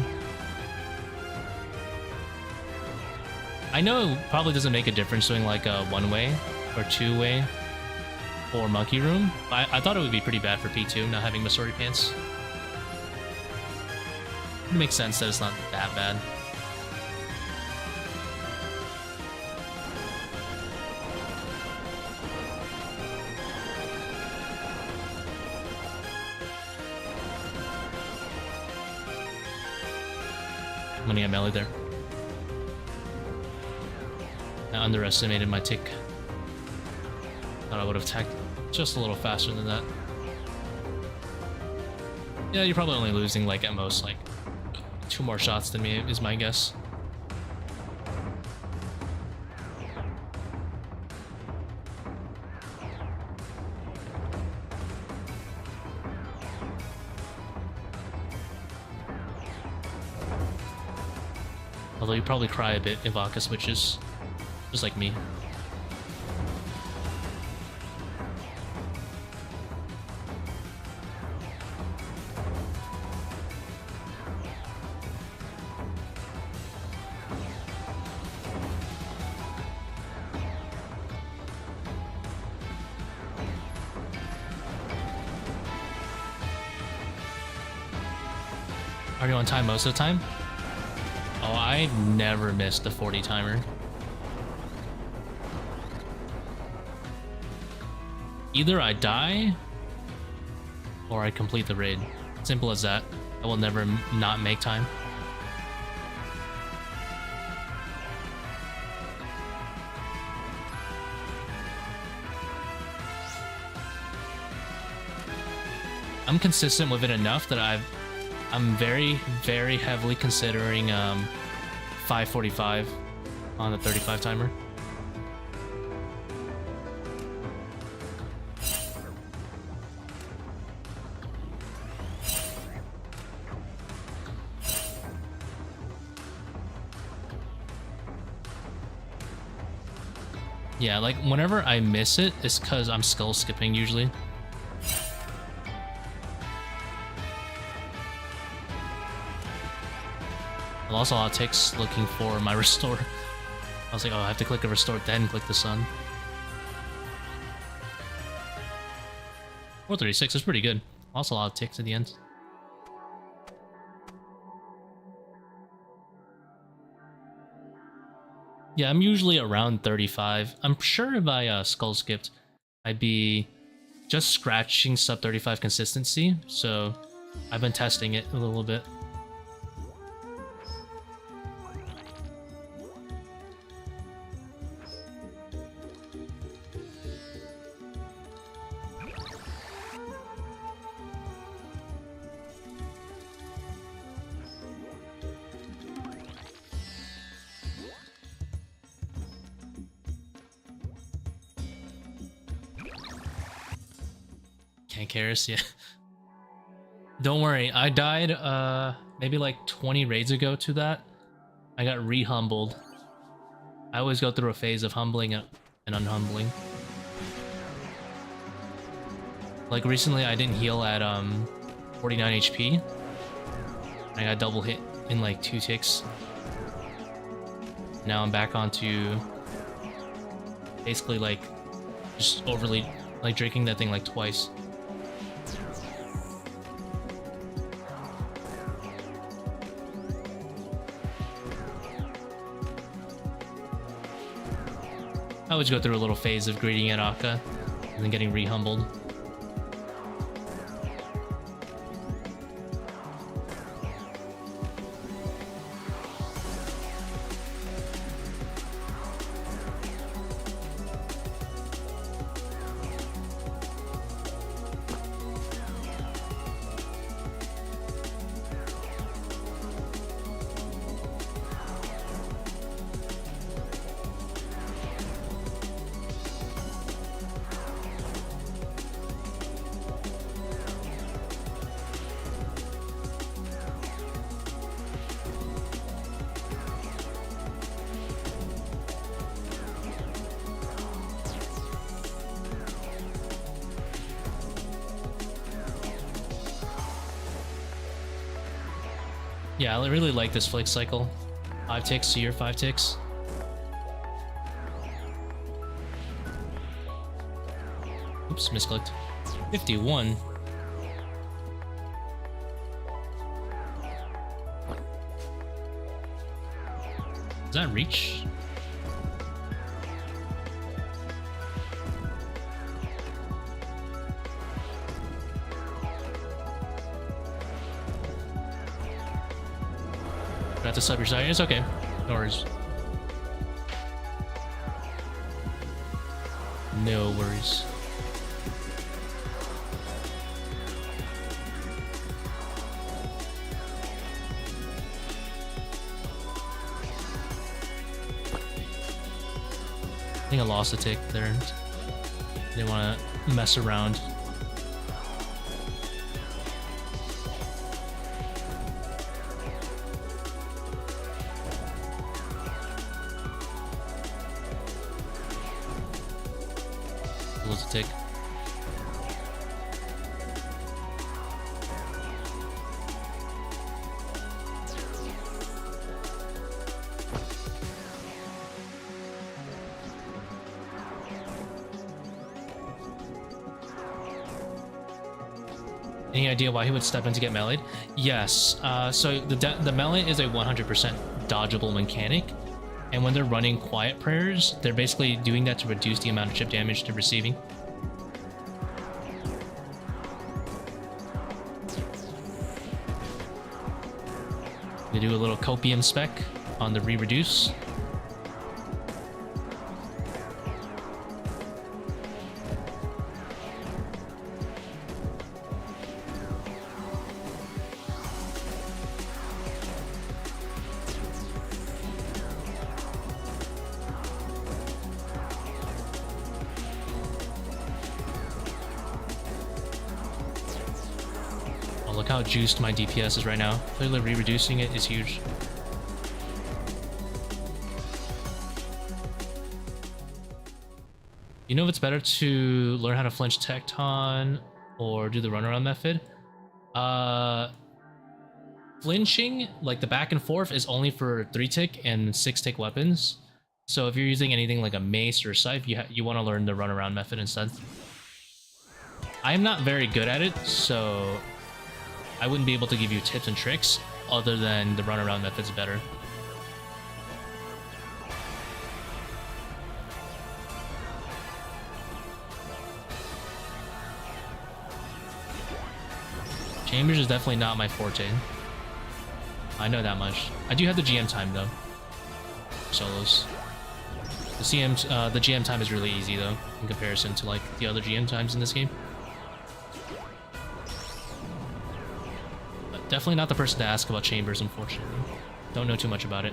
I know it probably doesn't make a difference doing like a one-way or two-way or monkey room, but I thought it would be pretty bad for P2 not having Masori pants. It makes sense that it's not that bad. Money I melee there. I underestimated my tick. Thought I would have tacked just a little faster than that. Yeah, you're probably only losing like at most like 2 more shots than me is my guess. Although you probably cry a bit if Aka switches, just like me. Are you on time most of the time? Oh, I never missed the 40 timer. Either I die or I complete the raid. Simple as that. I will never not make time. I'm consistent with it enough that I'm very, very heavily considering 5:45 on the 35 timer. Yeah, like whenever I miss it, it's because I'm skull skipping usually. I lost a lot of ticks looking for my restore. I was like, oh, I have to click a restore, then click the sun. 436 is pretty good. Lost a lot of ticks at the end. Yeah, I'm usually around 35. I'm sure if I skull skipped, I'd be just scratching sub 35 consistency. So I've been testing it a little bit. Cares, yeah. Don't worry, I died maybe like 20 raids ago to that. I got re-humbled. I always go through a phase of humbling and unhumbling. Like recently I didn't heal at 49 HP. I got double hit in like 2 ticks. Now I'm back onto basically like just overly like drinking that thing like twice. I always go through a little phase of greeting at Akka and then getting re-humbled. Yeah, I really like this flick cycle. 5 ticks to your 5 ticks. Oops, misclicked. 51. Does that reach? To sub your side. It's okay. No worries. No worries. I think I lost a tick there. They want to mess around. Tick. Any idea why he would step in to get meleeed? Yes. So the melee is a 100% dodgeable mechanic, and when they're running quiet prayers, they're basically doing that to reduce the amount of chip damage they're receiving. We do a little copium spec on the re-reduce. Oh, look how juiced my DPS is right now. Clearly re-reducing it is huge. You know if it's better to learn how to flinch tecton or do the runaround method? Flinching, like the back and forth, is only for 3-tick and 6-tick weapons. So if you're using anything like a mace or a scythe, you want to learn the runaround method instead. I'm not very good at it, so I wouldn't be able to give you tips and tricks other than the runaround method's better. Chambers is definitely not my forte. I know that much. I do have the GM time though. Solos. The GM time is really easy though, in comparison to like the other GM times in this game. But definitely not the person to ask about Chambers, unfortunately. Don't know too much about it.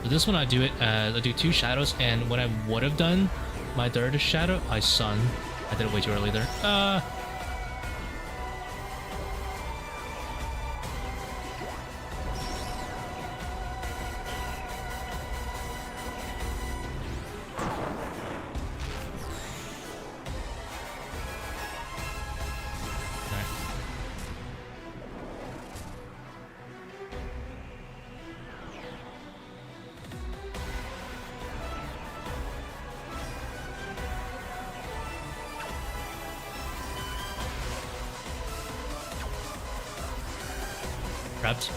This one I do it as I do 2 shadows, and when I would have done my 3rd shadow, I sun. I did it way too early there. Prepped.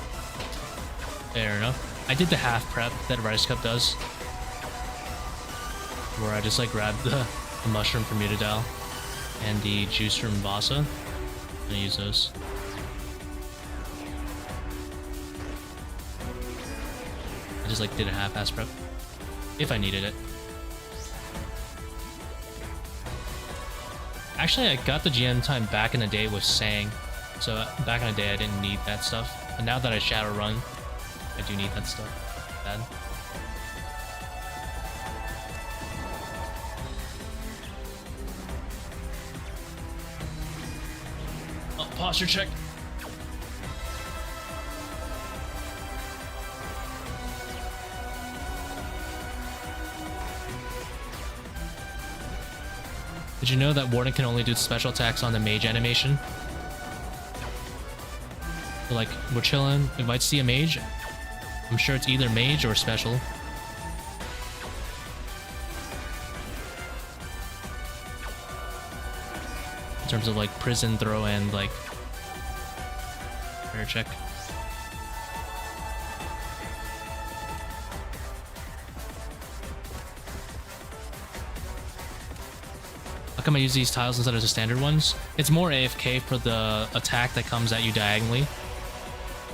Fair enough. I did the half prep that Rice Cup does, where I just like grab the mushroom from Mutadal and the juice from Vasa and use those. I just like did a half-ass prep if I needed it. Actually, I got the GM time back in the day with Sang, so back in the day I didn't need that stuff. But now that I shadow run, I do need that stuff. Bad. Oh, posture check. Did you know that Warrant can only do special attacks on the mage animation? So like, we're chilling, we might see a mage. I'm sure it's either mage or special. In terms of like prison throw and like prayer check. How come I use these tiles instead of the standard ones? It's more AFK for the attack that comes at you diagonally.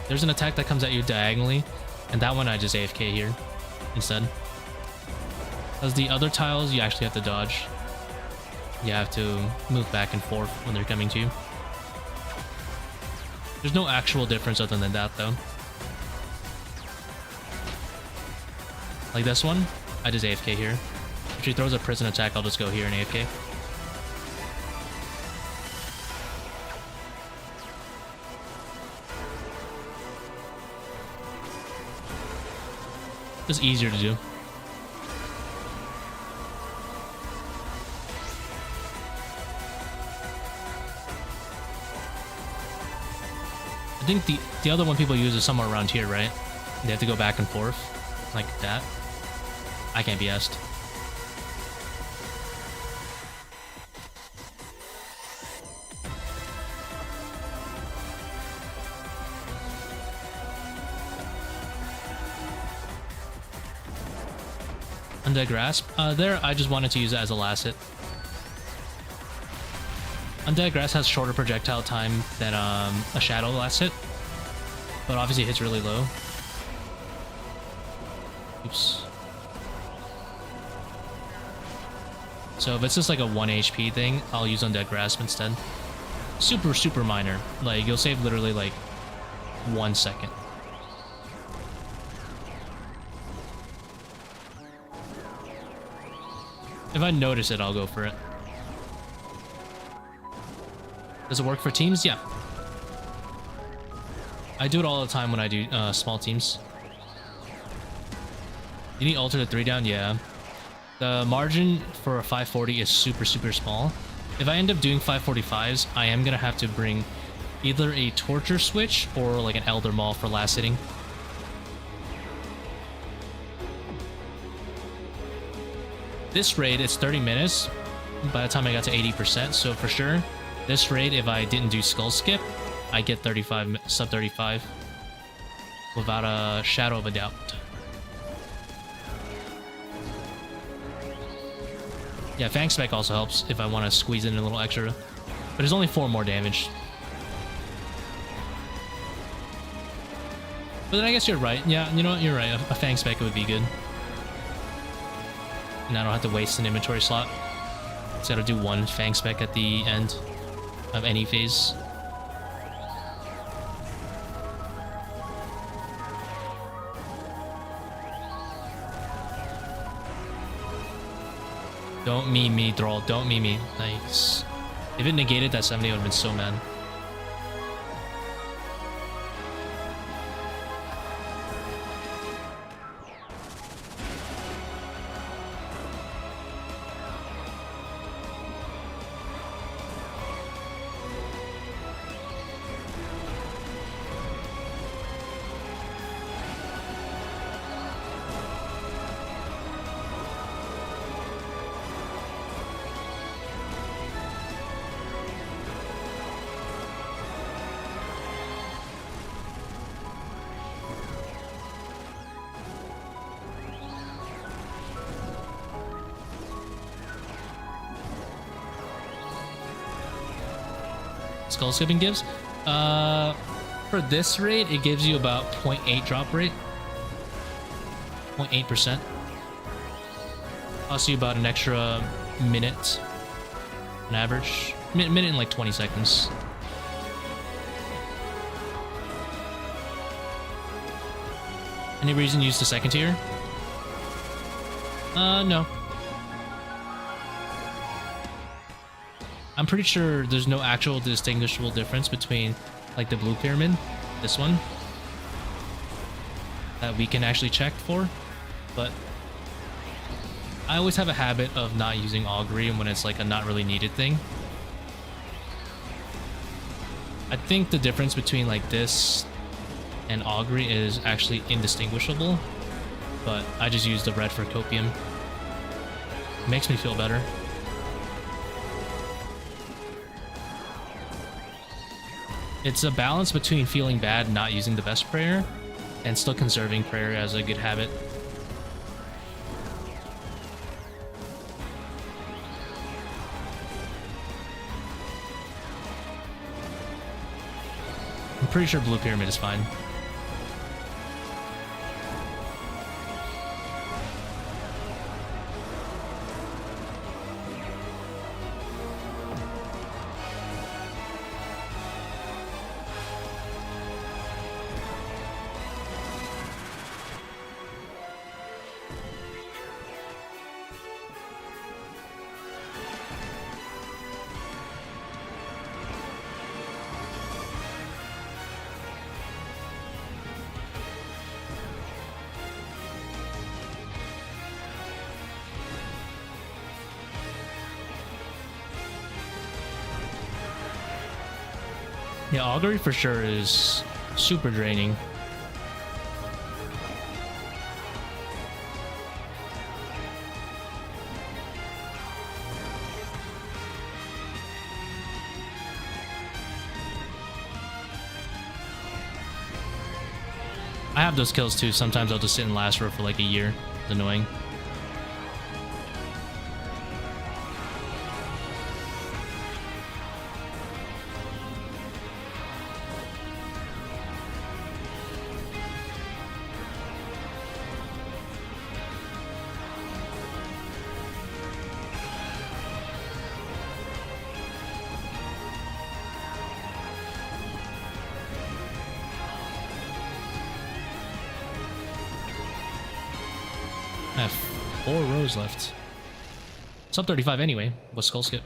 There's an attack that comes at you diagonally, and that one I just AFK here instead. Because the other tiles you actually have to dodge. You have to move back and forth when they're coming to you. There's no actual difference other than that though. Like this one, I just AFK here. If she throws a prison attack, I'll just go here and AFK. Just easier to do. I think the other one people use is somewhere around here, right? They have to go back and forth like that. I can't be asked. Undead Grasp. There, I just wanted to use it as a last hit. Undead Grasp has shorter projectile time than a Shadow last hit, but obviously it hits really low. Oops. So if it's just like a 1 HP thing, I'll use Undead Grasp instead. Super, super minor. Like, you'll save literally like 1 second. If I notice it, I'll go for it. Does it work for teams? Yeah. I do it all the time when I do small teams. You need alter to 3 down? Yeah. The margin for a 540 is super, super small. If I end up doing 545s, I am going to have to bring either a torture switch or like an elder maul for last hitting. This raid, it's 30 minutes by the time I got to 80%, so for sure, this raid, if I didn't do skull skip, I get 35, sub 35 without a shadow of a doubt. Yeah, Fang Spec also helps if I want to squeeze in a little extra, but it's only 4 more damage. But then I guess you're right. Yeah, you know what? You're right. A Fang Spec would be good. And I don't have to waste an inventory slot. Just gotta do 1 Fang Spec at the end of any phase. Don't meme me, Thrall. Don't meme me. Nice. If it negated that 70, I would have been so mad. Skull skipping gives? For this raid, it gives you about 0.8 drop rate. 0.8%. Costs you about an extra minute on average. Minute and like 20 seconds. Any reason to use the second tier? No. I'm pretty sure there's no actual distinguishable difference between like the blue pyramid, this one, that we can actually check for, but I always have a habit of not using augury when it's like a not really needed thing. I think the difference between like this and augury is actually indistinguishable, but I just use the red for copium. It makes me feel better. It's a balance between feeling bad not using the best prayer and still conserving prayer as a good habit. I'm pretty sure blue pyramid is fine. Yeah, augury for sure is super draining. I have those kills too. Sometimes I'll just sit in last row for like a year. It's annoying. I have 4 rows left. Sub 35 anyway. What's skull skip?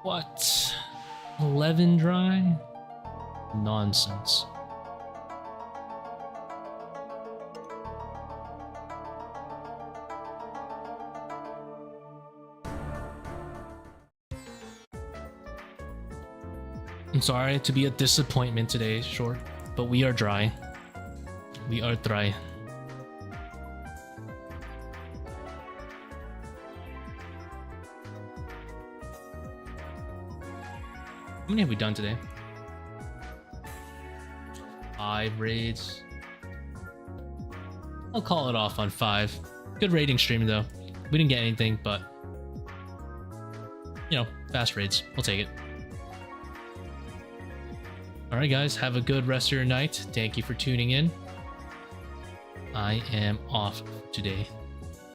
What? 11 dry? Nonsense. I'm sorry to be a disappointment today, sure, but we are dry. We are dry. How many have we done today? 5 raids. I'll call it off on 5. Good raiding stream though. We didn't get anything, but you know, fast raids. We'll take it. Alright guys, have a good rest of your night. Thank you for tuning in. I am off today.